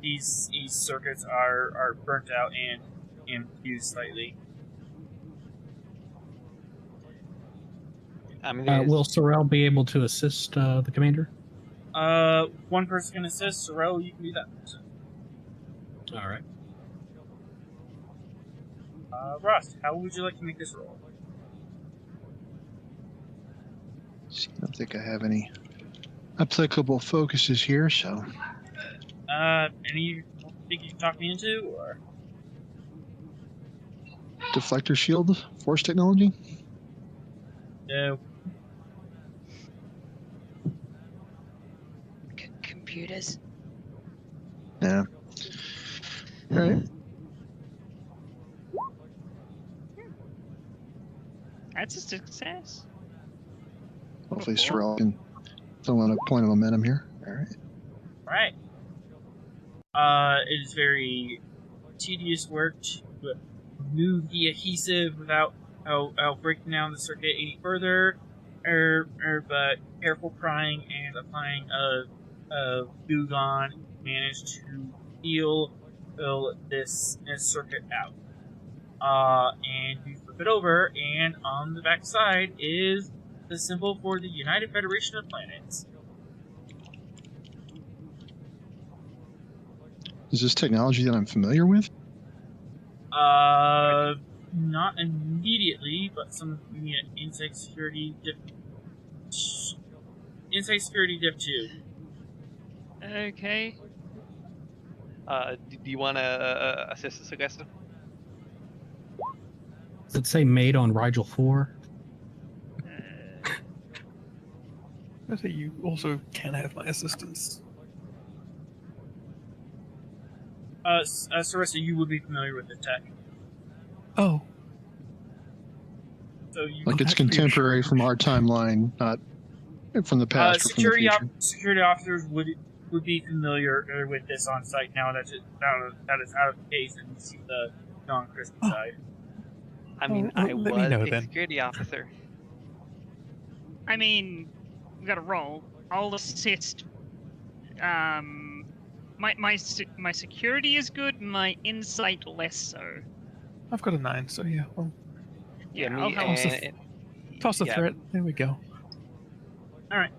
these circuits are burnt out and fused slightly. I mean, will Sorrel be able to assist the commander? One person can assist. Sorrel, you can be that person. All right. Ross, how would you like to make this roll? See, I don't think I have any applicable focuses here, so. Any you think you can talk me into, or? Deflector shield, force technology? No. Computers. Yeah. All right. That's a success. Hopefully Sorrel can throw in a point of momentum here. All right. It is very tedious work to remove the adhesive without breaking down the circuit any further, but careful prying and applying of Gugon managed to fill this circuit out. And you flip it over, and on the back side is the symbol for the United Federation of Planets. Is this technology that I'm familiar with? Not immediately, but some Insight Security Div 2. Okay. Do you want to assist us, Augusta? Does it say made on Rigel 4? I say you also can have my assistance. Sarissa, you would be familiar with the tech. Oh. So you Like it's contemporary from our timeline, not from the past or from the future. Security officers would be familiar with this on site now that is out of the case, and you see the non-crispy side. I mean, I was a security officer. I mean, we got to roll. I'll assist. My security is good. My insight less so. I've got a 9, so yeah. Well, yeah, I'll help. Toss the threat. There we go. All right.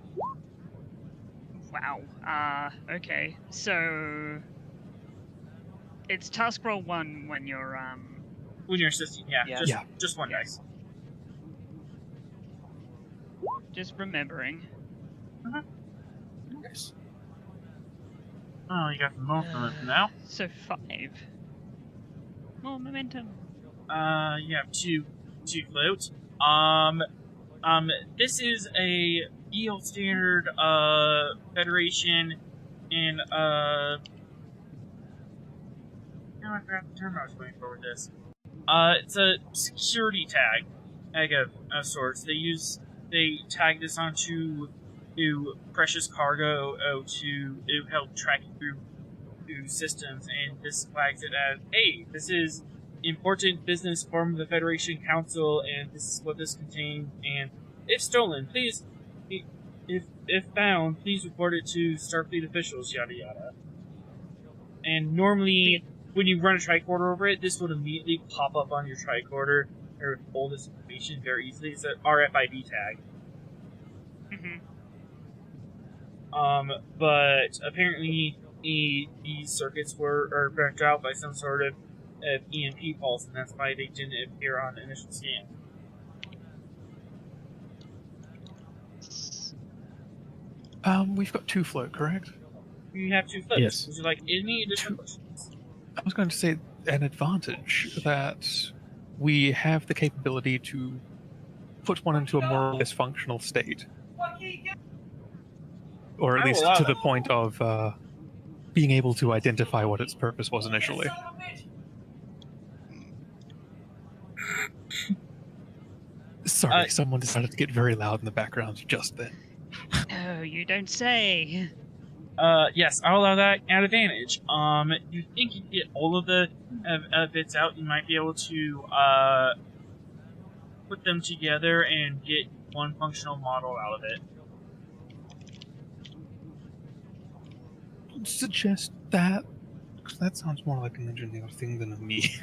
Wow. Okay. So it's task roll 1 when you're assisting. Yeah. Just one dice. Just remembering. Yes. Oh, you got the momentum now. So 5. More momentum. You have two floats. This is a EL standard Federation and I forgot the term I was going for with this. It's a security tag of sorts. They tag this onto precious cargo to help track it through systems, and this flags it as, hey, this is important business from the Federation Council, and this is what this contains, and if stolen, please, if found, please report it to Starfleet officials, yada yada. And normally, when you run a tricorder over it, this would immediately pop up on your tricorder, or pull this information very easily. It's an RFID tag. But apparently these circuits are burnt out by some sort of EMP pulse, and that's why they didn't appear on the initial scan. We've got 2 float, correct? You have 2 floats. Yes. Would you like any additional questions? I was going to say an advantage that we have the capability to put one into a more or less functional state. Or at least to the point of being able to identify what its purpose was initially. Sorry, someone decided to get very loud in the background just then. No, you don't say. Yes, I'll allow that at advantage. You think you can get all of the bits out, you might be able to put them together and get one functional model out of it. Suggest that, because that sounds more like an engineer thing than a me.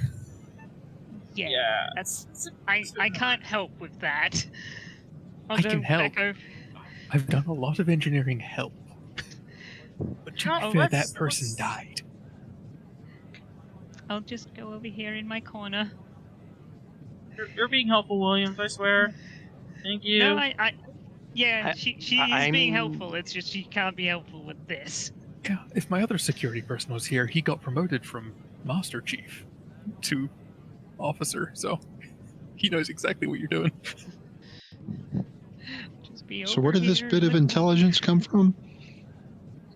Yeah. That's I can't help with that. I can help. I've done a lot of engineering help. But to be fair, that person died. I'll just go over here in my corner. You're being helpful, Williams, I swear. Thank you. No, she's being helpful. It's just she can't be helpful with this. Yeah, if my other security person was here, he got promoted from Master Chief to Officer, so he knows exactly what you're doing. So where did this bit of intelligence come from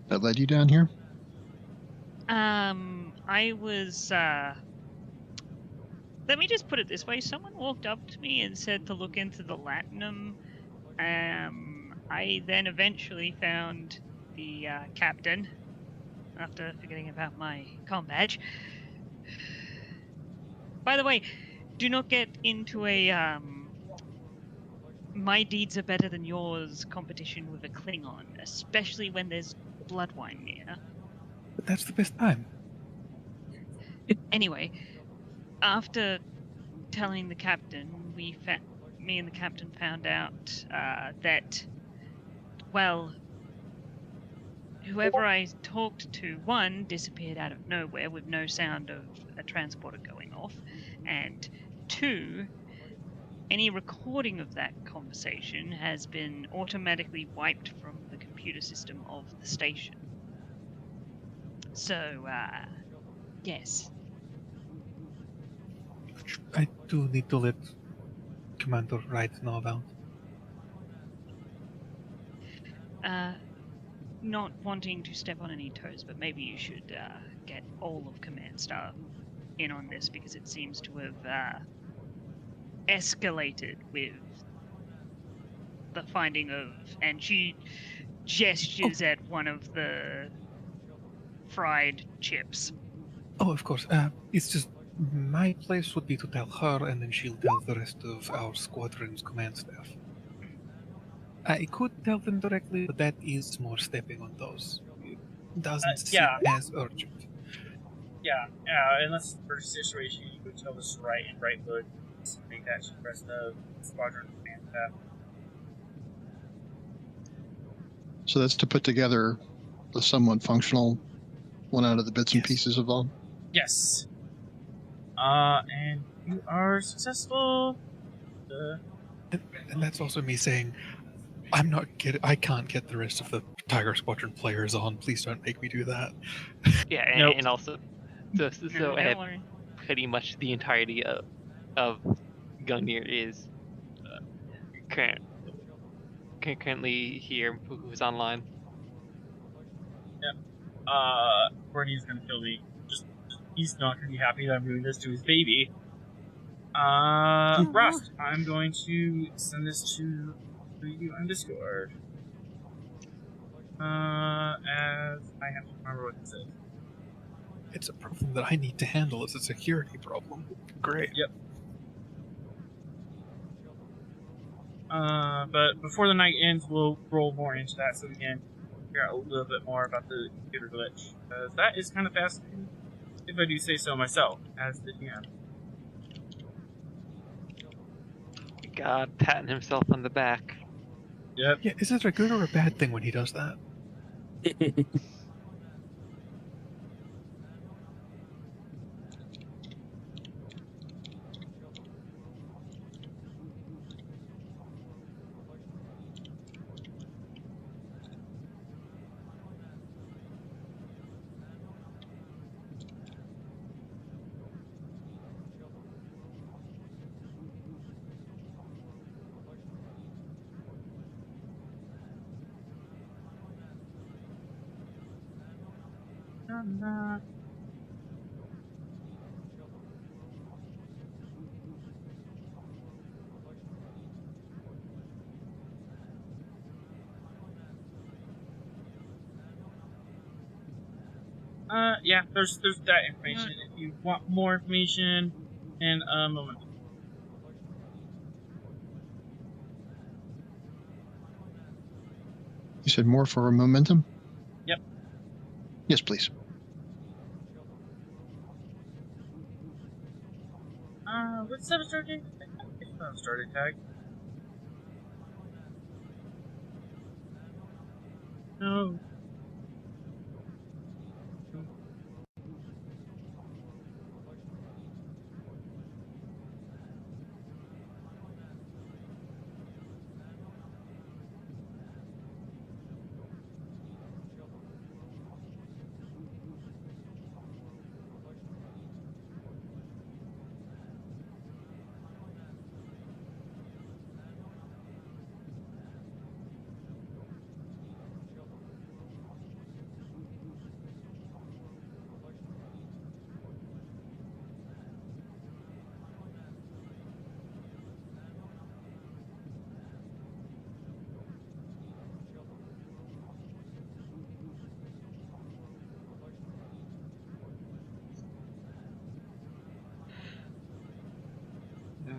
that led you down here? I was, let me just put it this way. Someone walked up to me and said to look into the Latinum. I then eventually found the captain, after forgetting about my comm badge. By the way, do not get into a my deeds are better than yours competition with a Klingon, especially when there's blood wine near. But that's the best time. Anyway, after telling the captain, me and the captain found out that, well, whoever I talked to, one, disappeared out of nowhere with no sound of a transporter going off, and two, any recording of that conversation has been automatically wiped from the computer system of the station. So, yes. I do need to let Commander Wright know about. Not wanting to step on any toes, but maybe you should get all of Command Staff in on this, because it seems to have escalated with the finding of, and she gestures at one of the fried chips. Oh, of course. It's just my place would be to tell her, and then she'll tell the rest of our squadron's command staff. I could tell them directly, but that is more stepping on toes. It doesn't seem as urgent. Yeah, unless for a situation you would tell us right and right would make that to the rest of the squadron and staff. So that's to put together a somewhat functional one out of the bits and pieces of all. Yes. And you are successful. And that's also me saying, I can't get the rest of the Tiger Squadron players on. Please don't make me do that. Yeah, and also, so pretty much the entirety of Gungnir is currently here, who's online. Yep. Courtney's gonna kill me. He's not gonna be happy that I'm doing this to his baby. Rust, I'm going to send this to you on Discord. As I have to remember what this is. It's a problem that I need to handle as a security problem. Great. Yep. But before the night ends, we'll roll more into that so we can figure out a little bit more about the computer glitch. Because that is kind of fascinating, if I do say so myself, as the GM. God, patting himself on the back. Yep. Yeah, is that a good or a bad thing when he does that? Yeah, there's that information. If you want more information in a moment. You said more for momentum? Yep. Yes, please. What's 7 start date? It's not a starting tag. No.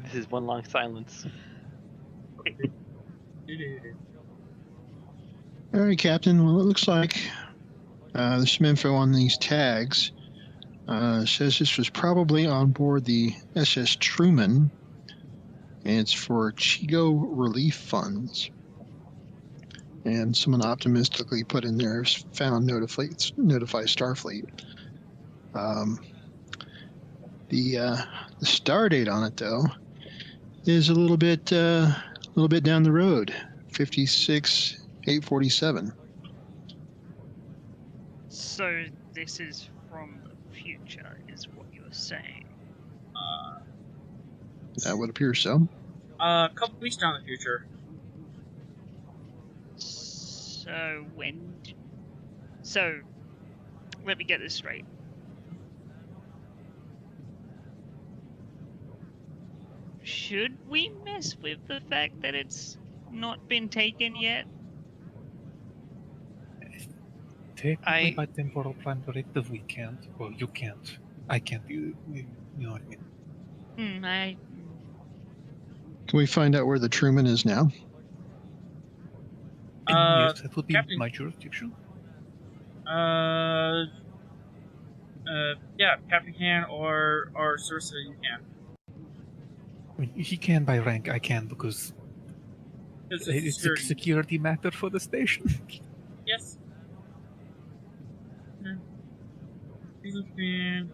This is one long silence. All right, Captain. Well, it looks like there's some info on these tags. It says this was probably on board the SS Truman, and it's for Chigo relief funds. And someone optimistically put in there, found notify Starfleet. The star date on it, though, is a little bit down the road, 56/847. So this is from the future, is what you're saying. That would appear so. A couple weeks down the future. So So, let me get this straight. should we mess with the fact that it's not been taken yet? Technically, by temporal prime directive, we can't. Well, you can't. I can't. You know what I mean? Can we find out where the Truman is now? Yes, that would be Captain. my jurisdiction. Yeah, Captain can or Sorcerer you can. I mean, he can by rank. I can because it's a security matter for the station. Yes. Can,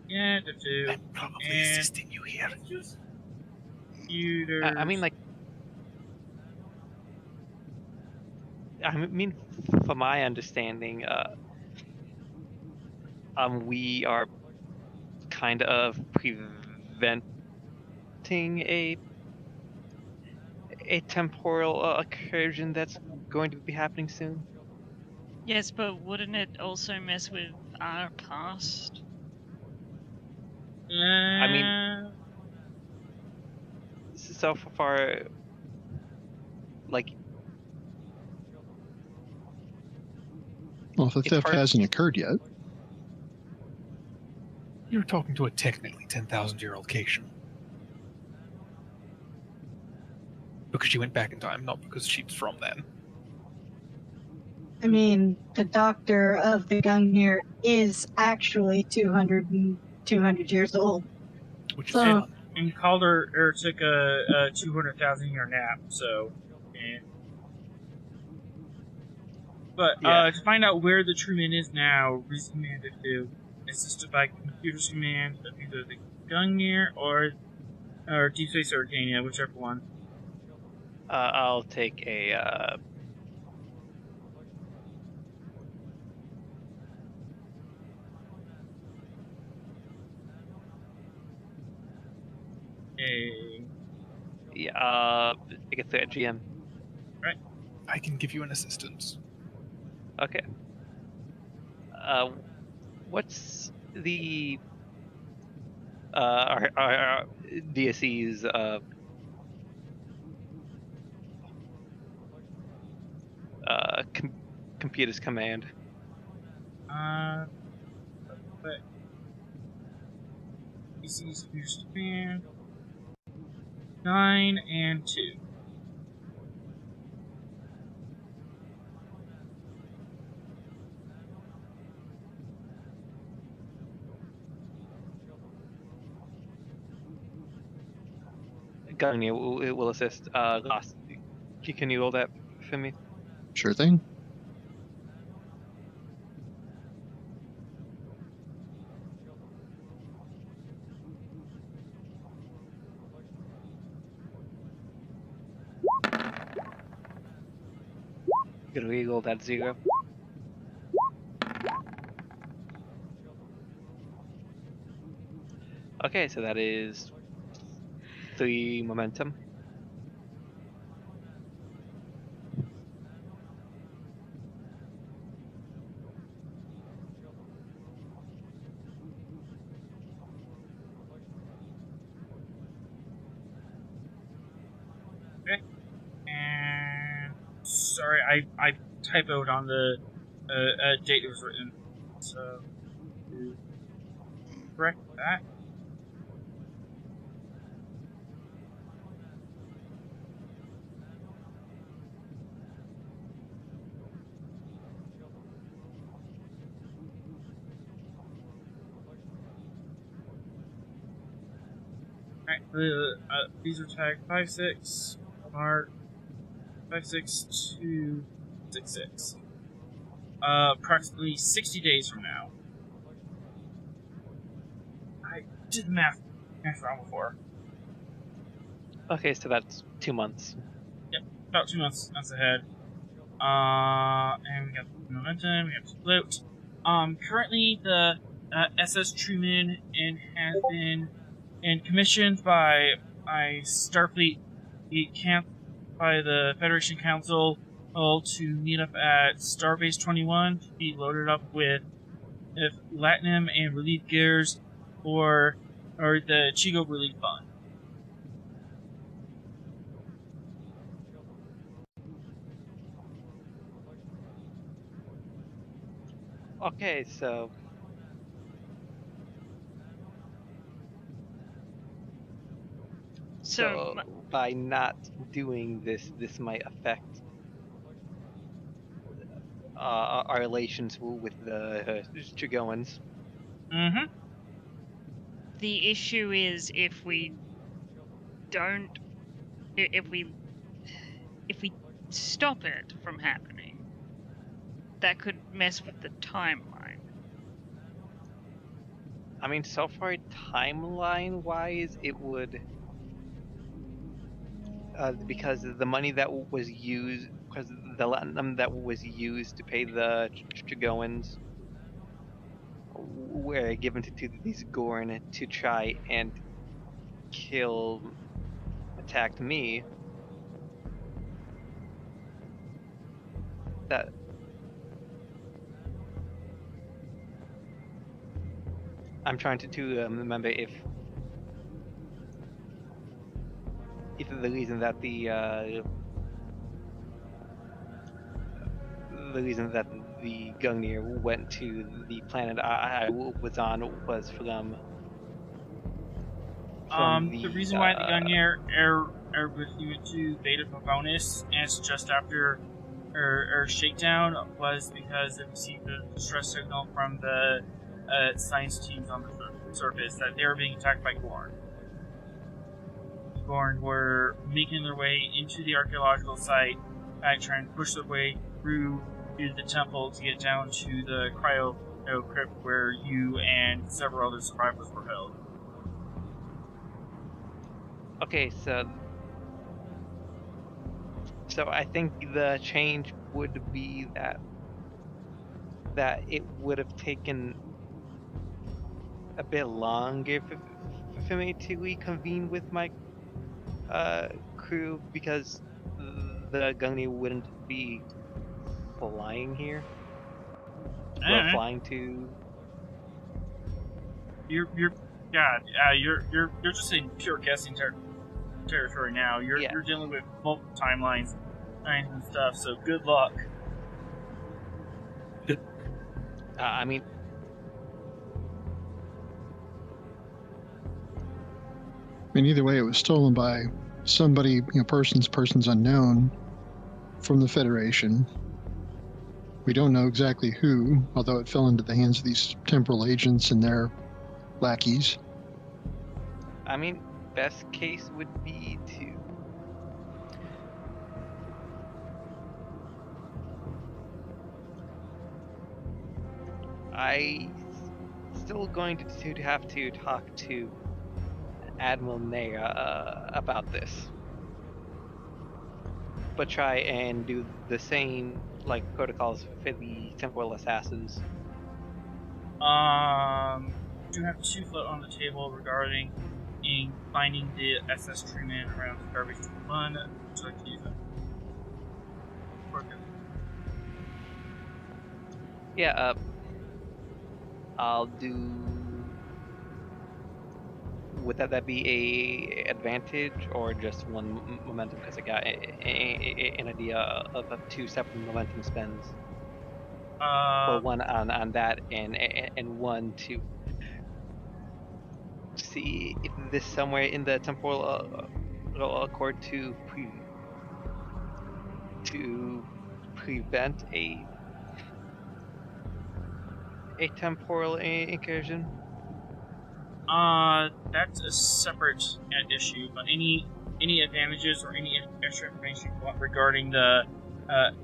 yeah, the two. I'm probably assisting you here. Computers. I mean, like, from my understanding, we are kind of preventing a temporal incursion that's going to be happening soon. Yes, but wouldn't it also mess with our past? I mean, so far, like, well, if the theft hasn't occurred yet. You're talking to a technically 10,000-year-old Cation. Because she went back in time, not because she's from then. I mean, the doctor of the Gungnir is actually 200 years old. Which is fun. And Calder took a 200,000 year nap, so. Eh. But to find out where the Truman is now, Reese commanded to assisted by Computer's command of either the Gungnir or Deep Space Erykannia, whichever one. I'll take a. Yeah, take a third GM. Right. I can give you an assistance. Okay. What's the our DSE's computer's command? But DC's computer's command 9 and 2. Gungnir will assist. Last, can you roll that for me? Sure thing. You can re-roll that 0. Okay, so that is 3 momentum. Okay. And sorry, I typoed on the date it was written, so to correct that. Alright, these are tagged 5-6, Mark 5-6-2-6-6. Approximately 60 days from now. I did the math wrong before. Okay, so that's 2 months. Yep, about 2 months ahead. And we got momentum, we got float. Currently the SS Truman has been commissioned by Starfleet, camp by the Federation Council to meet up at Starbase 21 to be loaded up with platinum and relief gears for or the Chigo Relief Fund. Okay, so by not doing this, this might affect our relations with the Chigoans. Mm-hmm. The issue is if we stop it from happening, that could mess with the timeline. I mean, so far, timeline-wise, it would, because the money that was used, because the latinum that was used to pay the Chigoans were given to these Gorn to try and attacked me. That I'm trying to remember if the reason that the Gungnir went to the planet I was on was from the reason why the Gungnir went to Beta Pavonis, and it's just after her shakedown, was because it received a distress signal from the science teams on the surface that they were being attacked by Gorn. Gorn were making their way into the archaeological site, trying to push their way through to the temple to get down to the cryo crypt where you and several other survivors were held. Okay, so I think the change would be that it would have taken a bit longer for me to reconvene with my crew, because the Gungnir wouldn't be flying here. Well, flying to. You're just in pure guessing territory now. You're dealing with multiple timelines and stuff. So good luck. I mean, either way, it was stolen by somebody, persons unknown from the Federation. We don't know exactly who, although it fell into the hands of these temporal agents and their lackeys. I mean, best case would be to. I still going to have to talk to Admiral Naya about this, but try and do the same protocols for the Temporal Assassins. Do have 2 float on the table regarding finding the SS treatment around Garbage 1. Would you like to use that? Yeah, I'll do. Would that be a advantage or just one momentum? Because I got an idea of 2 separate momentum spends. Well, one on that and one to see if this somewhere in the temporal accord to prevent a temporal incursion. That's a separate issue, but any advantages or any extra information you want regarding the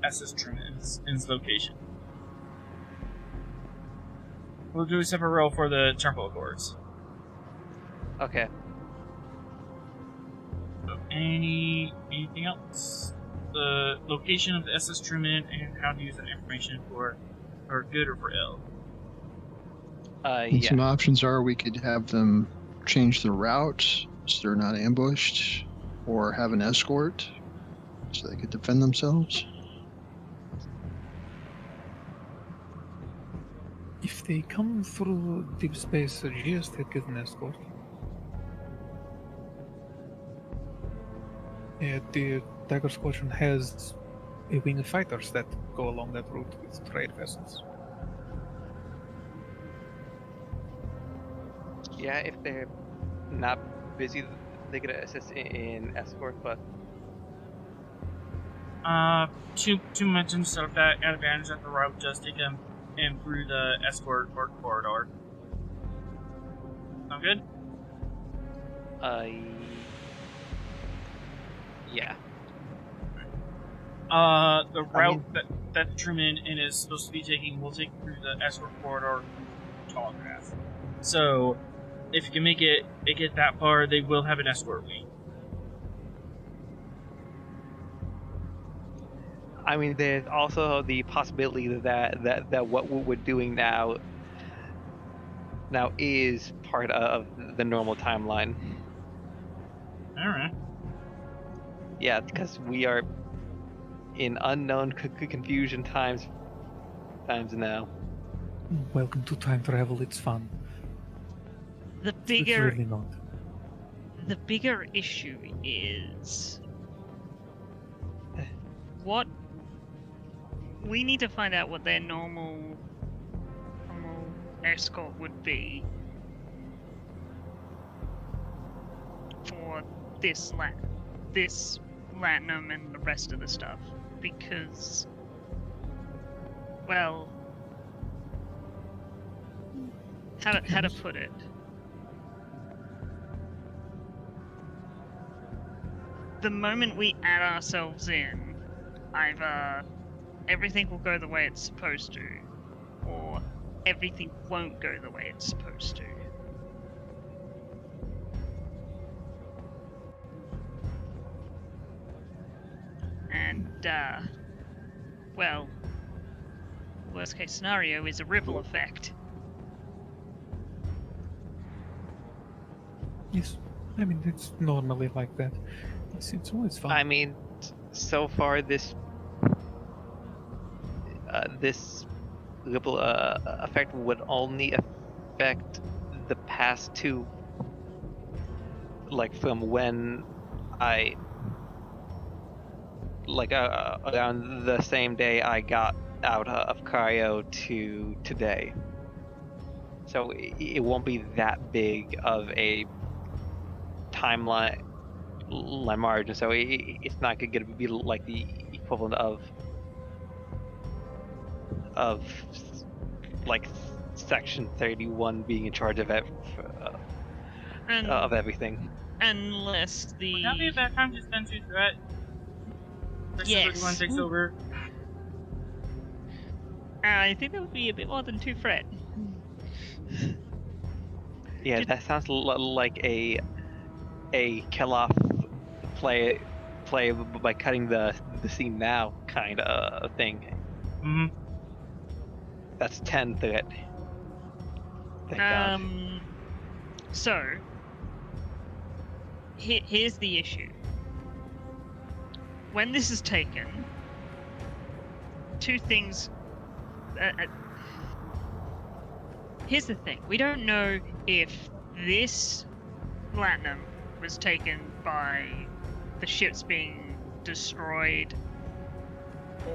SS Truman's location. We'll do a separate roll for the temporal accords. Okay. So anything else? The location of the SS Truman and how to use that information for good or for ill. Some options are we could have them change the route so they're not ambushed, or have an escort so they could defend themselves. If they come through deep space, just get an escort. The Tiger Squadron has a wing of fighters that go along that route with trade vessels. Yeah, if they're not busy, they could assist in escort, but Two mentions sort of that advantage that the route does take them in through the escort or corridor. Sound good? Yeah. The route that Truman and is supposed to be taking will take through the escort corridor telegraph. So, if you can make it that far, they will have an escort wing. I mean, there's also the possibility that what we're doing now is part of the normal timeline. All right. Yeah, because we are in unknown confusion times now. Welcome to time travel. It's fun. It's really not. The bigger issue is what we need to find out what their normal escort would be for this Latinum and the rest of the stuff, because, well, how to put it? The moment we add ourselves in, either everything will go the way it's supposed to, or everything won't go the way it's supposed to. And, well, worst case scenario is a ripple effect. Yes, I mean, it's normally like that. It's always fun. I mean, so far this ripple effect would only affect the past two, like from when I, like around the same day I got out of cryo to today. So it won't be that big of a timeline margin, so it's not going to be like the equivalent of like Section 31 being in charge of of everything. Unless the... Would that be a bad time to spend to threat? Yes. 31 takes over. I think that would be a bit more than 2 threat. Yeah, that sounds like a kill-off play by cutting the scene now kind of thing. Mm-hmm. That's 10 threat. Thank God. So here's the issue. When this is taken, two things. Here's the thing. We don't know if this platinum was taken by the ships being destroyed,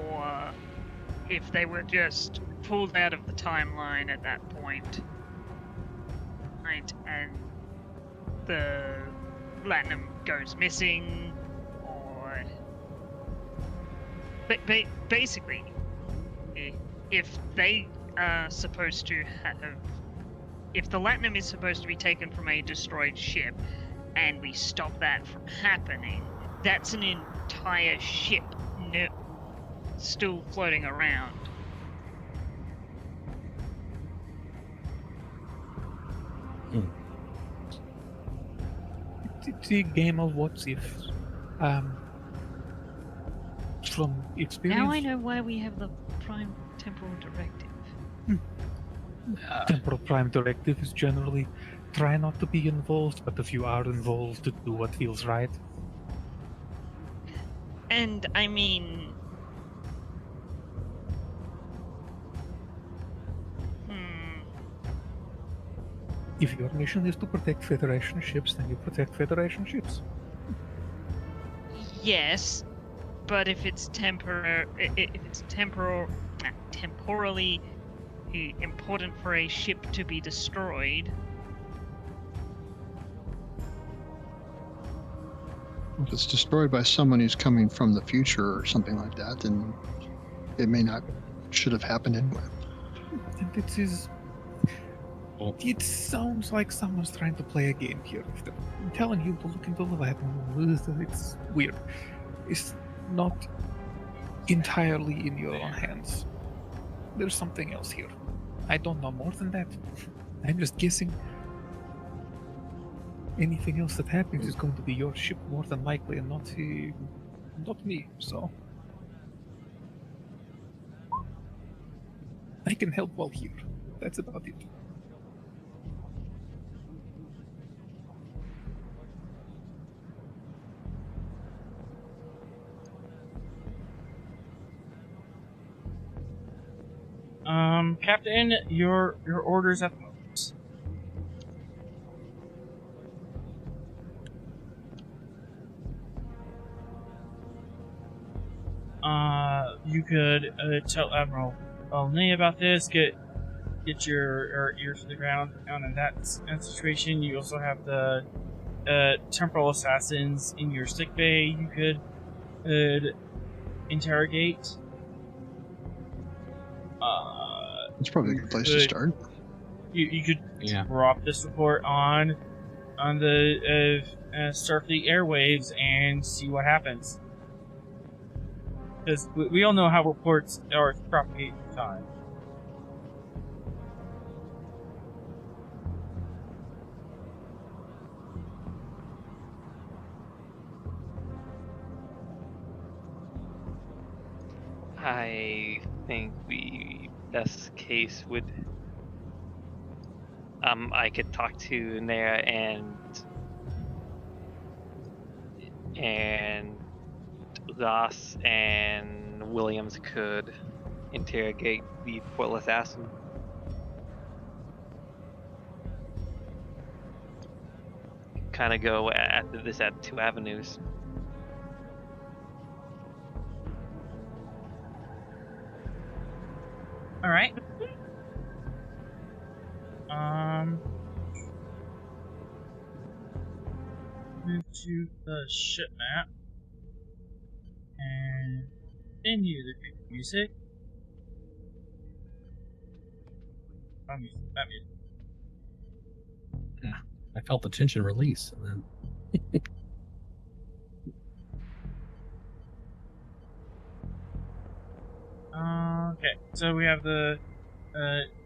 or if they were just pulled out of the timeline at that point, right? And the platinum goes missing, or basically, if they are supposed to have, if the latinum is supposed to be taken from a destroyed ship, and we stop that from happening, that's an entire ship still floating around. It's a game of what ifs. From experience. Now I know why we have the Prime Temporal Directive. Temporal Prime Directive is generally try not to be involved, but if you are involved, to do what feels right. And I mean, if your mission is to protect Federation ships, then you protect Federation ships. Yes, but if it's temporally important for a ship to be destroyed. If it's destroyed by someone who's coming from the future or something like that, then it may not should have happened anyway. And it is. It sounds like someone's trying to play a game here. I'm telling you to look into that. It's weird. It's not entirely in your own hands. There's something else here. I don't know more than that. I'm just guessing. Anything else that happens is going to be your ship more than likely, and not me. So I can help while here. That's about it. Captain, your orders at the moment. You could tell Admiral Olney about this. Get your ear to the ground in that situation. You also have the Temporal Assassins in your sick bay. You could interrogate. It's probably a good place to start. You could drop this report on the Starfleet airwaves and see what happens. Because we all know how reports are propagated through time. I think the best case would I could talk to Nera and Ross and Williams could interrogate the portal assassin. Kind of go at this at two avenues. All right. Move to the ship map and continue the music. Yeah, I felt the tension release. And then... Okay, so we have the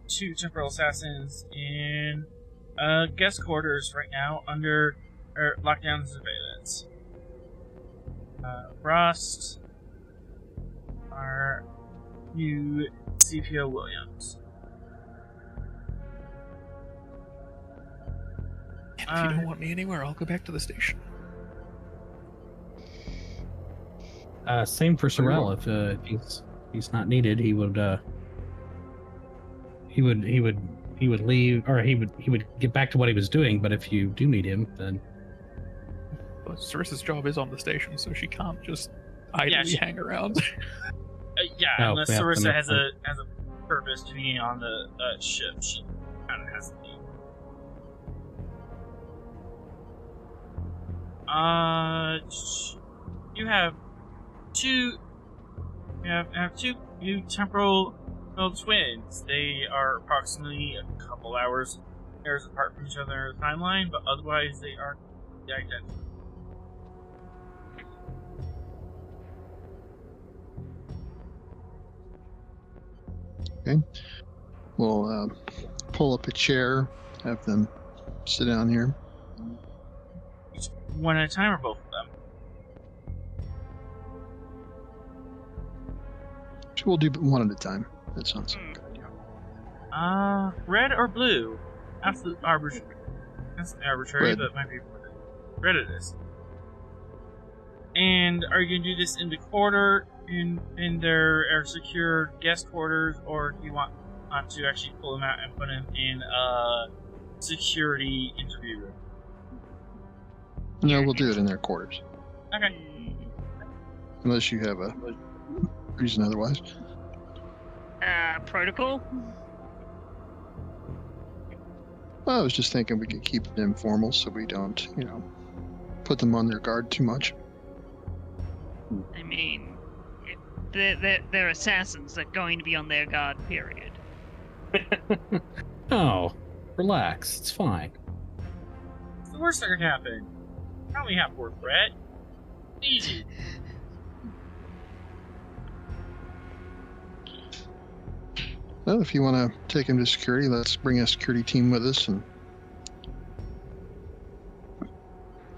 two Temporal Assassins in guest quarters right now under lockdown surveillance. Rost, our new CPO Williams. If you don't want me anywhere, I'll go back to the station. Same for Sorrel. If he's not needed, he would leave, or he would get back to what he was doing. But if you do need him, then but Sarissa's job is on the station, so she can't just idly hang around. Unless Sarissa has a purpose to be on the ship, she kind of has to be. You have two new temporal twins. They are approximately a couple hours apart from each other in the timeline, but otherwise they are identical. Okay. We'll pull up a chair, have them sit down here. One at a time or both of them? We'll do one at a time. That sounds good. Red or blue? Absolute arbitrary. That's arbitrary, Red. but it might be red it is. And are you gonna do this in the quarter in their secure guest quarters, or do you want to actually pull them out and put them in a security interview room? No, we'll do it in their quarters. Okay. Unless you have a reason otherwise. Protocol? Well, I was just thinking we could keep it informal so we don't, put them on their guard too much. I mean, they're assassins. They're going to be on their guard, period. Oh, relax. It's fine. What's the worst that could happen? Probably have more threat. Easy. Well, if you want to take him to security, let's bring a security team with us and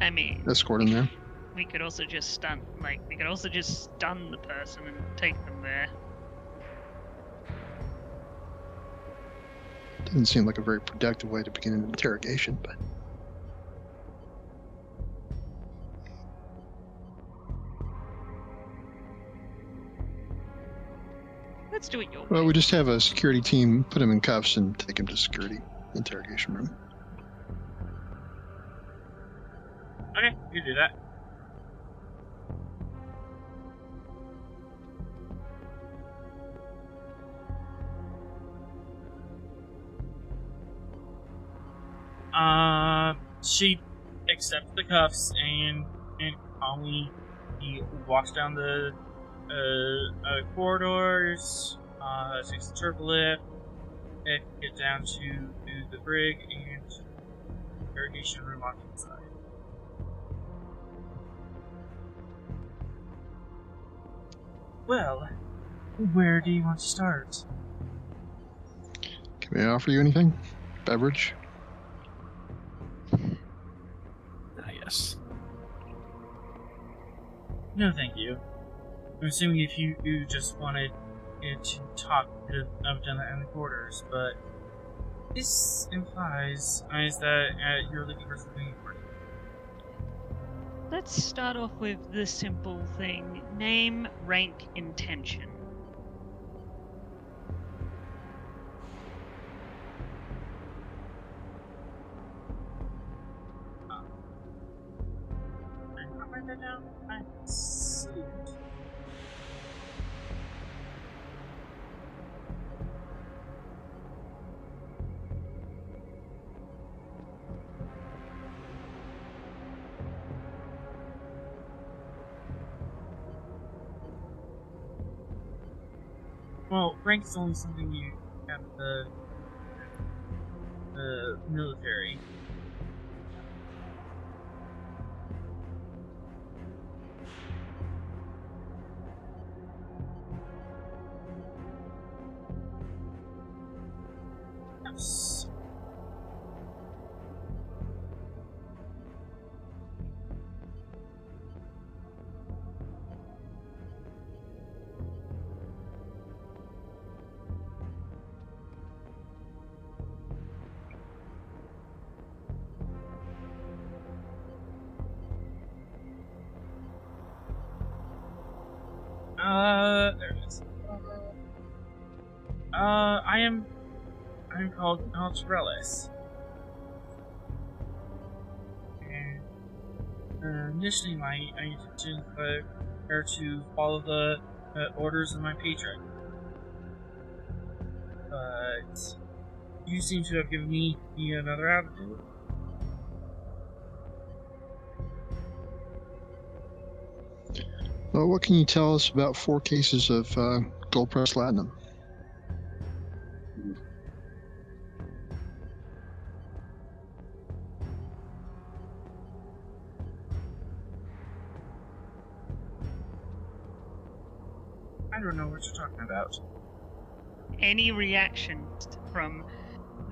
I mean, escort him there. We could also just stun the person and take them there. Doesn't seem like a very productive way to begin an interrogation, but Let's do it your way. well, we just have a security team put him in cuffs and take him to security interrogation room. Okay, you do that. She accepts the cuffs and calmly he walks down the corridors, takes the turbo lift, and get down to the brig and interrogation room on the side. Well, where do you want to start? Can I offer you anything? Beverage? Yes. No, thank you. I'm assuming if you just wanted to talk, you could have done that in the quarters, but this implies that you're looking for something important. Let's start off with the simple thing. Name, rank, intention. I'll write that down. I see. Well, rank is only something you have in the military. Yes. There it is. I'm called Altrellis. And initially my intentions were to follow the orders of my patron. But you seem to have given me another avenue. Well, what can you tell us about 4 cases of gold pressed latinum? I don't know what you're talking about. Any reactions from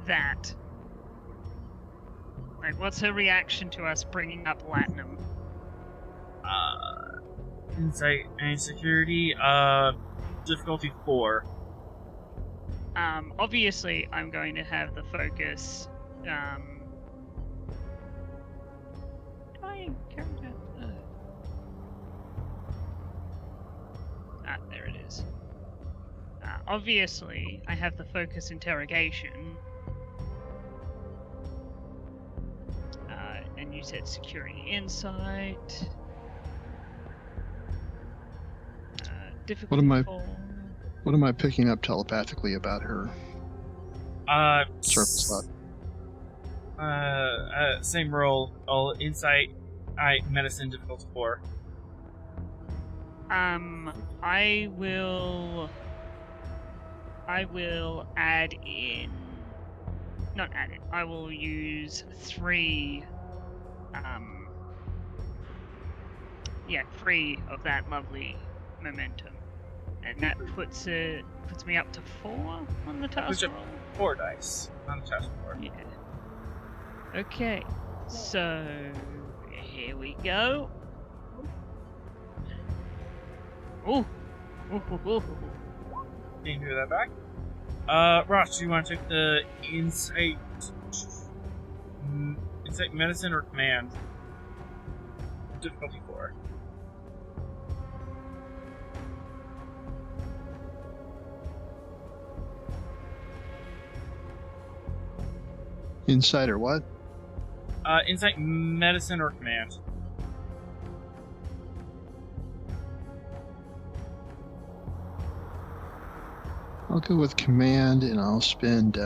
that? Like, what's her reaction to us bringing up Latinum? Insight and security, difficulty 4. Obviously, I'm going to have the focus, do I character? There it is. Obviously, I have the focus interrogation. And you said security insight. Difficulty What 4. What am I picking up telepathically about her surface thought? Same roll. All insight, medicine, difficulty 4. I will add in. Not add it. I will use 3. 3 of that lovely momentum, and that puts me up to 4 on the task roll. 4 dice on the task roll. Yeah. Okay, so here we go. Ooh. Ooh. Can you do that back? Ross, do you want to take the insight medicine or command? Difficulty 4. Insight or what? Insight, medicine, or command. I'll go with command, and I'll spend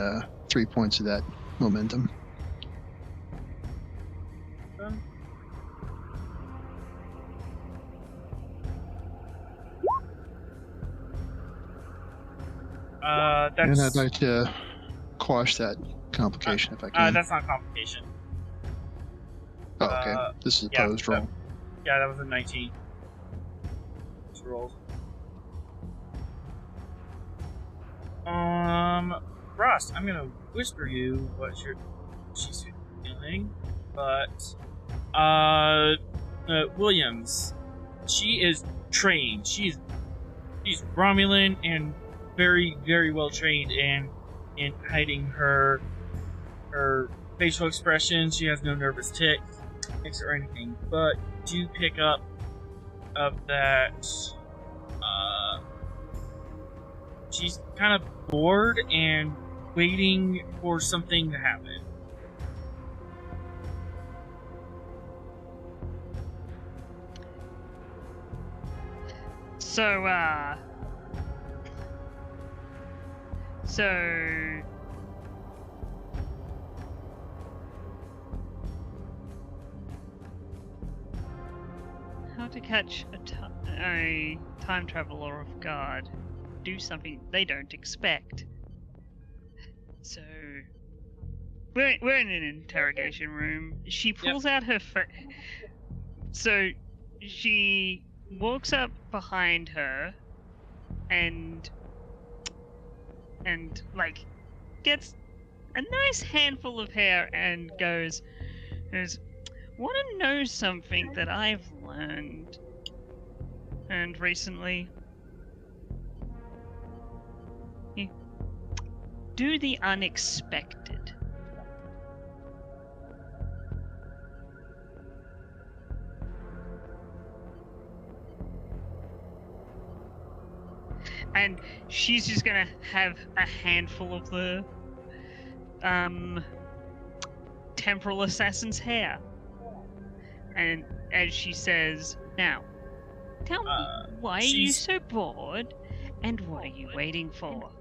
3 points of that momentum. That's... And I'd like to quash that complication if I can. That's not complication. Oh, okay. This is a opposed roll. That was a 19. Just rolled. Ross, I'm gonna whisper you what she's feeling, but Williams, she is trained. She's Romulan and very, very well trained in hiding her facial expression. She has no nervous tics or anything, but do pick up of that. She's kind of bored and waiting for something to happen. So how to catch a time traveler off guard? Do something they don't expect. So we're in an interrogation room. She pulls out her so she walks up behind her and like gets a nice handful of hair and goes, want to know something that I've learned and recently? Do the unexpected. And she's just gonna have a handful of the Temporal Assassin's hair. And as she says, now, tell me, why are you so bored, and what are you waiting for?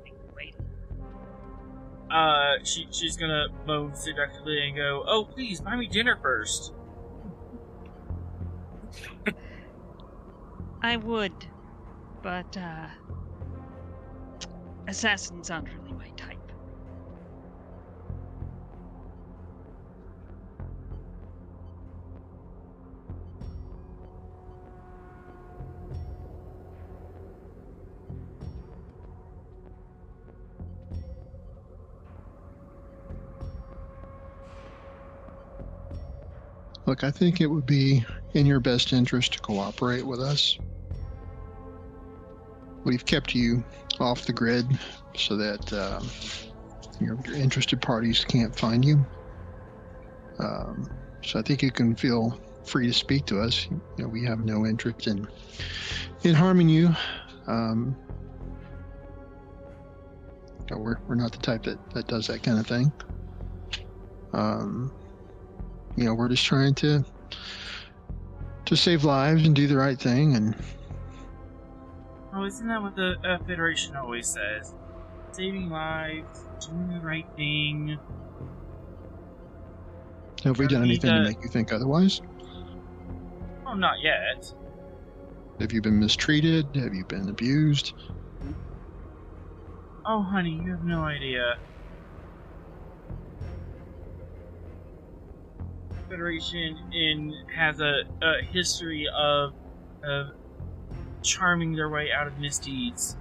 She's gonna moan seductively and go, "Oh, please, buy me dinner first." I would, but, assassins aren't really my type. Look, I think it would be in your best interest to cooperate with us. We've kept you off the grid so that your interested parties can't find you. So I think you can feel free to speak to us. We have no interest in harming you. We're not the type that does that kind of thing. We're just trying to save lives and do the right thing. And Oh, isn't that what the Federation always says? Saving lives, doing the right thing. Have we done anything to make you think otherwise? Oh, not yet. Have you been mistreated? Have you been abused? Oh, honey, you have no idea. Federation has a history of charming their way out of misdeeds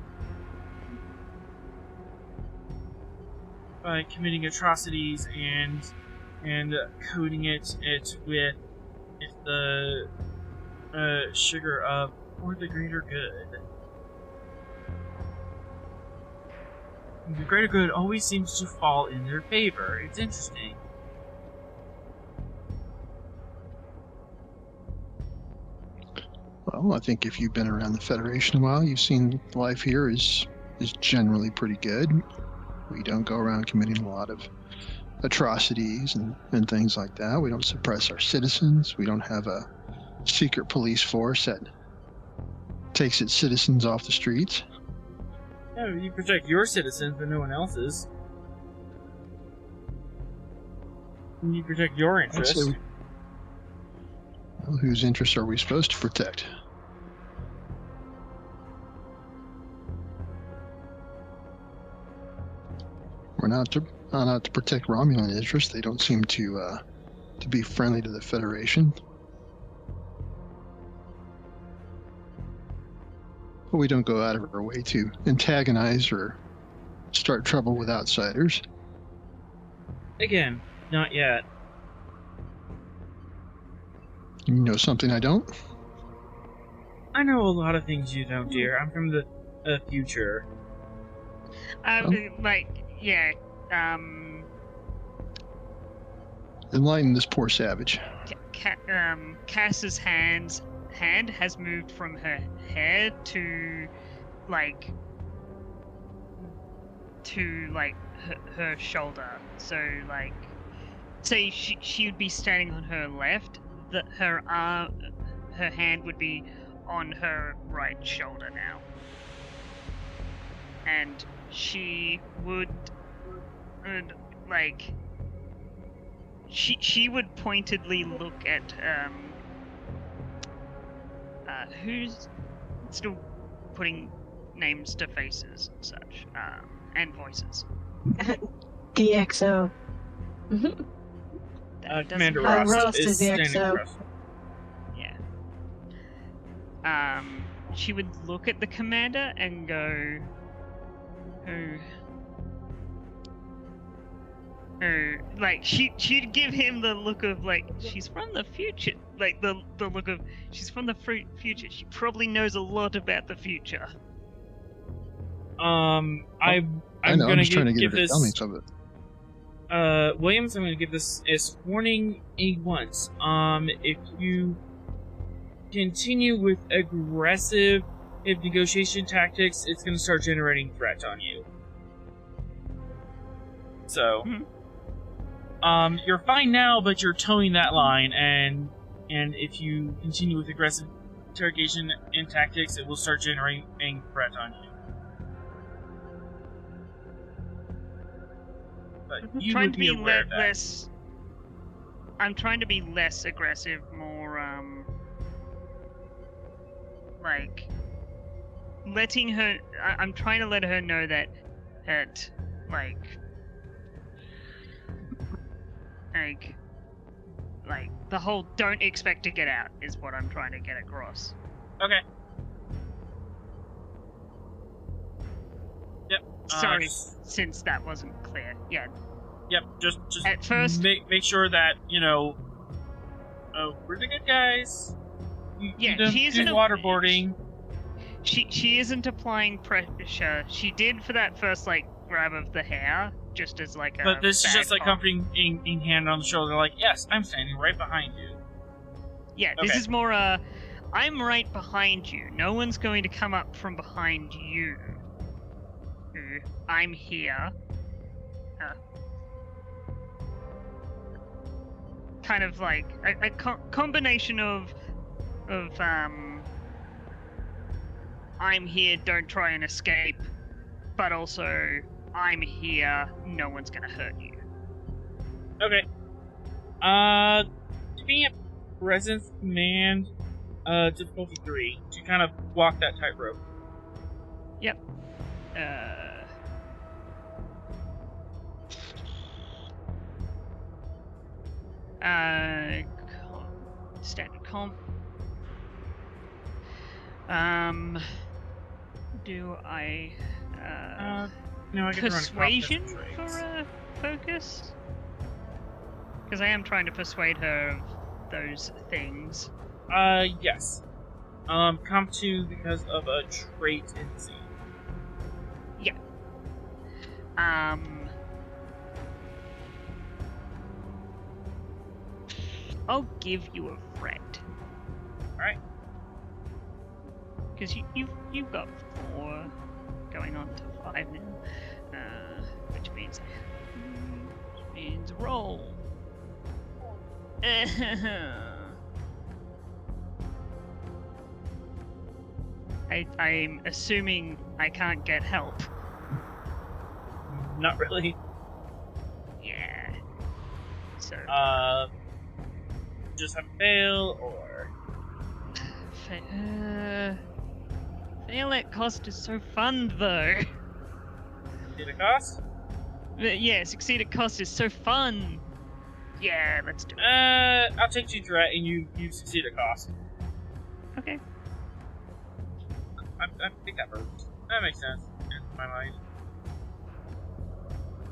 by committing atrocities and coating it with the sugar of for the greater good. And the greater good always seems to fall in their favor. It's interesting. Well, I think if you've been around the Federation a while, you've seen life here is generally pretty good. We don't go around committing a lot of atrocities and things like that. We don't suppress our citizens. We don't have a secret police force that takes its citizens off the streets. No, you protect your citizens, but no one else's. And you protect your interests. Well, whose interests are we supposed to protect? We're not to protect Romulan interests. They don't seem to be friendly to the Federation. But we don't go out of our way to antagonize or start trouble with outsiders. Again, not yet. You know something I don't? I know a lot of things you don't, dear. I'm from the future. Enlighten this poor savage. Cass's hand has moved from her head to her shoulder. So say she would be standing on her left, her hand would be on her right shoulder now, and she would she would pointedly look at who's still putting names to faces and such, and voices. DXO. Commander Rost Rost is is the standing XO. across. Yeah. She would look at the commander and go, she'd give him the look of she's from the future, the look of she's from the future. She probably knows a lot about the future. I'm just trying to get her to tell me some of it. Williams, I'm going to give this as warning once. If you continue with aggressive negotiation tactics, it's going to start generating threat on you. So, you're fine now, but you're towing that line, and if you continue with aggressive interrogation and tactics, it will start generating threat on you. But you would be aware of that. I'm trying to be less aggressive, more letting her. I'm trying to let her know that the whole don't expect to get out is what I'm trying to get across. Okay. Yep. Sorry, since that wasn't clear. Yeah. Yep. Just at first make sure that we're the good guys. She isn't waterboarding. She isn't applying pressure. She did for that first grab of the hair, just as a. But this is just comforting in hand on the shoulder, yes, I'm standing right behind you. Yeah, okay. This is more I'm right behind you. No one's going to come up from behind you. I'm here. Kind of a combination of I'm here, don't try and escape, but also, I'm here, no one's gonna hurt you. Okay. Being a presence command, difficulty 3, to kind of walk that tightrope. Yep. Standard comp. Do I No, I get to run persuasion competence for traits. a focus? Because I am trying to persuade her of those things. Yes. Comp 2 because of a trait in Z. Yeah. I'll give you a threat. Alright. Because you've got 4 going on to 5 now. Which means roll. I'm assuming I can't get help. Not really. Yeah. So. Just have a fail, or... Fail at cost is so fun, though. Did it cost? Yeah, succeed at cost is so fun. Yeah, let's do it. I'll take 2 threat, and you succeed at cost. Okay. I think that works. That makes sense in my mind.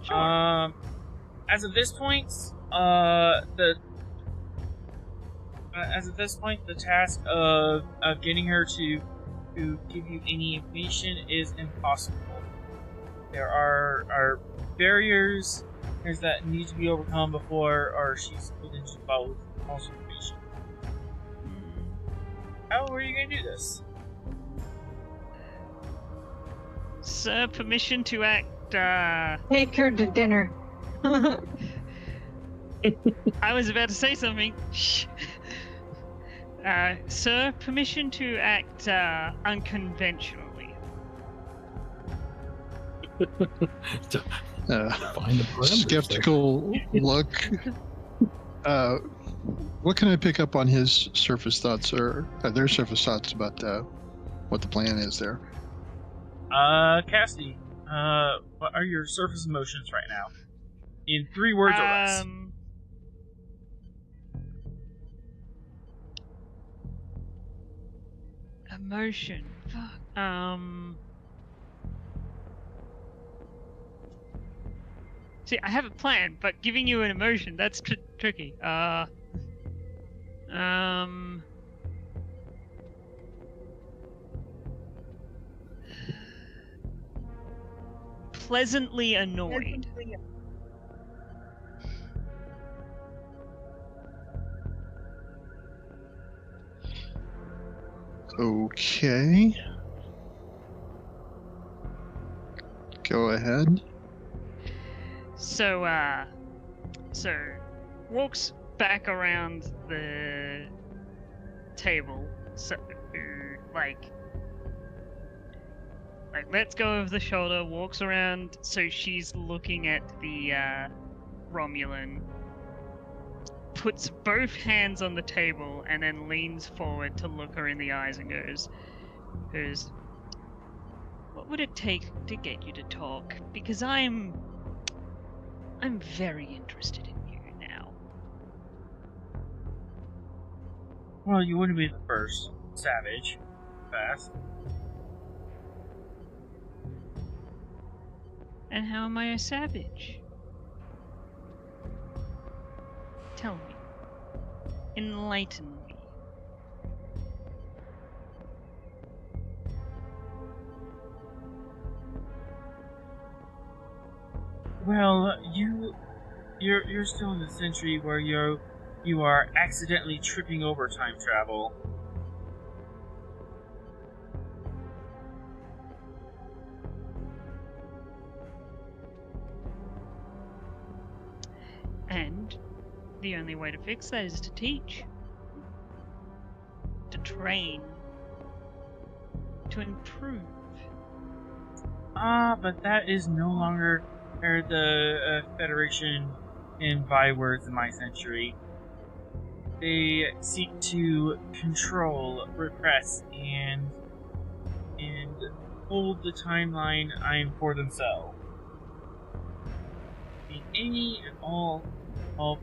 Sure. As of this point, the task of getting her to give you any information is impossible. There are barriers that need to be overcome before, or she's potentially followed false information. How are you going to do this? Sir, permission to act. Take her to dinner. I was about to say something. Shh. Sir, permission to act unconventionally. Find the parameters Skeptical look. What can I pick up on his surface thoughts, or their surface thoughts about what the plan is there? Cassidy, what are your surface emotions right now? In 3 words or less. Emotion. Fuck. See, I have a plan, but giving you an emotion, that's tricky. Pleasantly annoyed. Okay. Go ahead. So walks back around the table, so like lets go of the shoulder, walks around so she's looking at the Romulan, puts both hands on the table, and then leans forward to look her in the eyes and goes, what would it take to get you to talk? Because I'm very interested in you now. Well, you wouldn't be the first savage. Fast. And how am I a savage? Tell me. Enlighten me. Well, you're still in the century where you are accidentally tripping over time travel. And the only way to fix that is to teach. To train. to improve. But that is no longer the Federation in bywords in my century. They seek to control, repress, and hold the timeline iron for themselves. Any and all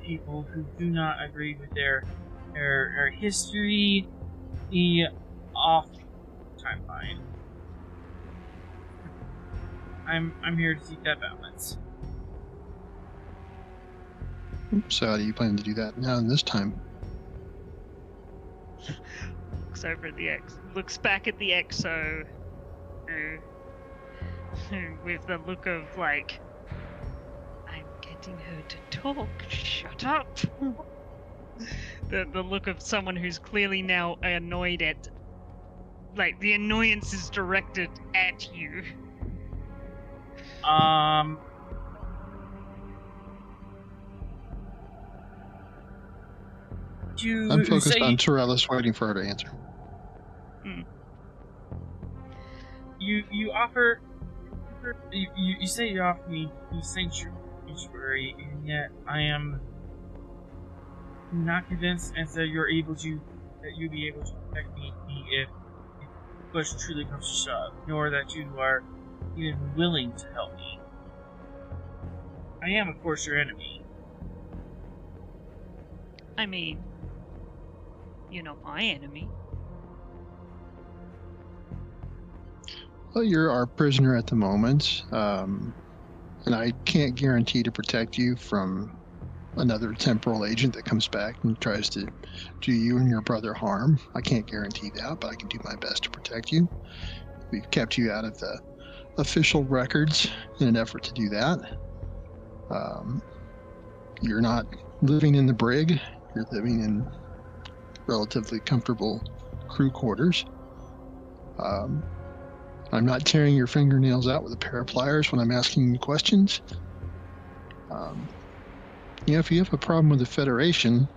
people who do not agree with their history, the off timeline. I'm here to seek that balance. So how do you plan to do that now in this time? Looks over at the looks back at the EXO, with the look of like, I'm getting her to talk. Shut up. the look of someone who's clearly now annoyed at, like, the annoyance is directed at you. I'm focused on Torellis, waiting for her to answer. You offer. You say you offer me sanctuary, and yet I am not convinced as that you'll be able to protect me if push truly comes to shove, nor that you are even willing to help me. I am, of course, your enemy. I mean, you're not my enemy. Well, you're our prisoner at the moment, and I can't guarantee to protect you from another temporal agent that comes back and tries to do you and your brother harm. I can't guarantee that, but I can do my best to protect you. We've kept you out of the official records in an effort to do that. You're not living in the brig. You're living in relatively comfortable crew quarters. I'm not tearing your fingernails out with a pair of pliers when I'm asking you questions. If you have a problem with the Federation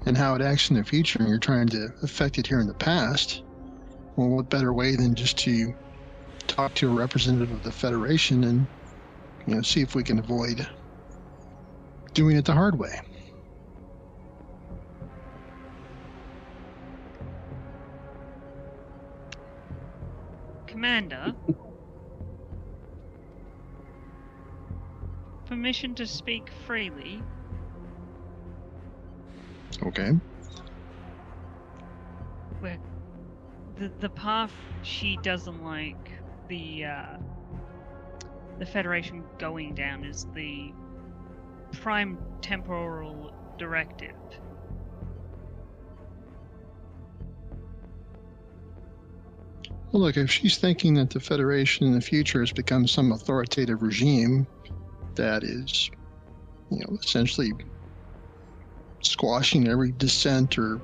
and how it acts in the future, and you're trying to affect it here in the past, well, what better way than just to talk to a representative of the Federation and, see if we can avoid doing it the hard way. Commander, permission to speak freely. Okay. Well, the path she doesn't like the Federation going down is the prime temporal directive. Well, look, if she's thinking that the Federation in the future has become some authoritative regime that is, essentially squashing every dissent or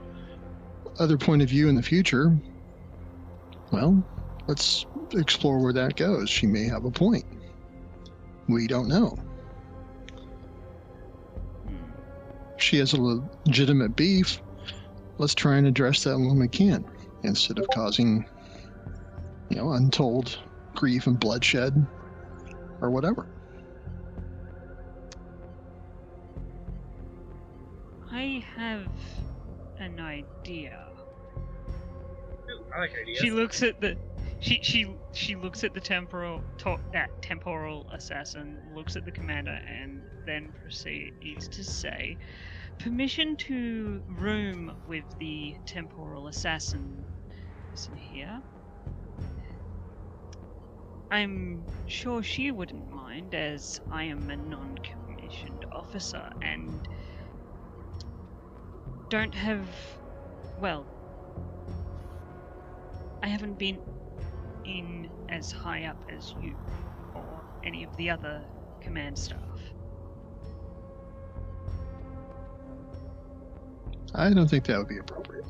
other point of view in the future, well, let's explore where that goes. She may have a point. We don't know. If she has a legitimate beef, let's try and address that when we can, instead of causing untold grief and bloodshed or whatever. I have an idea. I like ideas. She looks at the she looks at the temporal assassin, looks at the commander, and then proceeds to say, "Permission to room with the temporal assassin here. I'm sure she wouldn't mind, as I am a non-commissioned officer and don't have, well, I haven't been in as high up as you or any of the other command staff." I don't think that would be appropriate.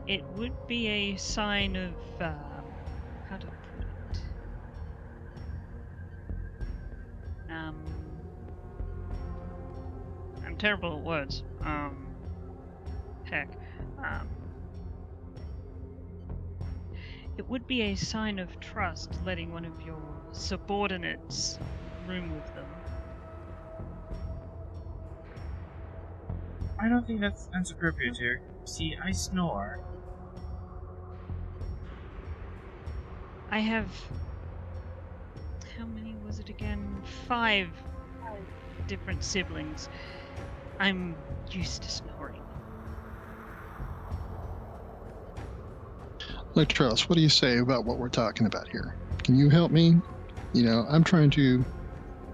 It would be a sign of, how to put it? I'm terrible at words. Heck. It would be a sign of trust letting one of your subordinates room with them. I don't think that's appropriate here. See, I snore. I have... How many was it again? 5 different siblings. I'm used to snoring. Lectros, what do you say about what we're talking about here? Can you help me? You know, I'm trying to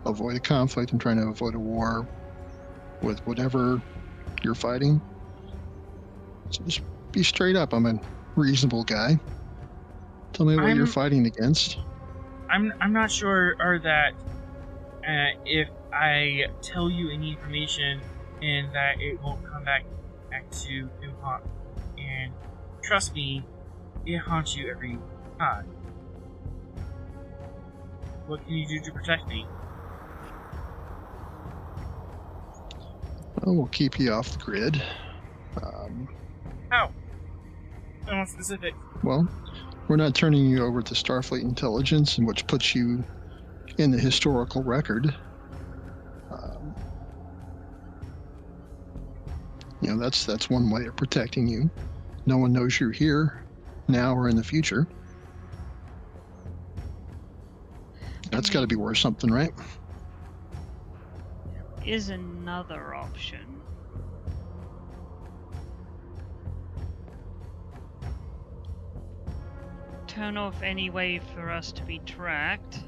avoid a conflict. I'm trying to avoid a war with whatever you're fighting. So just be straight up. I'm a reasonable guy. Tell me what you're fighting against. I'm not sure that if I tell you any information and that it won't come back to haunt. And trust me, it haunts you every time. What can you do to protect me? Well, we'll keep you off the grid. How? I'm not specific. Well, we're not turning you over to Starfleet intelligence, which puts you in the historical record. You know, that's one way of protecting you. No one knows you're here, now or in the future. That's got to be worth something, right? Is another option. Turn off any way for us to be tracked.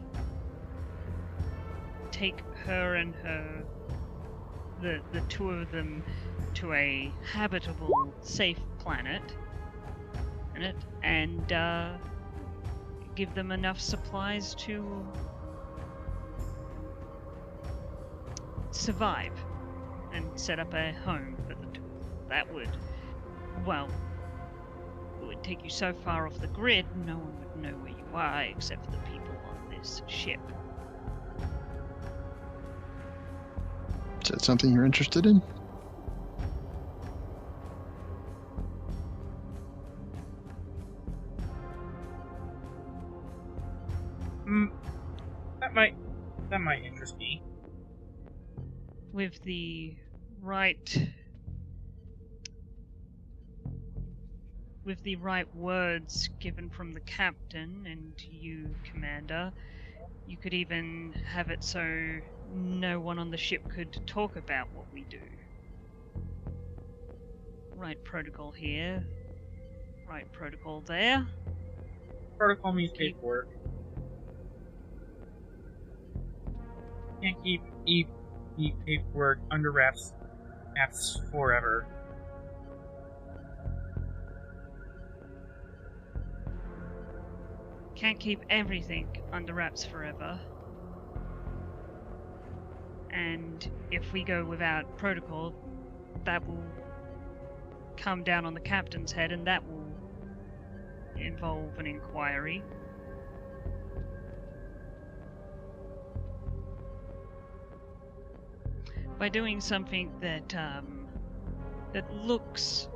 Take her and the two of them to a habitable, safe planet, and give them enough supplies to survive and set up a home for the two. That would, well, it would take you so far off the grid, no one would know where you are except for the people on this ship. Is that something you're interested in? That might interest me. With the right words given from the captain and you, Commander, you could even have it so no one on the ship could talk about what we do. Right protocol here, right protocol there. Protocol means paperwork. Can't keep paperwork under wraps forever. Can't keep everything under wraps forever. And if we go without protocol, that will come down on the captain's head, and that will involve an inquiry. By doing something that that looks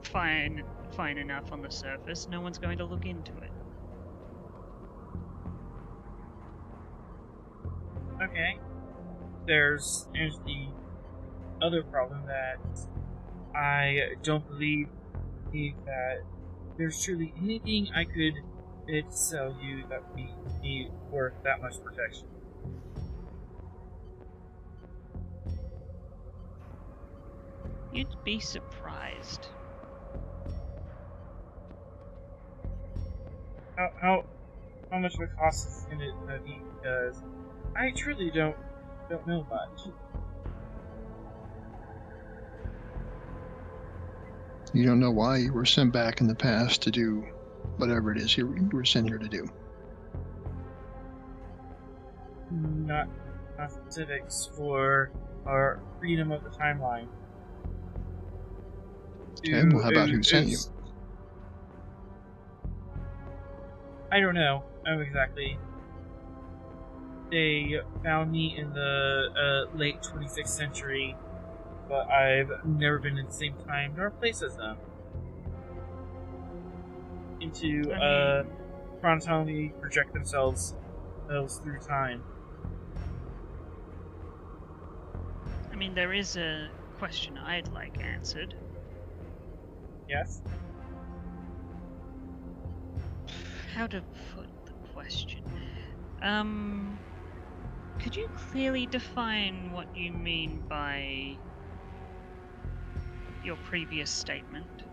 fine enough on the surface, no one's going to look into it. Okay. There's the other problem that I don't believe that there's truly anything I could sell you that would be worth that much protection. You'd be surprised. How much of a cost is it going to be? Because I truly don't know much. You don't know why you were sent back in the past to do whatever it is you were sent here to do. Not specifics for our freedom of the timeline. Okay, well, how about who sent you? I don't know exactly. they found me in the late 26th century, but I've never been in the same time nor place as them. Into chronologically project themselves through time. I mean, there is a question I'd like answered. Yes? How to put the question? Could you clearly define what you mean by your previous statement?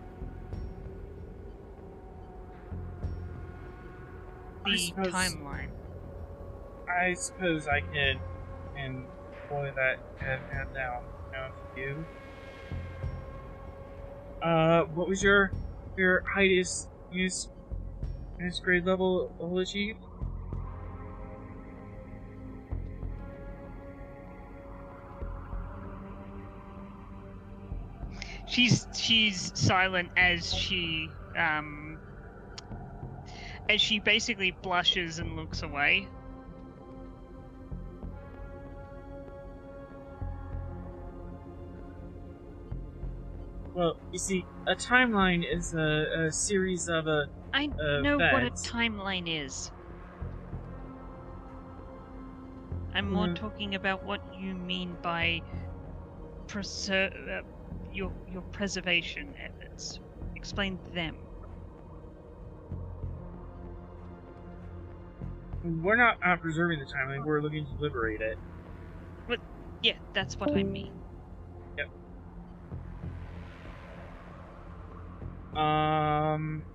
The timeline. I suppose I can boil that down to you. What was your highest grade level achieved? She's silent as she basically blushes and looks away. Well, you see, a timeline is a series of I know what a events. timeline is. I'm more talking about what you mean by your preservation efforts. Explain them. We're not preserving the timeline. We're looking to liberate it. But yeah, that's what I mean. Yep.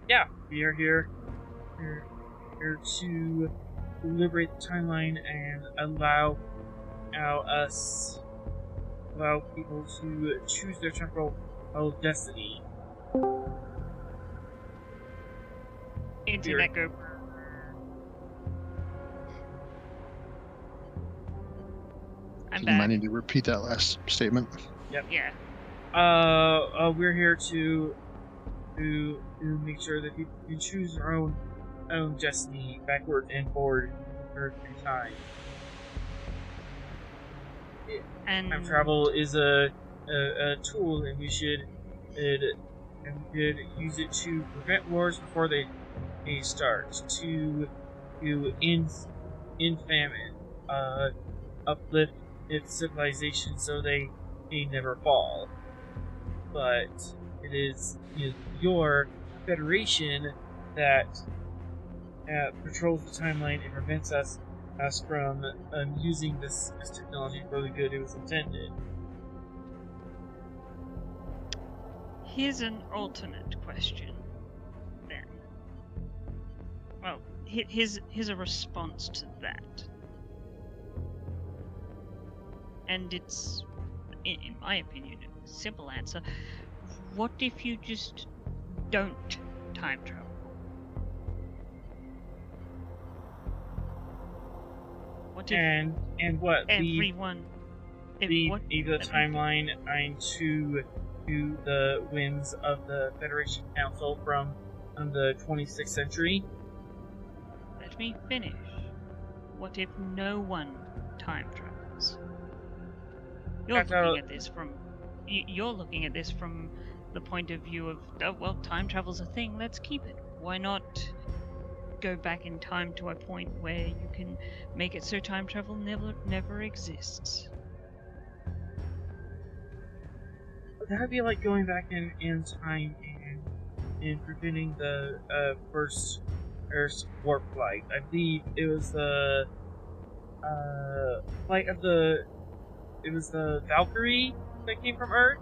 Yeah, we are here to liberate the timeline and allow people to choose their temporal destiny. Internet go. I'm You might back. need to repeat that last statement. Yep. Yeah. We're here to make sure that people can choose their own destiny, backward and forward through time. And Time travel is a tool, and we should use it to prevent wars before they start, to end famine, uplift its civilization so they never fall. But it is your Federation that patrols the timeline and prevents us from using this technology for the good it was intended. here's an alternate question, then. Well, here's a response to that. And it's, in my opinion, a simple answer. What if you just don't time travel? What if and what everyone leave the timeline to the winds of the Federation Council from the 26th century? Let me finish. What if no one time travels? You're looking at this from the point of view of, oh, well, time travel's a thing, let's keep it. Why not go back in time to a point where you can make it so time travel never exists? That'd be like going back in time and preventing the first Earth's warp flight. I believe it was the flight of the Valkyrie that came from Earth.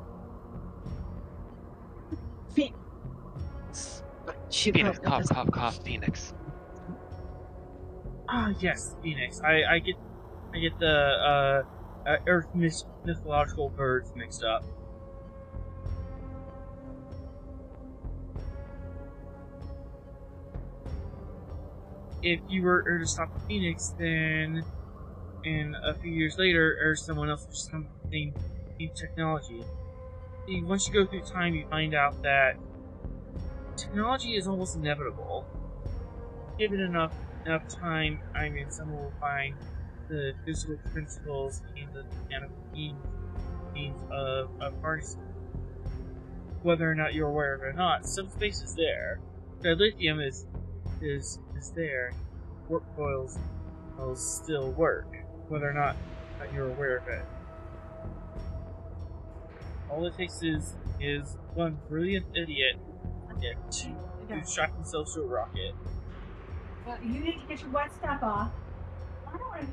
Phoenix, cough, Phoenix. Ah, yes, Phoenix. I get the Earth mythological birds mixed up. If you were to stop the Phoenix, then in a few years later, or someone else with something in technology. See, once you go through time, you find out that technology is almost inevitable. Given enough time, someone will find the physical principles and the mechanical means of harnessing. Whether or not you're aware of it or not, subspace is there. Dilithium is there. Warp coils will still work, whether or not you're aware of it. All it takes is one brilliant idiot to strap themselves to a rocket. Well, you need to get your wet stuff off. I don't want to.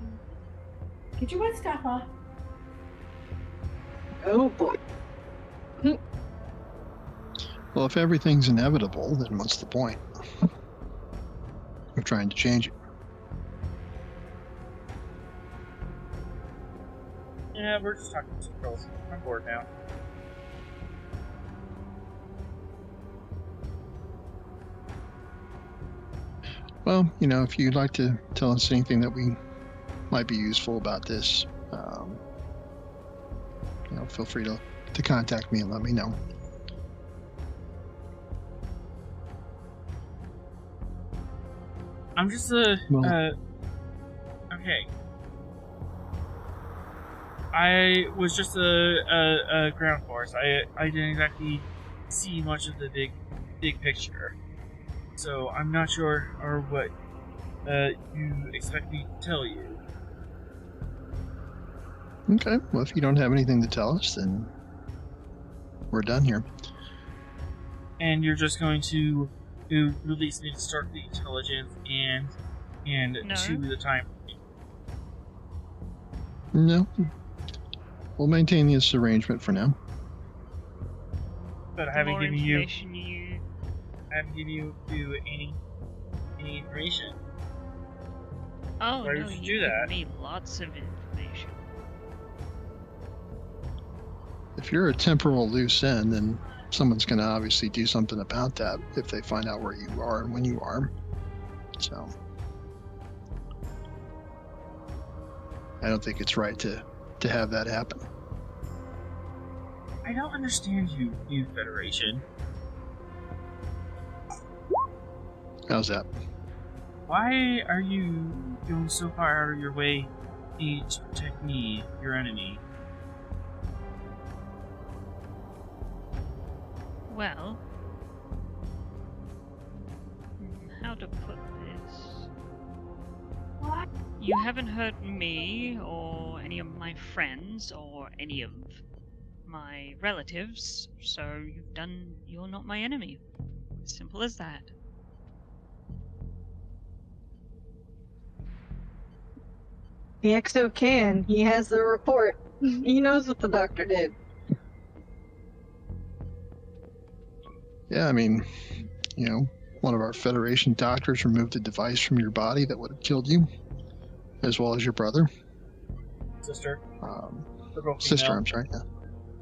Get your wet stuff off. Oh boy. Well, if everything's inevitable, then what's the point of trying to change it? Yeah, we're just talking to girls. I'm bored now. Well, if you'd like to tell us anything that we might be useful about this, feel free to contact me and let me know. I'm just okay. I was just a ground force. I didn't exactly see much of the big picture, so I'm not sure or what you expect me to tell you. Okay. Well, if you don't have anything to tell us, then we're done here. And you're just going to release me to Starfleet intelligence and No. to the time. No. We'll maintain this arrangement for now. But I The haven't more given you information any information. Oh Why no, would you you do give that? me lots of information. If you're a temporal loose end, then someone's going to obviously do something about that if they find out where you are and when you are. So I don't think it's right to have that happen. I don't understand you, New Federation. How's that? Why are you going so far out of your way to protect me, your enemy? Well, how to put this? What? You haven't hurt me or any of my friends or any of my relatives, so you're not my enemy. Simple as that. The XO can. He has the report. He knows what the doctor did. Yeah, I mean, one of our Federation doctors removed a device from your body that would have killed you, as well as your brother. Sister? They're both Sister, female. I'm sorry. Yeah.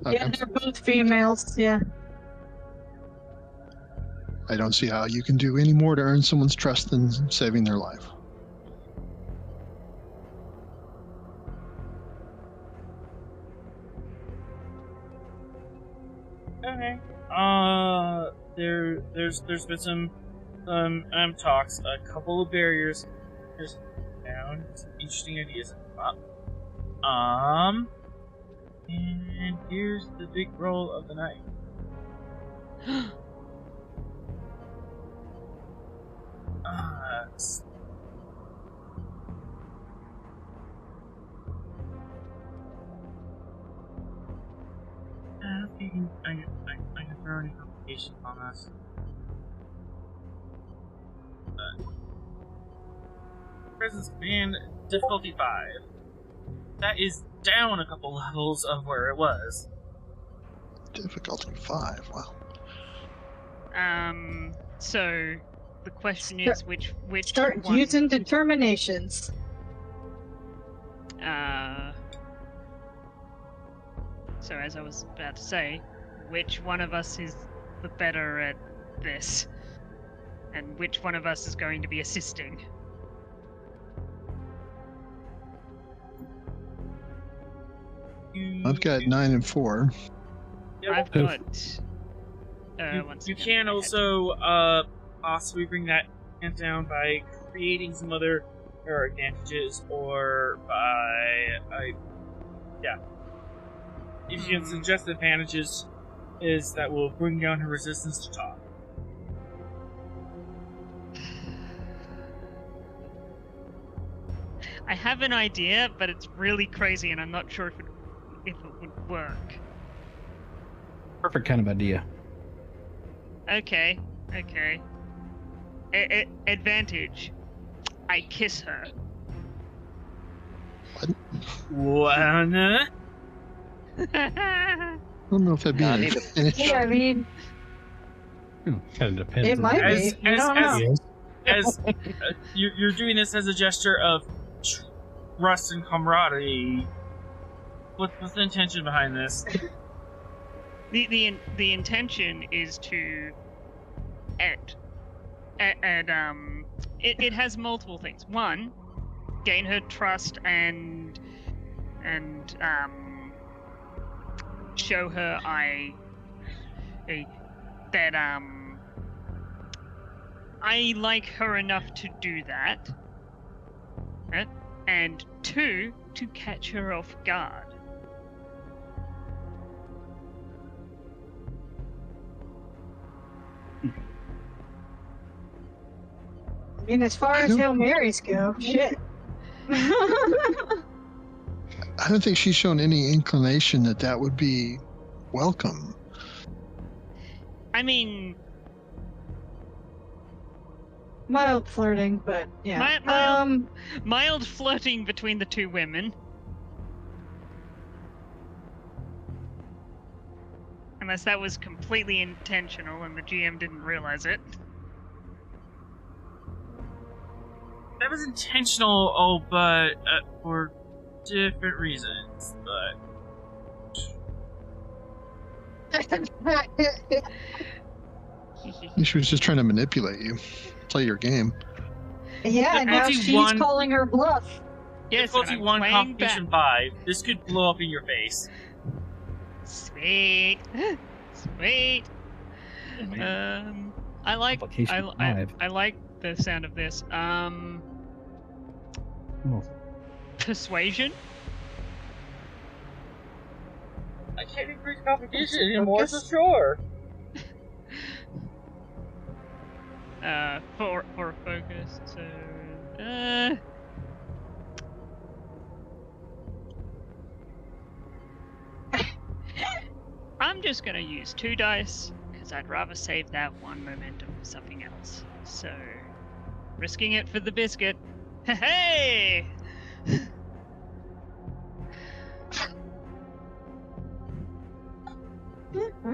Okay. Yeah, they're both females. Yeah. I don't see how you can do any more to earn someone's trust than saving their life. Okay. There's been some talks. A couple of barriers just down. Some interesting ideas up. And here's the big roll of the night. I can throw any complications on this. Presence command difficulty 5. That is down a couple levels of where it was. Difficulty 5. Wow. So the question is which Start one? using determinations. So as I was about to say, which one of us is the better at this? And which one of us is going to be assisting? I've got 9 and 4. Yep. I've got. You can also possibly bring that ant down by creating some other her advantages or by if you can suggest advantages is that will bring down her resistance to talk. I have an idea, but it's really crazy, and I'm not sure if it would work. Perfect kind of idea. Okay. Advantage. I kiss her. What? I don't know if that'd be I an need advantage. Yeah, I mean, Kind of depends. it on might the- be. I don't know. As you're doing this as a gesture of trust and camaraderie. What's the intention behind this? The intention is to it has multiple things. One, gain her trust and show her that I like her enough to do that. Right? And two, to catch her off guard. I mean, as far as Hail Marys go, shit. I don't think she's shown any inclination that would be welcome. I mean, Mild flirting, but yeah. mild flirting between the two women. Unless that was completely intentional and the GM didn't realize it. That was intentional, but for different reasons. But She was just trying to manipulate you, play your game. Yeah, now she's calling her bluff. Yes, difficulty 1, Constitution 5. This could blow up in your face. Sweet. Sweet. I like the sound of this. Persuasion. I can't increase competition anymore, for sure. For a focus, so I'm just gonna use 2 dice because I'd rather save that 1 momentum for something else. So, risking it for the biscuit. Hey!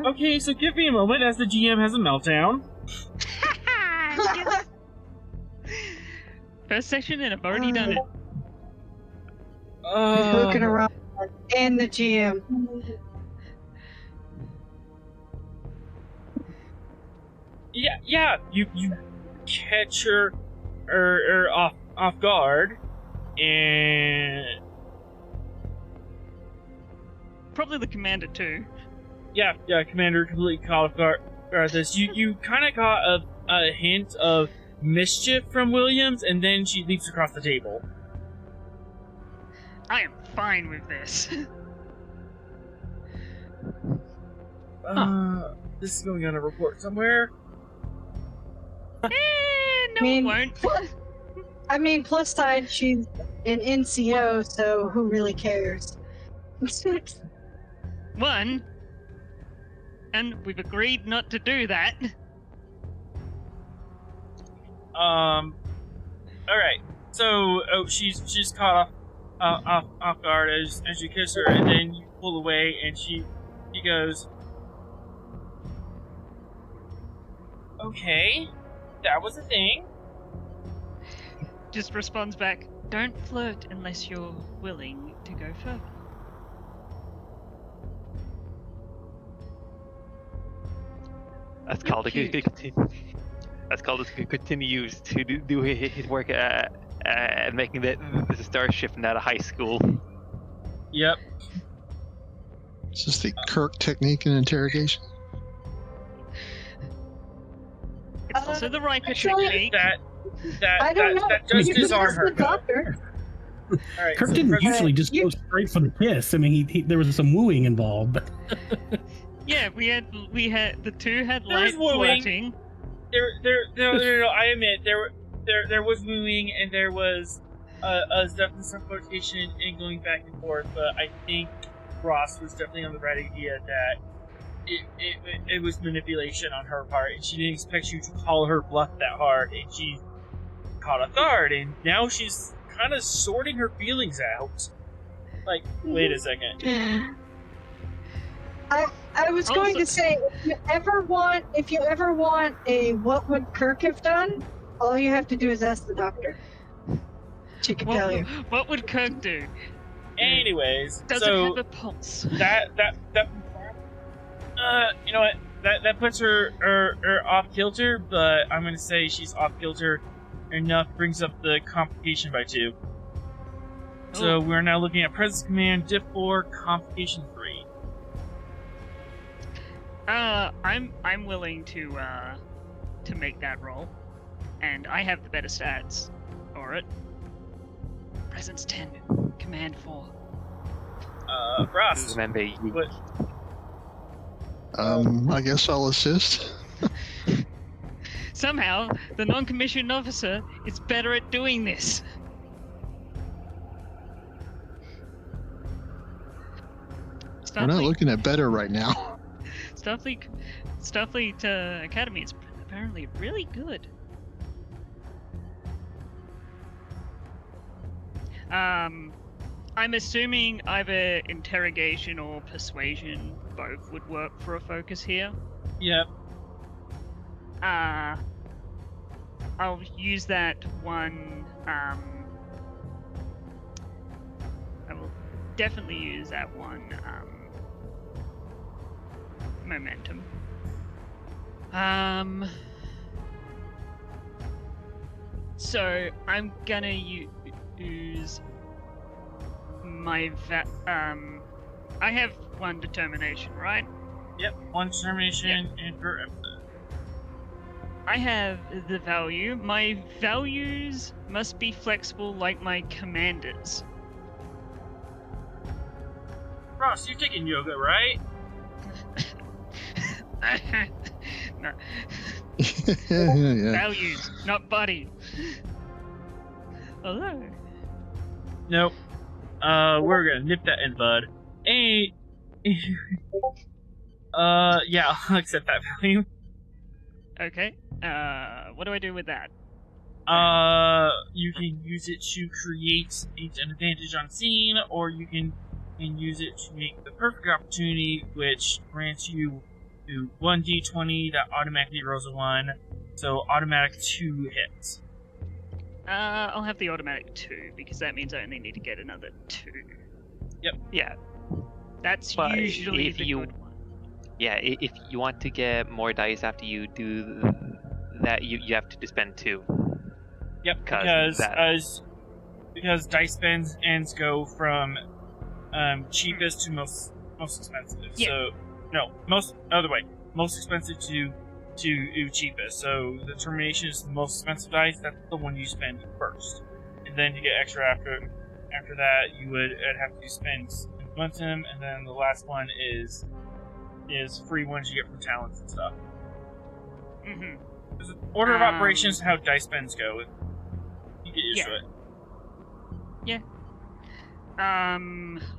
Okay, so give me a moment as the GM has a meltdown. Yes. First session and I've already done it. Looking around and the GM. Yeah. You catch her off guard, and probably the commander too. Yeah, commander completely caught off guard. This you kind of got a hint of mischief from Williams, and then she leaps across the table. I am fine with this. This is going on a report somewhere. No, it won't. I mean, plus side, she's an NCO, so who really cares? One, and we've agreed not to do that. All right. So, she's caught off guard as you kiss her, and then you pull away, and she goes, "Okay, that was a thing." Just responds back, "Don't flirt unless you're willing to go further." That's called continues to do his work at making the starship out of high school. Yep. Is this the Kirk technique in interrogation? It's also the Riker technique. I don't know. That just You is on ask her. the doctor. All right. Kirk so didn't usually just go straight for the kiss. I mean, there was some wooing involved. But Yeah, we had the two had There was light wooing. flirting. No, I admit there was wooing and there was definitely some flirtation and going back and forth. But I think Ross was definitely on the right idea that it was manipulation on her part, and she didn't expect you to call her bluff that hard, and she caught a guard, and now she's kind of sorting her feelings out. Like, wait a second. I was going to say, if you ever want a what would Kirk have done, all you have to do is ask the doctor. She can tell you. What would Kirk do? Anyways, Does so it have a pulse? that you know what? That puts her off kilter, but I'm gonna say she's off kilter enough brings up the complication by 2. So we're now looking at presence command, diff 4, complication 3. I'm willing to make that roll, and I have the better stats for it. Presence 10, command 4. Frost. Remember, What? I guess I'll assist. Somehow, the non-commissioned officer is better at doing this. We're not looking at better right now. Starfleet Academy is apparently really good. I'm assuming either interrogation or persuasion both would work for a focus here. Yep. I'll use that one. I will definitely use that one momentum. So I'm gonna use my I have one determination, right? Yep, one determination and per episode. I have the value. My values must be flexible like my commanders. Ross, you're taking yoga, right? No. Yeah. Values, not body. Hello. Nope. We're gonna nip that in the bud. Hey. Yeah, I'll accept that value. Okay. What do I do with that? You can use it to create an advantage on scene, or you can use it to make the perfect opportunity, which grants you 1d20 that automatically rolls a 1, so automatic 2 hits. I'll have the automatic 2, because that means I only need to get another 2. Yep. Yeah. That's But usually if the you- good one. Yeah, if you want to get more dice after you do that, you have to spend 2. Yep, because dice ends go from cheapest to most expensive. Yeah. So no, most expensive to cheapest. So the termination is the most expensive dice. That's the one you spend first, and then to get extra after that, you would have to spend momentum, and then the last one is free ones you get from talents and stuff. Mm-hmm. There's an order of operations to how dice spends go. You get used to it. Yeah.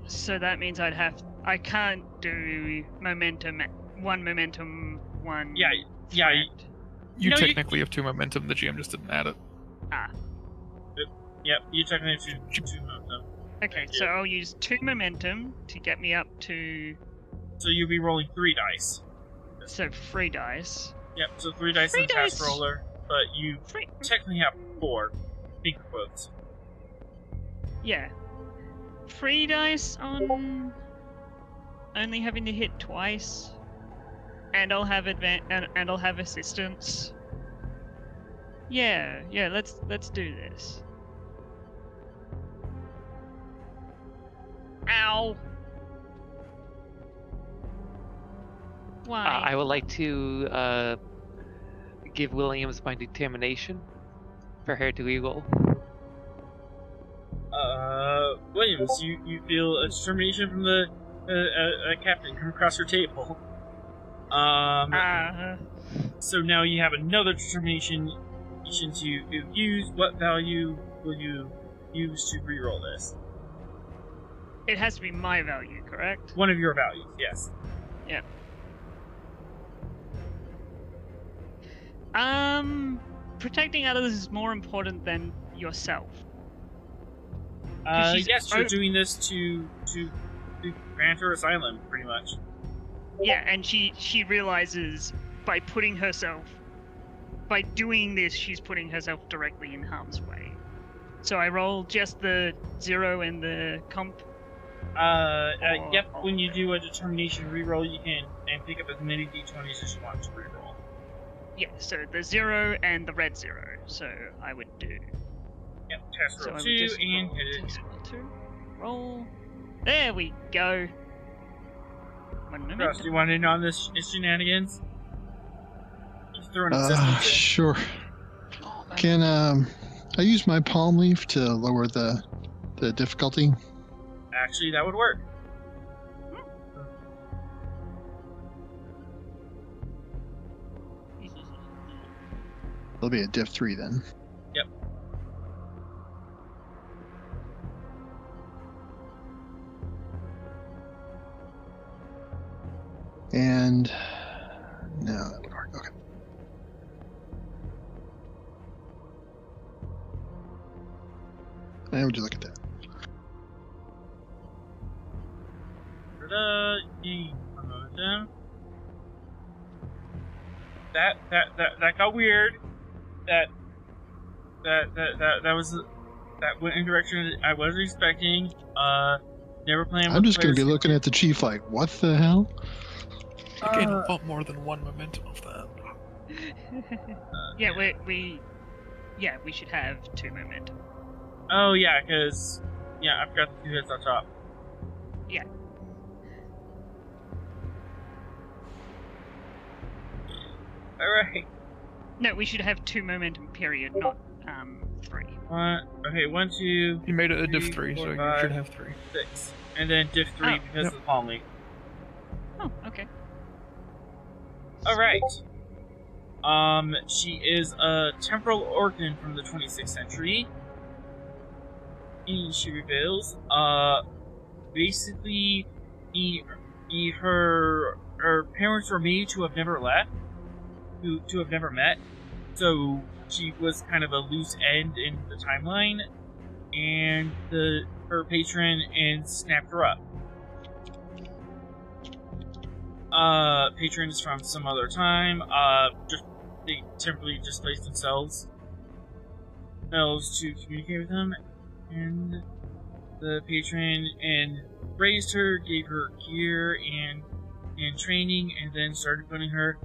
So that means I can't do momentum, one. Yeah. You No, technically have 2 momentum, the GM just didn't add it. Yep, you technically have 2 momentum. Okay, so I'll use 2 momentum to get me up to. So you'll be rolling 3 dice. So 3 dice. Yep, so 3 dice in the task roller, but you Three. technically have 4. Finger quotes. Yeah. 3 dice on only having to hit twice, and I'll have and I'll have assistance. Yeah. Let's do this. Ow. Why? I would like to give Williams my determination for her to reroll. Williams, you feel a determination from the captain come across your table. So now you have another determination to use. What value will you use to reroll this? It has to be my value, correct? One of your values, yes. Yeah. Protecting others is more important than yourself. Yes, you're doing this to grant her asylum, pretty much. Yeah, and she realizes by doing this, she's putting herself directly in harm's way. So I roll just the 0 and the comp. Yep. When you do a determination reroll, you can pick up as many d20s as you want to reroll. Yeah, so the 0 and the red 0. So I would do. Yep. Test roll 2 and hit it. Test roll 2. Roll. There we go. 1 minute. Ross, do you want in on this shenanigans? Just throw an assistance in. Sure. Can I use my palm leaf to lower the difficulty? Actually, that would work. It'll be a diff 3 then. Yep. And no, that would work. Okay. And would you look at that? That got weird. That went in a direction I wasn't expecting. Never planned. I'm just gonna be looking at the chief like, what the hell? You gain a lot more than 1 momentum of that. Yeah, we should have 2 momentum. Oh yeah, because I forgot the 2 hits on top. Yeah. All right. No, we should have 2 momentum. Period, not 3. Okay, 1, 2. You made it a diff 3, 3, 4, so 5, you should have 3. 6, and then diff 3 because of the palm leaf. Oh, okay. All right. She is a temporal organ from the 26th century. And she reveals, basically, her parents were made to have never left, to have never met, so she was kind of a loose end in the timeline, and her patron snapped her up. Patrons from some other time, they temporarily displaced themselves to communicate with him, and the patron raised her, gave her gear and training, and then started putting her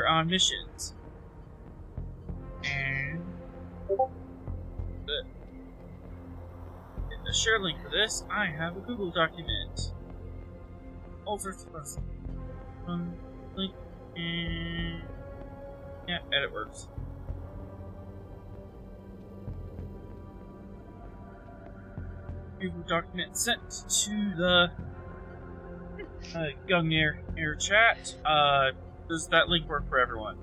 on missions. And the share link for this, I have a Google document. All sorts of stuff. Link and edit works. Google document sent to the Gungnir air chat. Does that link work for everyone?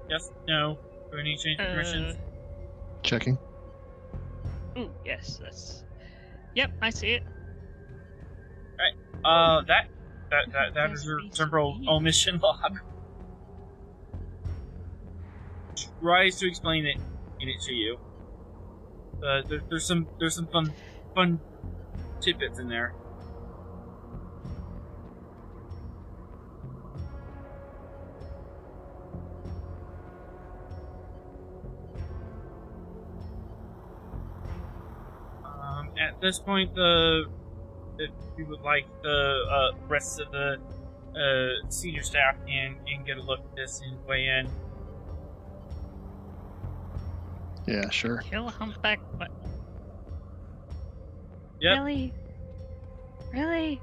Yes? No? Do I need to change the permissions? Checking. Ooh, yes, that's. Yep, I see it. Alright. That is your temporal omission log. Tries to explain it to you. There's some fun tidbits in there. At this point, if you would like, the rest of the senior staff can get a look at this and weigh in. Yeah, sure. Kill humpback. What? Yep. Really? Really?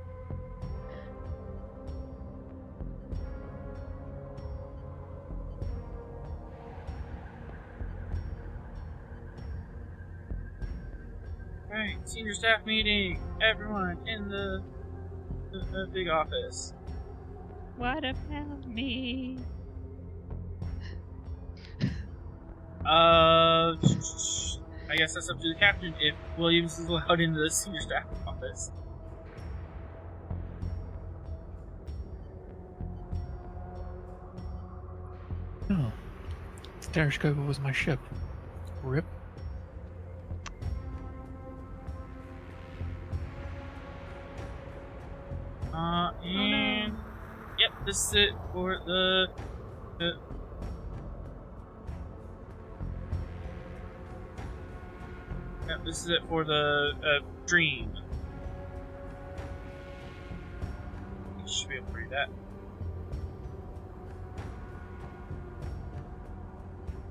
Alright, senior staff meeting. Everyone in the big office. What about me? I guess that's up to the captain if Williams is allowed into the senior staff office. Oh. Starship was my ship. Rip. And yep, this is it for the yep, this is it for the dream. You should be able to read that.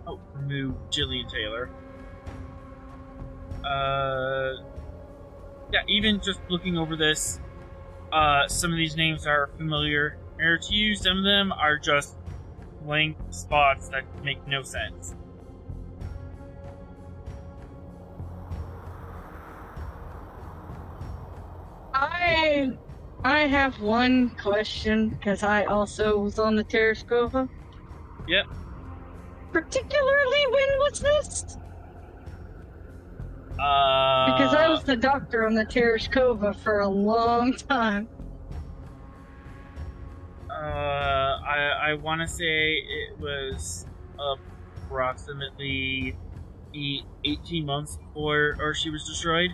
Oh, remove Jillian Taylor. Yeah, even just looking over this, some of these names are familiar to you. Some of them are just blank spots that make no sense. I have one question because I also was on the Terrascova. Yep. Particularly, when was this? Because I was the doctor on the Terrascova for a long time. I want to say it was approximately 18 months before she was destroyed.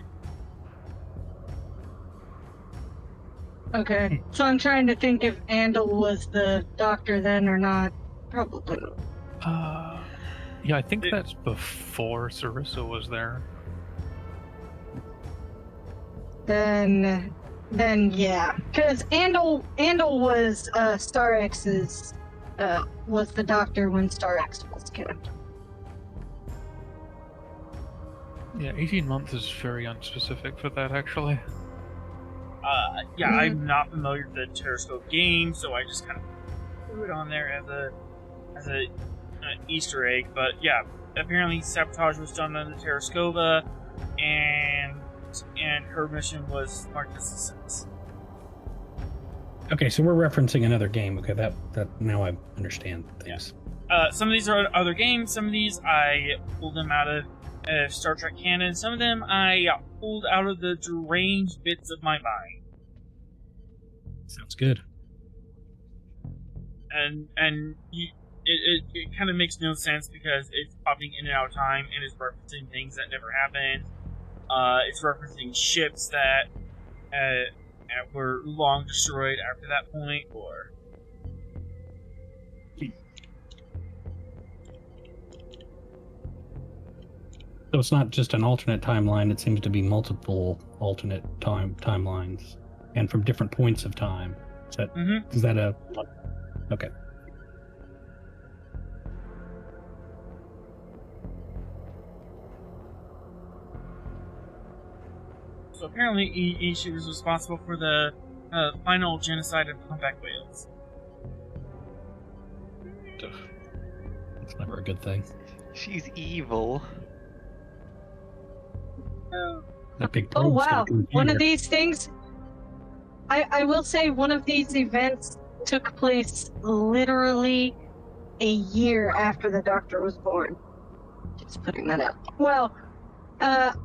Okay, so I'm trying to think if Andal was the doctor then or not. Probably. Yeah, I think that's before Sarissa was there. Then yeah, because Andal was Star X's was the doctor when Star X was killed. Yeah, 18 months is very unspecific for that, actually. Yeah, I'm not familiar with the Terrascope game, so I just kind of threw it on there as a Easter egg. But yeah, apparently sabotage was done on the Terrascova, and her mission was marked as success. Okay, so we're referencing another game. Okay, that now I understand things. Yeah. Some of these are other games. Some of these I pulled them out of Star Trek canon. Some of them I pulled out of the deranged bits of my mind. Sounds good. And it kind of makes no sense because it's popping in and out of time and it's referencing things that never happened. It's referencing ships that were long destroyed after that point, or So it's not just an alternate timeline, it seems to be multiple alternate timelines, and from different points of time. Is that a... Okay. So apparently she was responsible for the final genocide of humpback whales. That's never a good thing. She's evil. That big Oh probe's wow, gonna one of these things, I will say one of these events took place literally a year after the Doctor was born. Just putting that out. Well,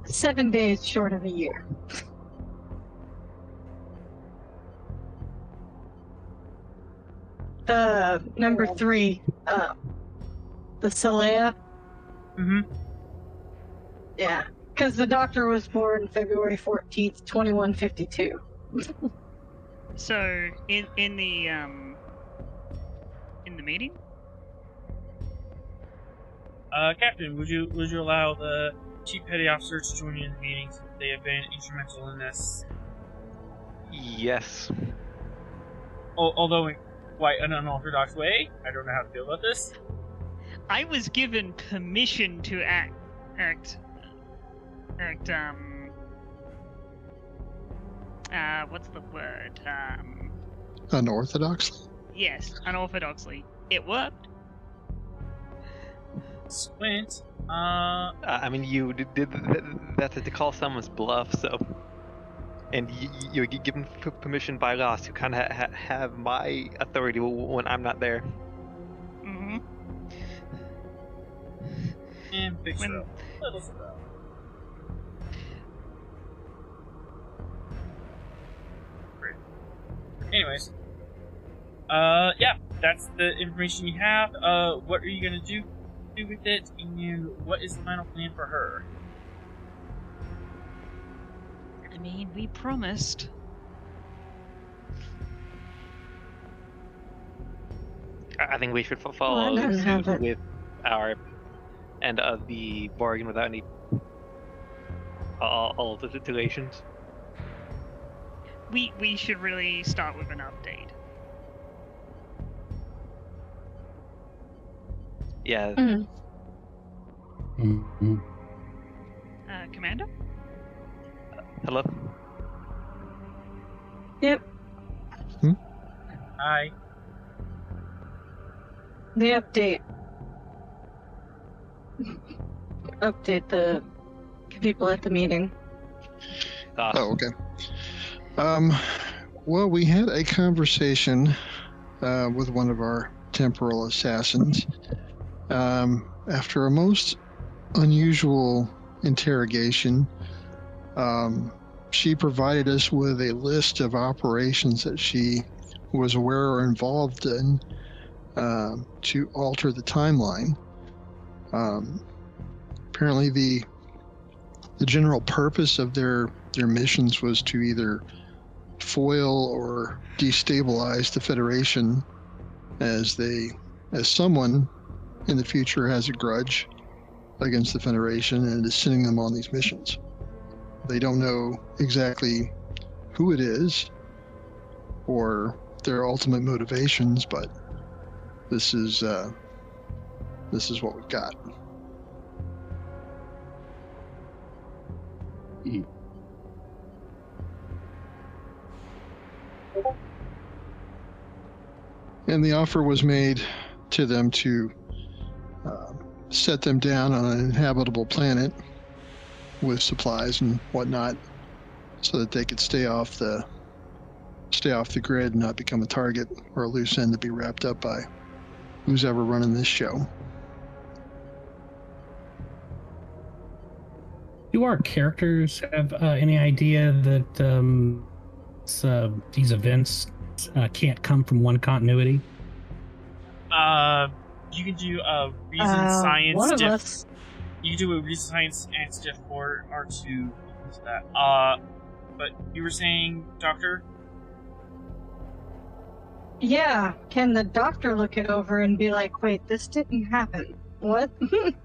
7 days short of a year. Number 3, the Celea. Yeah, because the Doctor was born February 14th, 2152. So in the meeting, Captain, would you allow the Chief Petty Officer to join you in the meeting since they have been instrumental in this? Yes. Although in quite an unorthodox way. I don't know how to feel about this. I was given permission to act what's the word? Unorthodox? Yes, unorthodoxly. It worked. Squint. I mean, you did that to call someone's bluff, so. And you're given permission by law to kind of have my authority when I'm not there. Mm-hmm. And big Sorrel. Little Sorrel. Great. Anyways. Yeah, that's the information you have. What are you gonna do with it, and what is the final plan for her? I mean, we promised. I think we should follow suit with our end of the bargain without any all of the stipulations. We should really start with an update. Yeah. Mm-hmm. Commander? Hello? Yep. Hi. The update. Update the people at the meeting. Oh, okay. Well, we had a conversation with one of our temporal assassins. After a most unusual interrogation, she provided us with a list of operations that she was aware or involved in to alter the timeline. Apparently, the general purpose of their missions was to either foil or destabilize the Federation, as someone in the future has a grudge against the Federation and is sending them on these missions. They don't know exactly who it is or their ultimate motivations, but this is what we've got. And the offer was made to them to set them down on an inhabitable planet with supplies and whatnot, so that they could stay off the grid and not become a target or a loose end to be wrapped up by who's ever running this show. Do our characters have any idea that these events can't come from one continuity? You can do a reason science. One of us. You can do a reason science and diff for R2 into that. But you were saying, Doctor? Yeah, can the doctor look it over and be like, wait, this didn't happen? What?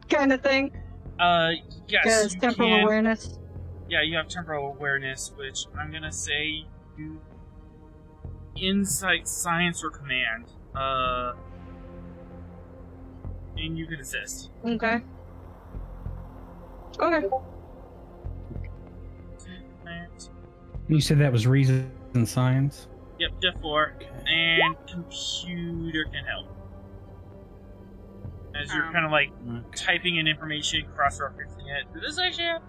Kind of thing? Yes, Because you temporal can. awareness. Yeah, you have temporal awareness, which I'm gonna say you insight, science, or command. And you can assist. Okay. Okay. You said that was reason and science? Yep, Diff 4. And computer can help. As you're kind of like typing in information, cross-referencing it. Did this actually happen?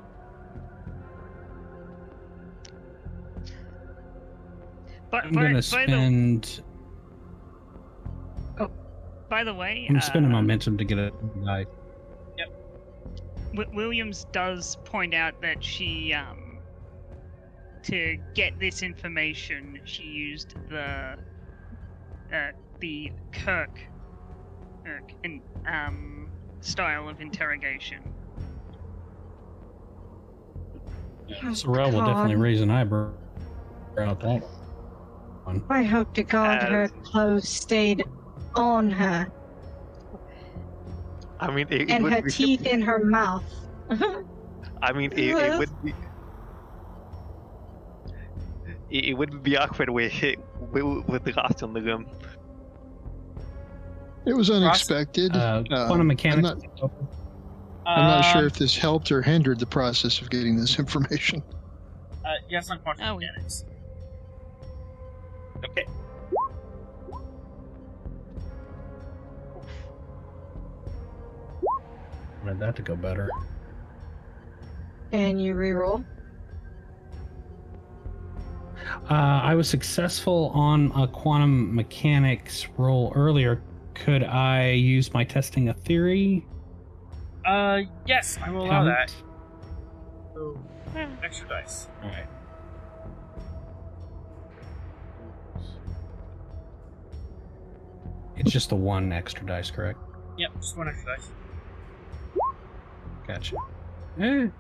I'm gonna spend. By the way, I'm spending momentum to get a die. Yep. Williams does point out that she, to get this information, she used the Kirk style of interrogation. Sorrel will definitely raise an eyebrow about that one. I hope to God her clothes stayed on her. I mean, and her teeth in her mouth. I mean, it would be. It would be awkward with the lost on the room. It was unexpected. Quantum mechanics. I'm not sure if this helped or hindered the process of getting this information. Yes, on quantum mechanics. Okay. Wanted that to go better. Can you reroll? I was successful on a quantum mechanics roll earlier. Could I use my testing a theory? Yes, I will allow that. So, extra dice. All right. It's just the one extra dice, correct? Yep, just one extra dice. Gotcha. That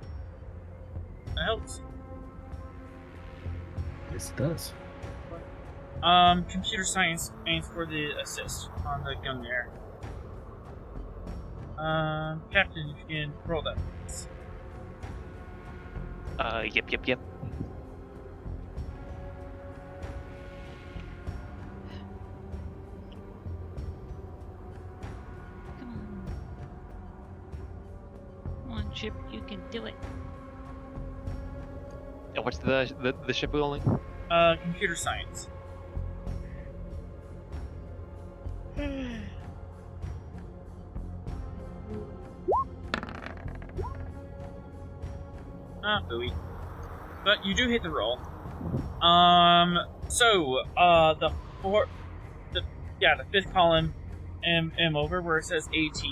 helps. Yes, it does. Computer science aims for the assist on the Gungnir. Captain, if you can roll that. Yep. Come on, Chip, you can do it. And what's the ship rolling? Computer science. Booey. But you do hit the roll. The fifth column M over where it says AT.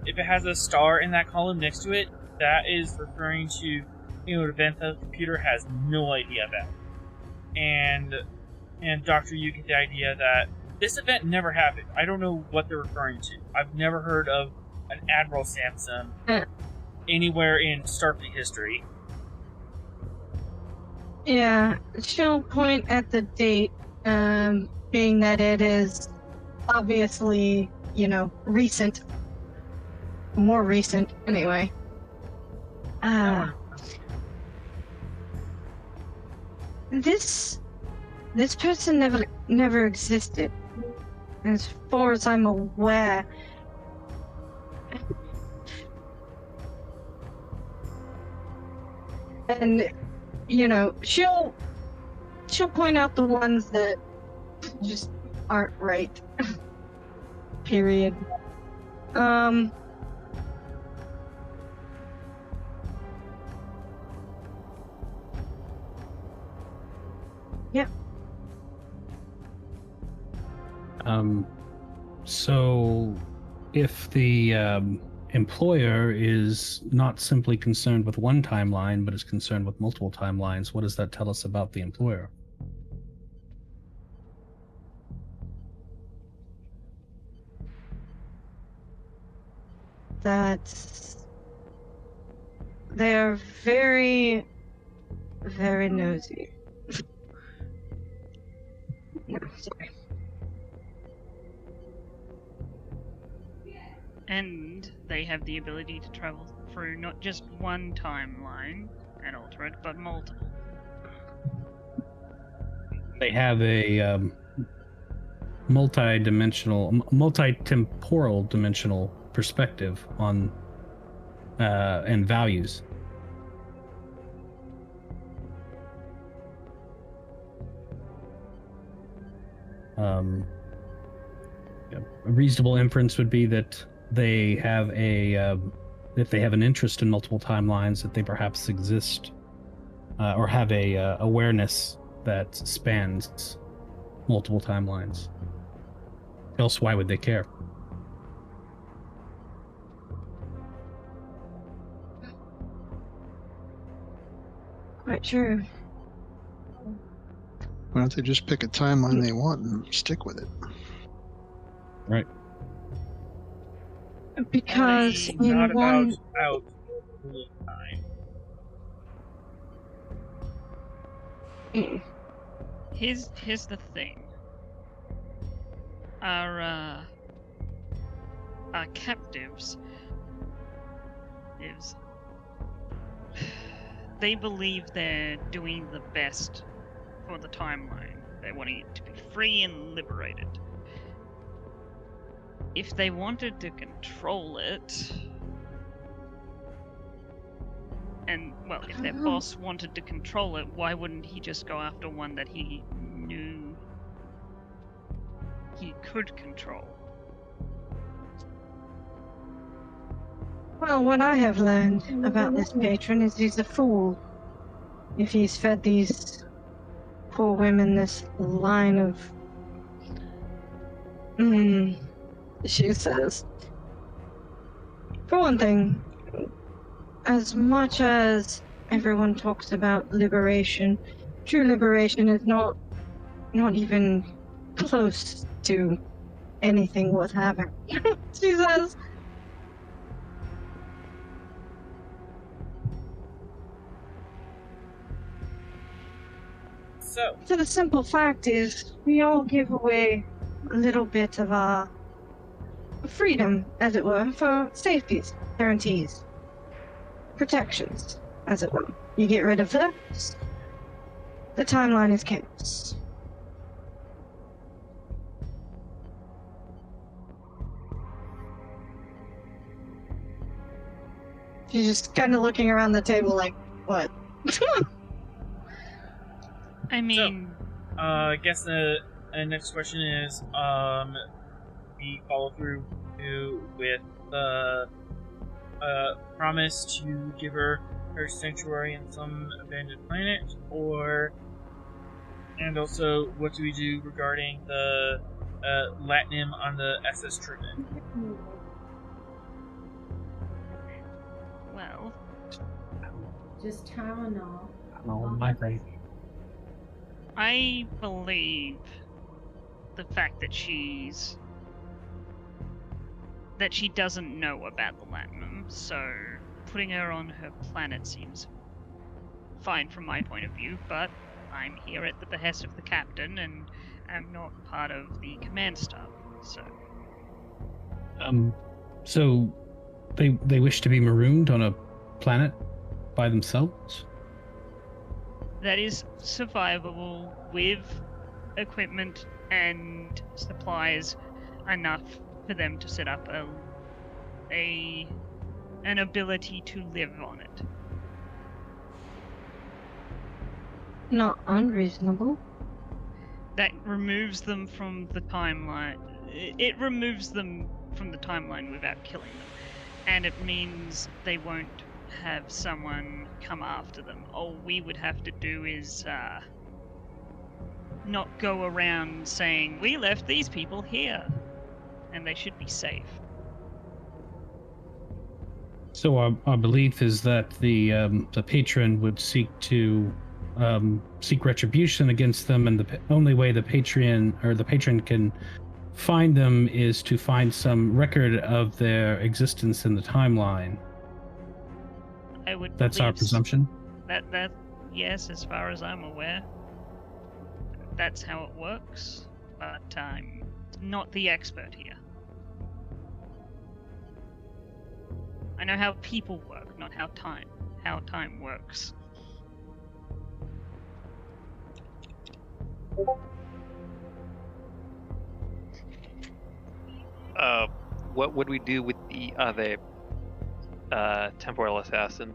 If it has a star in that column next to it, that is referring to an event that the computer has no idea about. And Doctor, you get the idea that this event never happened. I don't know what they're referring to. I've never heard of an Admiral Samson anywhere in Starfleet history. Yeah, she'll point at the date, being that it is obviously, recent. More recent, anyway. This person never existed, as far as I'm aware. And she'll point out the ones that just aren't right. Period. Yeah. So if the employer is not simply concerned with one timeline, but is concerned with multiple timelines, what does that tell us about the employer? That they're very, very nosy. No, sorry. And they have the ability to travel through not just one timeline and alter it, but multiple. They have a multi-temporal dimensional perspective on and values. A reasonable inference would be that they have if they have an interest in multiple timelines, that they perhaps exist or have a awareness that spans multiple timelines. Else, why would they care? Quite true. Why don't they just pick a timeline they want and stick with it? Right. Because not in one... about time. Here's the thing. Our captives they believe they're doing the best for the timeline. They're wanting it to be free and liberated. If they wanted to control it, and, well, if their boss wanted to control it, why wouldn't he just go after one that he knew he could control. Well, what I have learned about this patron is he's a fool. If he's fed these poor women this line of... she says. For one thing, as much as everyone talks about liberation, true liberation is not even close to anything worth having. She says. So the simple fact is, we all give away a little bit of our freedom, as it were, for safeties, guarantees, protections, as it were. You get rid of those, the timeline is chaos. She's just kind of looking around the table like, what? I mean... So, I guess the next question is, we follow through with the promise to give her sanctuary in some abandoned planet, and also what do we do regarding the Latinum on the SS Truman? Well, just Tylenol. Oh, my brain. I believe the fact that she doesn't know about the Latinum, so putting her on her planet seems fine from my point of view, but I'm here at the behest of the captain and am not part of the command staff, so... So they wish to be marooned on a planet by themselves? That is survivable with equipment and supplies enough for them to set up an ability to live on it. Not unreasonable. That removes them from the timeline. It removes them from the timeline without killing them. And it means they won't have someone come after them. All we would have to do is not go around saying, we left these people here, and they should be safe. So our belief is that the patron would seek retribution against them, and the only way the patron can find them is to find some record of their existence in the timeline. That's our presumption? That yes, as far as I'm aware. That's how it works, but I'm not the expert here. I know how people work, not how time works. What would we do with the other temporal assassin?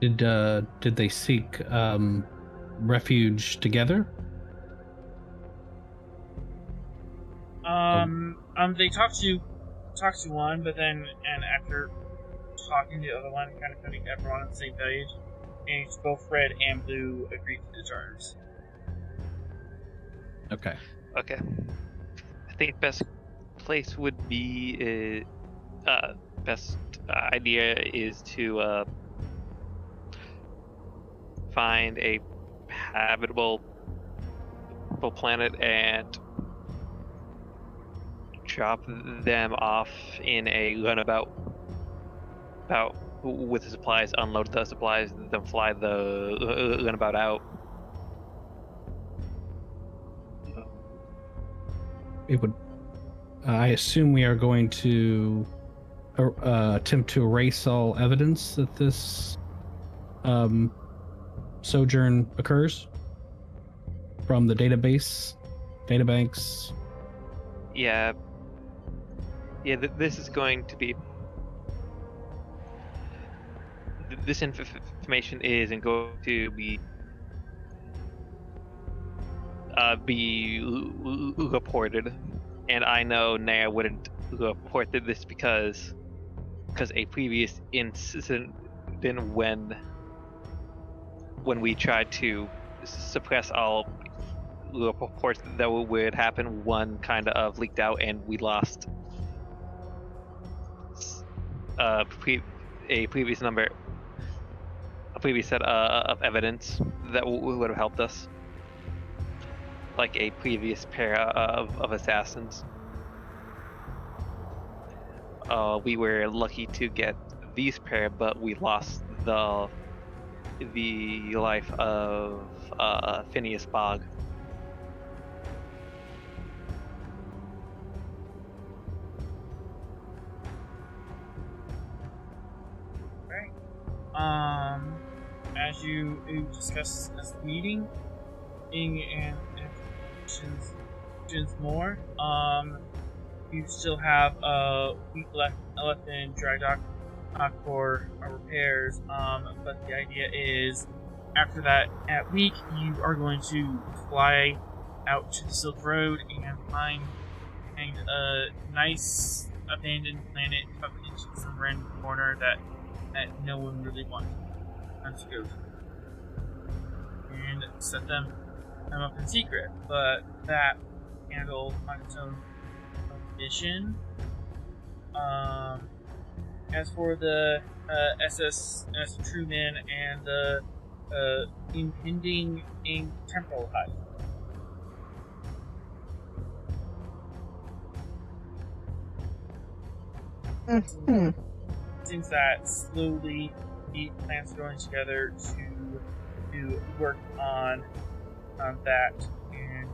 Did they seek refuge together? They talked to one, but then after talking to the other one, kind of putting everyone on the same page, and both red and blue agreed to the terms. Okay. I think best place would be best idea is to find a habitable planet and drop them off in a runabout with the supplies, unload the supplies, then fly the runabout out. It would. I assume we are going to attempt to erase all evidence that this sojourn occurs from the databanks. Yeah. This is going to be this information isn't going to be reported, and I know Naya wouldn't report this because a previous incident when we tried to suppress all reports that would happen, one kind of leaked out and we lost a previous set of evidence that would have helped us, like a previous pair of assassins. We were lucky to get these pair, but we lost the life of Phineas Bogg. As you discuss this meeting, and more, you still have a week left in dry dock for repairs. But the idea is, after that week, you are going to fly out to the Silk Road and find a nice abandoned planet tucked into some random corner that no one really wants to go to, and set them up in secret. But that handled on its own mission. As for the SS Truman and the impending temporal heist. Seems that slowly the plans are going together to work on that and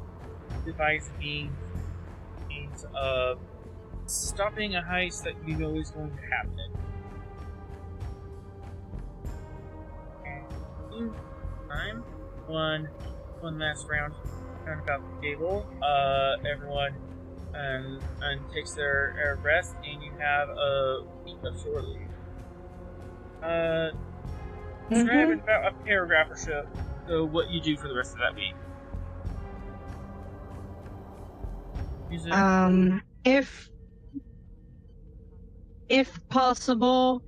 devise means of stopping a heist that you know is going to happen. And in time, one last round about the table. Everyone and takes their rest, and you have a week of shore leave. Describe in about a paragraph or so what you do for the rest of that week. If possible,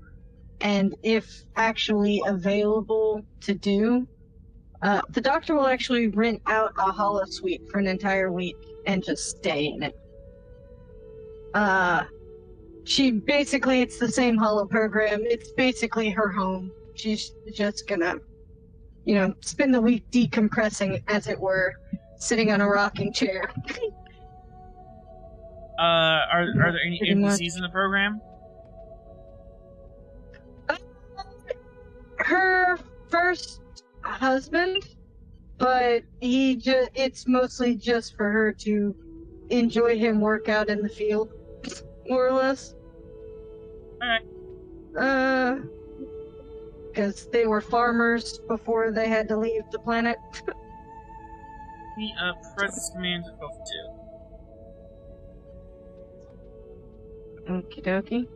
and if actually available to do, the doctor will actually rent out a hollow suite for an entire week and just stay in it. It's the same hollow program. It's basically her home. She's just gonna, spend the week decompressing, as it were, sitting on a rocking chair. Are there any NPCs in the program? Her first husband, but it's mostly just for her to enjoy him work out in the field, more or less. Alright. Because they were farmers before they had to leave the planet. The President's command of 2. Okie dokie.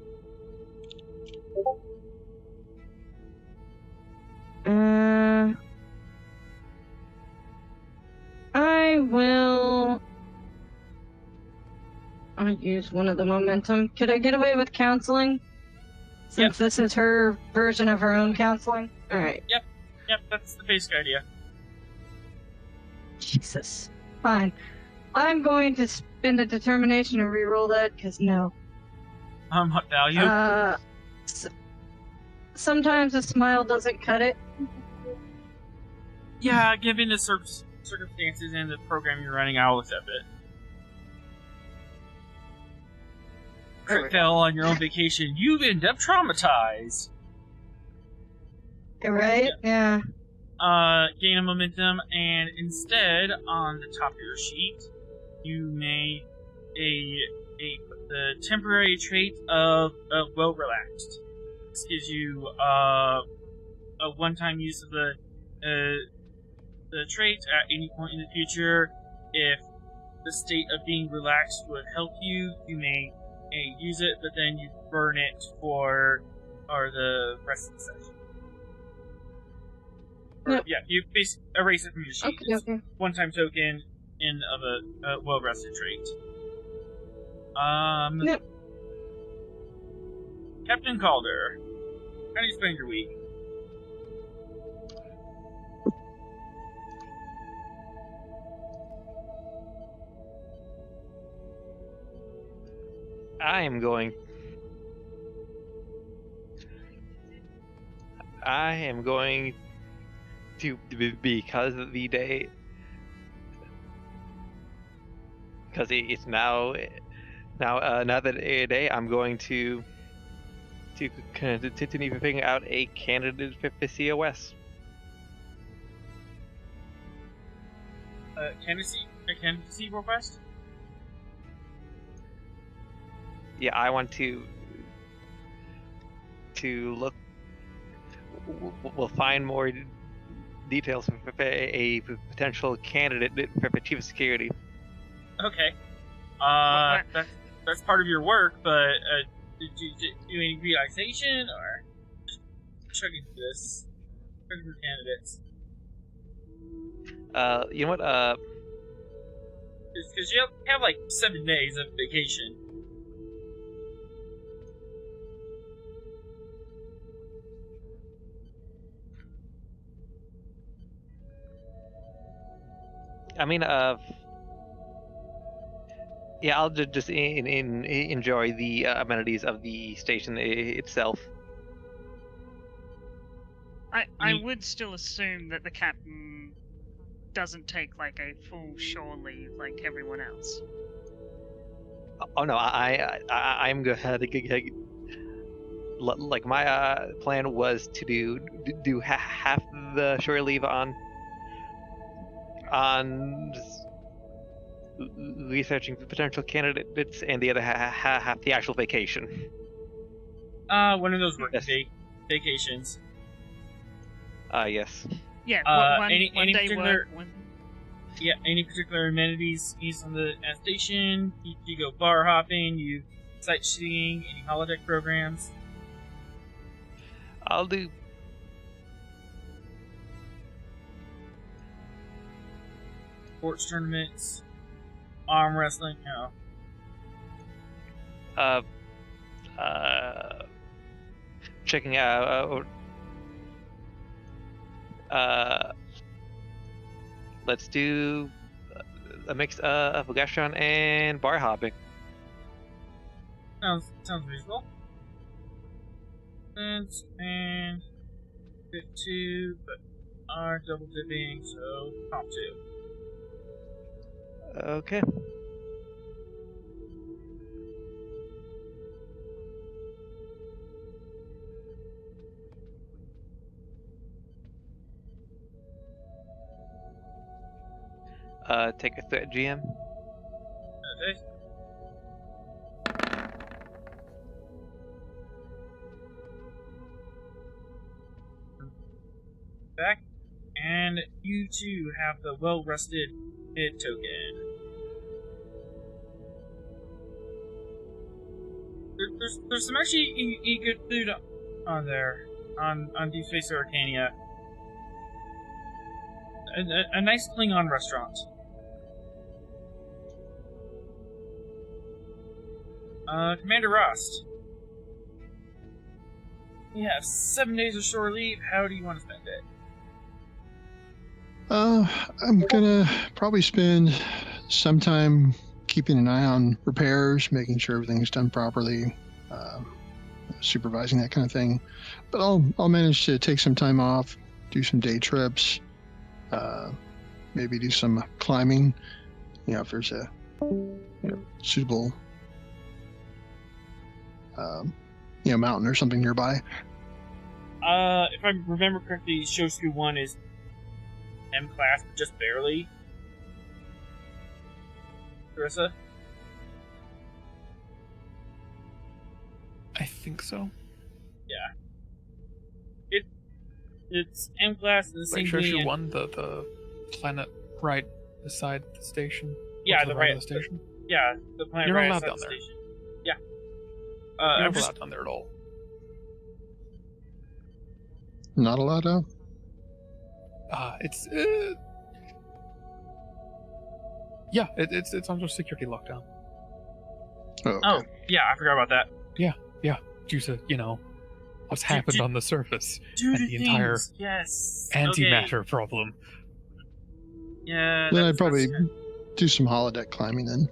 I'll use one of the momentum. Could I get away with counseling? Since this is her version of her own counseling? Alright. Yep, that's the basic idea. Jesus. Fine. I'm going to spend a determination and reroll that, because no. What value? Sometimes a smile doesn't cut it. Yeah, given the circumstances and the program you're running, I'll accept it. Crit fail on your own vacation, you end up traumatized. Right? Yeah. Gain a momentum, and instead, on the top of your sheet, you may the temporary trait of well relaxed. This gives you a one-time use of the trait at any point in the future. If the state of being relaxed would help you, you may use it, but then you burn it for the rest of the session. Yep. Yeah, you basically erase it from your sheet. Okay, okay. One-time token of a well-rested trait. Yep. Captain Calder, how do you spend your week? I am going to, because of the day, because it's now that day, I'm going to continue figuring out a candidate for COS. Candidacy request? Yeah, I want to look. We'll find more details for a potential candidate for chief of security. Okay. That's part of your work, but did you do any relaxation or just chugging through this? Chugging through candidates. You know what? Because you have like 7 days of vacation. I mean, yeah, I'll just enjoy the amenities of the station itself. I would still assume that the captain doesn't take like a full shore leave like everyone else. Oh no, I'm good. Like my plan was to do half the shore leave on researching potential candidates, and the other half the actual vacation. One of those work Yes. vacations. Yes. Yeah, one any day particular- work, one... Yeah, any particular amenities used on the station? You go bar hopping, you sightseeing, any holodeck programs? I'll do. Sports tournaments, arm wrestling, no. Checking out. Let's do a mix of restaurant and bar hopping. Sounds reasonable. And 52, but are double dipping, so comp 2. Okay. Take a threat, GM. Okay. Back, and you too have the well-rested hit token. There's some actually eat good food on there on Deep Space Erykannia. A nice Klingon restaurant. Commander Rost. You have 7 days of shore leave. How do you want to spend it? I'm gonna probably spend some time keeping an eye on repairs, making sure everything's done properly, supervising that kind of thing. But I'll manage to take some time off, do some day trips, maybe do some climbing. If there's a suitable mountain or something nearby. If I remember correctly, Shosku 1 is M class, but just barely. Carissa? I think so. Yeah. It's M class and the same Like sure thing. you won the planet right beside the station. Yeah, To the right right of the station. Yeah, the planet You're not right allowed outside down the there. station. Yeah. You're I'm not just allowed down there at all. Not allowed out? It's under security lockdown. Oh, okay. Oh, yeah, I forgot about that. Due to, what's happened on the surface Due to and the entire things, yes. antimatter problem. Yeah. Then I'd probably do some holodeck climbing then.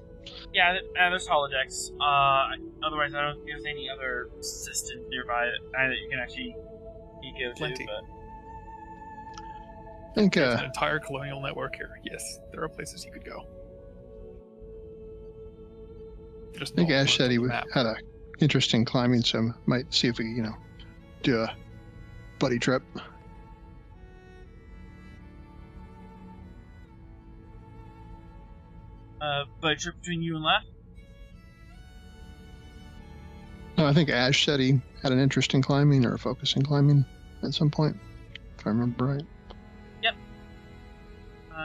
Yeah, there's holodecks. Otherwise, I don't think there's any other system nearby that you can actually go to. Plenty. But I think There's an entire colonial network here. Yes, there are places you could go. I think Ash said he map. had a interest in climbing, so might see if we, do a buddy trip. buddy trip between you and Left? No, I think Ash said he had an interest in climbing or a focus in climbing at some point, if I remember right.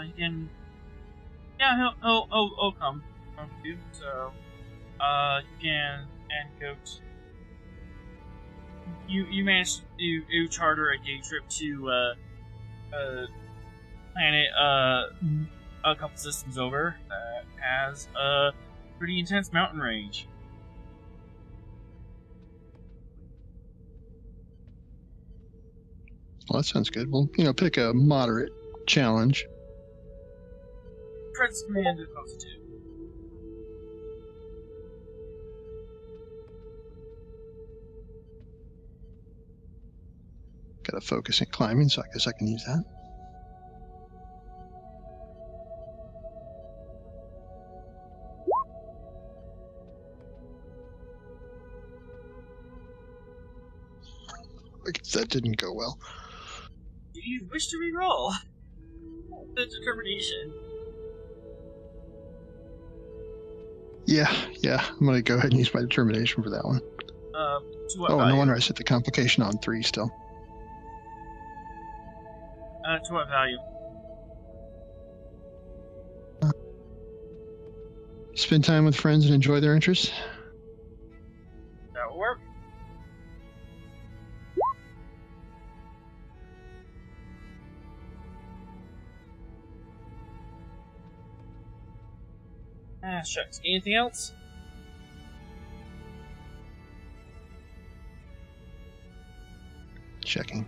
He can. Yeah, he'll come with you. So, you can go. You managed to charter a day trip to planet a couple systems over that has a pretty intense mountain range. Well, that sounds good. Well, pick a moderate challenge. Prince Command is supposed to. Got a focus in climbing, so I guess I can use that. I guess that didn't go well. Do you wish to re-roll the determination? Yeah, I'm gonna go ahead and use my determination for that one. To what Oh, value? no wonder I set the complication on 3 still. To what value? Spend time with friends and enjoy their interests. That will work. Shucks. Anything else? Checking.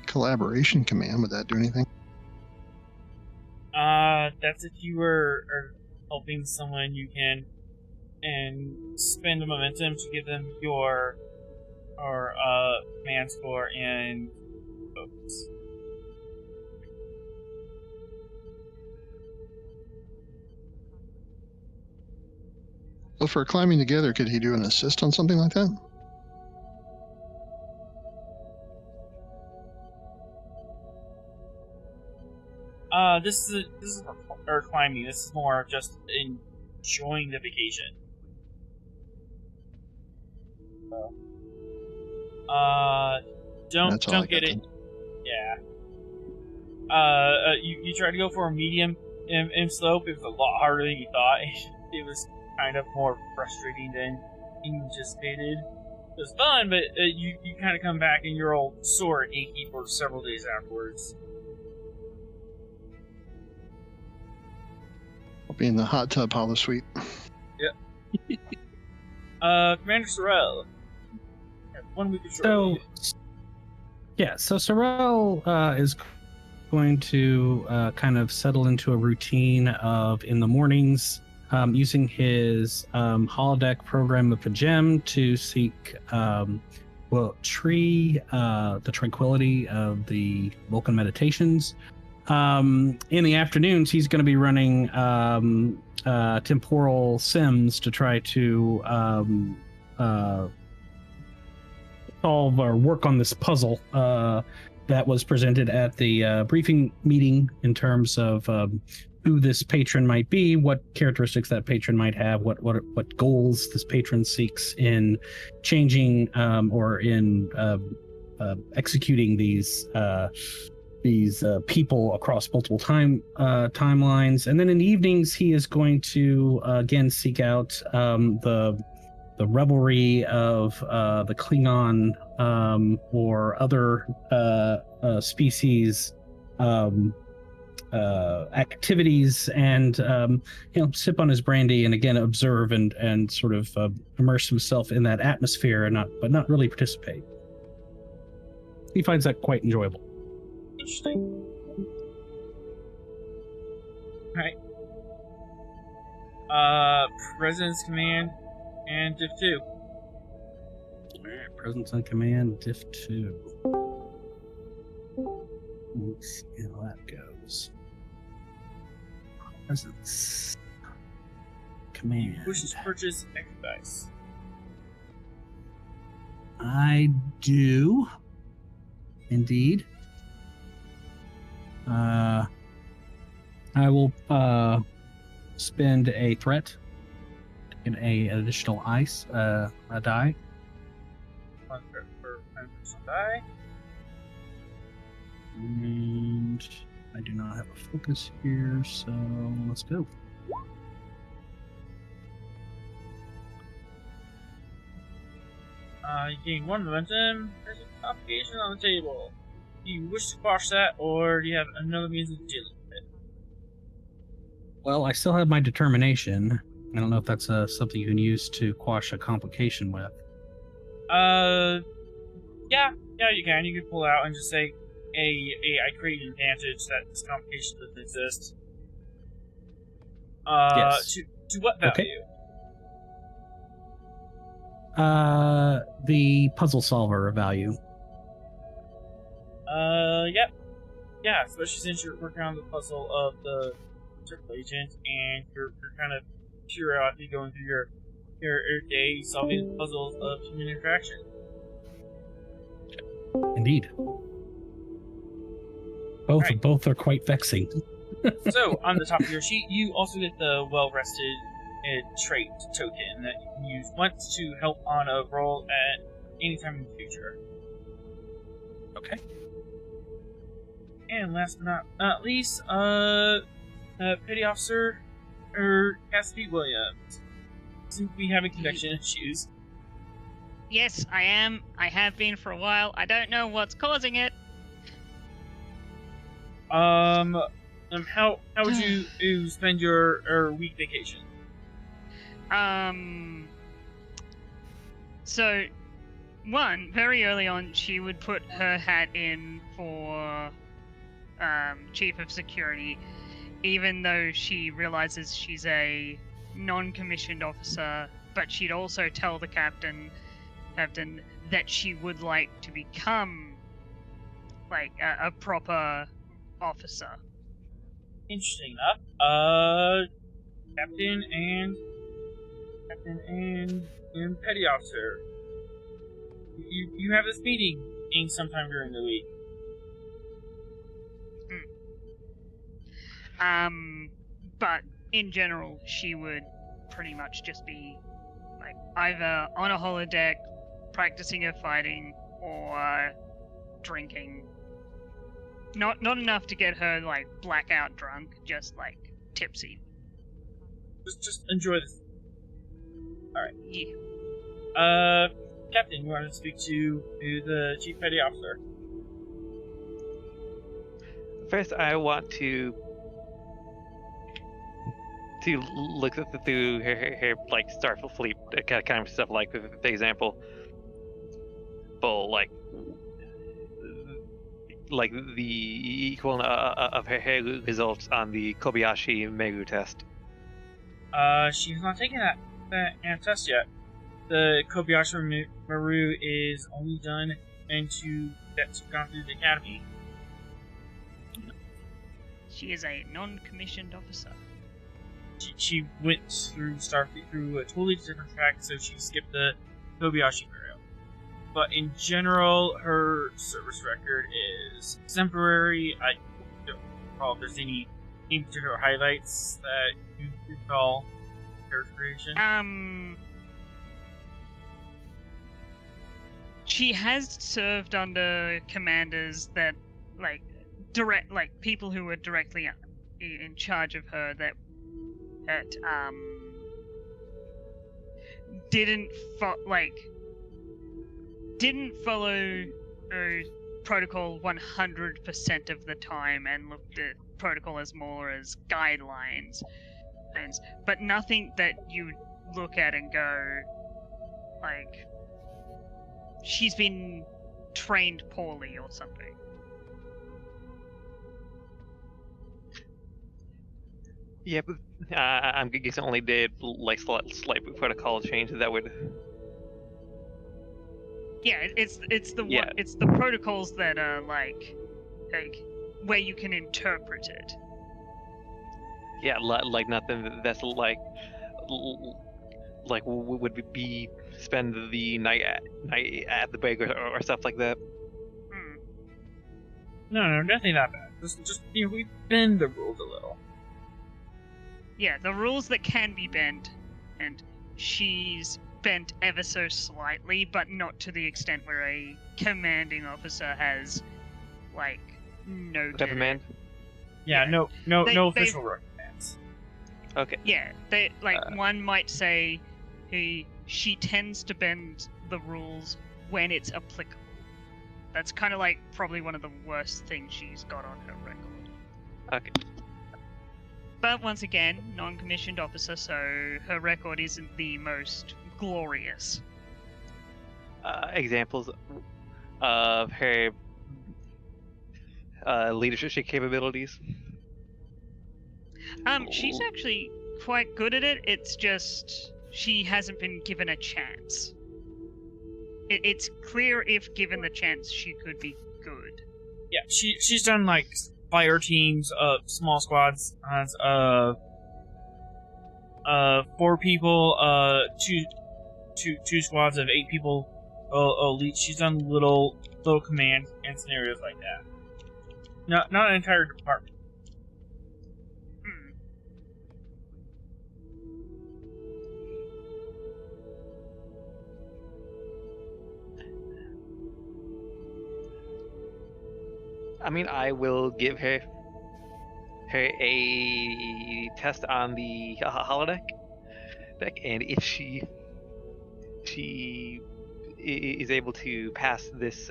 Collaboration command, would that do anything? That's if you are helping someone, you can and spend the momentum to give them your command score and focus. Well, for climbing together, could he do an assist on something like that? This is for climbing. This is more just enjoying the vacation. Don't get it. Yeah. You tried to go for a medium in slope. It was a lot harder than you thought. It was kind of more frustrating than you anticipated. It was fun, but you kind of come back and you're all sore and achy for several days afterwards. I'll be in the hot tub holosuite. Yep. Commander Sorrel. One week of So Sorrel is going to kind of settle into a routine of, in the mornings, using his holodeck program of a gem to seek the tranquility of the Vulcan meditations. In the afternoons, he's going to be running temporal sims to try to solve or work on this puzzle that was presented at the briefing meeting in terms of who this patron might be, what characteristics that patron might have, what goals this patron seeks in changing or in executing these people across multiple timelines. And then in the evenings, he is going to again seek out the revelry of the Klingon or other species activities, and sip on his brandy and again observe and sort of immerse himself in that atmosphere and not really participate. He finds that quite enjoyable. Interesting. Alright. President's Command and Div 2. Alright, President's on Command, Div 2. Let's see how that goes. President's Command. Wishes to purchase expertise. I do. Indeed. I will spend a threat in an additional ice a die. One threat for an additional die. And I do not have a focus here, so let's go. You gain 1 momentum. There's a complication on the table. Do you wish to quash that, or do you have another means of dealing with it? Well, I still have my determination. I don't know if that's something you can use to quash a complication with. Yeah, you can. You can pull out and just say, I create an advantage that this complication doesn't exist. Yes. To what value? Okay. The puzzle solver value. Yep. Yeah, especially since you're working on the puzzle of the circle agent, and you're kind of periodically going through your day solving puzzles of human interaction. Indeed. Both are quite vexing. So, on the top of your sheet, you also get the well-rested trait token that you can use once to help on a roll at any time in the future. Okay. And last but not least, Petty Officer Cassidy Williams seems to be having connection issues. Yes, I am. I have been for a while. I don't know what's causing it. How would you spend your week vacation? So, one, very early on, she would put her hat in for Chief of Security, even though she realizes she's a non-commissioned officer, but she'd also tell the captain that she would like to become like a proper officer. Interesting enough. Captain and Petty Officer. You have this meeting sometime during the week. But in general, she would pretty much just be like either on a holodeck, practicing her fighting, or drinking. Not enough to get her like blackout drunk, just like tipsy. Just enjoy this. All right. Yeah. Captain, you want to speak to the Chief Petty Officer? First, I want to look through her like Starfleet kind of stuff, like for example, like the equivalent of her results on the Kobayashi Maru test. She has not taken that test yet. The Kobayashi Maru is only done into that's gone through the academy. She is a non-commissioned officer. She went through Starfleet through a totally different track, so she skipped the Kobayashi Maru. But in general, her service record is exemplary. I don't recall if there's any any particular highlights that you recall character creation? She has served under commanders that, like, people who were directly in charge of her that didn't follow protocol 100% of the time and looked at protocol as more as guidelines, but nothing that you look at and go, like, she's been trained poorly or something. Yeah, but I'm guessing only did like slight protocol changes that would. Yeah, it's the protocols that are like where you can interpret it. Yeah, like nothing that's like would be spend the night at the break or stuff like that. No, nothing that bad. Just we bend the rules a little. Yeah, the rules that can be bent, and she's bent ever so slightly, but not to the extent where a commanding officer has, like, noted. Reprimand? Yeah, no official reprimands. Okay. Yeah, one might say she tends to bend the rules when it's applicable. That's kind of like probably one of the worst things she's got on her record. Okay. But once again, non-commissioned officer, so her record isn't the most glorious. Examples of her leadership capabilities? She's actually quite good at it. It's just she hasn't been given a chance. It's clear if given the chance, she could be good. Yeah, she's done like fire teams of small squads of 4 people, two squads of 8 people. Elite. She's done little command and scenarios like that. Not an entire department. I mean, I will give her a test on the holodeck deck, and if she is able to pass this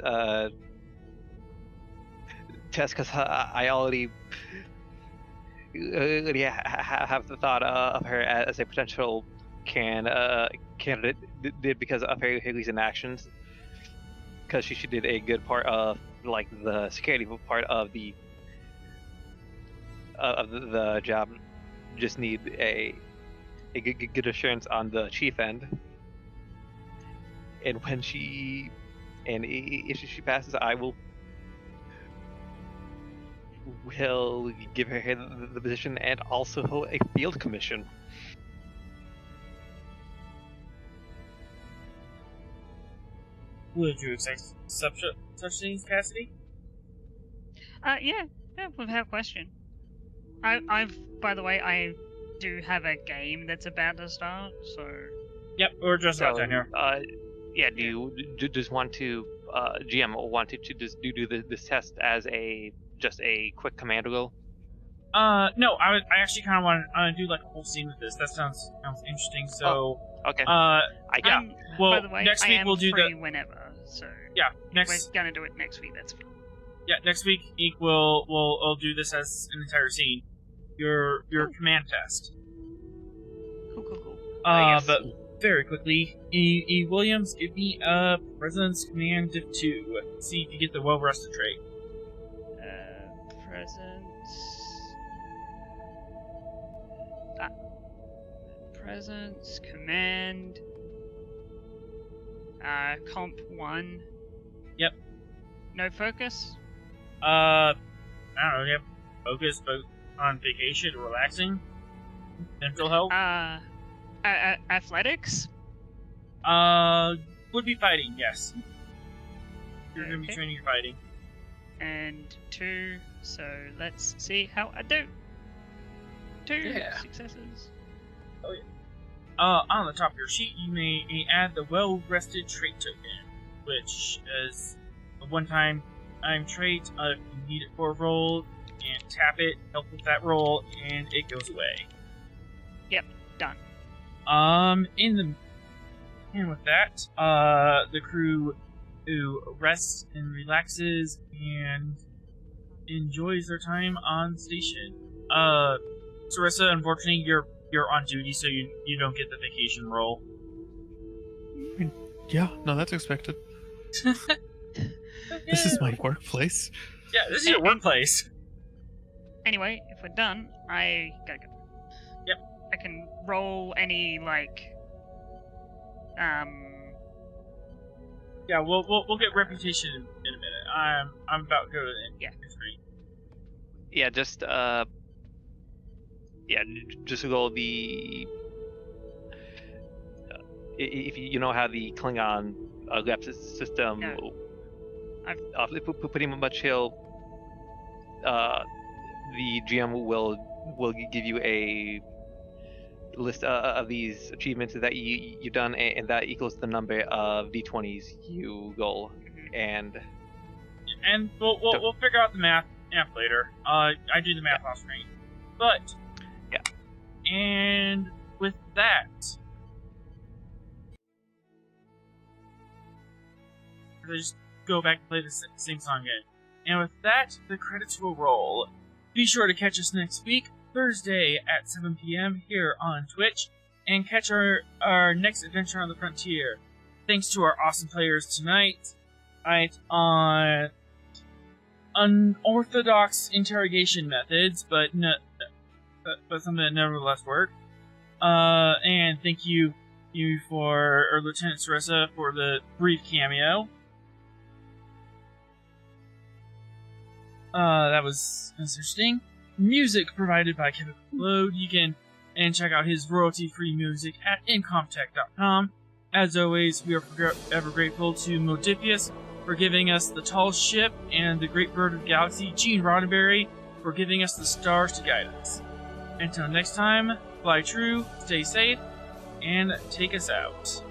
test, because I already have the thought of her as a potential candidate because of her recent actions, because she did a good part of like the security part of the job. Just need a good assurance on the chief end, and if she passes, I will give her the position and also a field commission. Would you accept such things, Cassidy? Yeah, without question. I've, by the way, I do have a game that's about to start, so. Yep, we're just about done here. Yeah, do you just want to, GM wanted to just do this test as just a quick command roll? No, I actually kind of want to do like a whole scene with this. That sounds interesting. So, okay. Yeah. Well, by the way, next week we'll do free whenever. So yeah, we're gonna do it next week. That's fine. Yeah, next week we'll do this as an entire scene. Your command test. Cool. But very quickly, E. Williams, give me a Presence Command Div 2. See if you get the well-rested trait. Presence Command. Comp 1. Yep. No focus? I don't know, you have focus on vacation or relaxing? Mental health? Athletics? Would be fighting, yes. You're gonna be training your fighting. And 2, so let's see how I do. 2 Yeah. successes. Oh yeah. On the top of your sheet, you may add the well-rested trait token, which is a one-time trait. If you need it for a roll, and tap it, help with that roll, and it goes away. Yep, done. And with that, the crew who rests and relaxes and enjoys their time on station. Sarissa, unfortunately, you're on duty, so you don't get the vacation roll. Yeah, no, that's expected. This is my workplace. Yeah, this is your workplace. Anyway, if we're done, I gotta go. Yep. I can roll any Yeah, we'll get reputation in a minute. I'm about to go to the end. Yeah. Yeah, just go the. If you know how the Klingon lab system, No. pretty much the GM will give you a list of these achievements that you've done, and that equals the number of D20s you goal, and we'll figure out the math later. I do the math off screen, but yeah. And with that, just go back and play the same song again. And with that, the credits will roll. Be sure to catch us next week, Thursday at 7 p.m. here on Twitch, and catch our next adventure on the frontier. Thanks to our awesome players tonight, on unorthodox interrogation methods, but something that nevertheless worked. And thank you for Lieutenant Sarissa for the brief cameo. That was interesting. Music provided by Kevin Load. You can check out his royalty-free music at incomtech.com. As always, we are forever grateful to Modifius for giving us the tall ship, and the great bird of the galaxy, Gene Roddenberry, for giving us the stars to guide us. Until next time, fly true, stay safe, and take us out.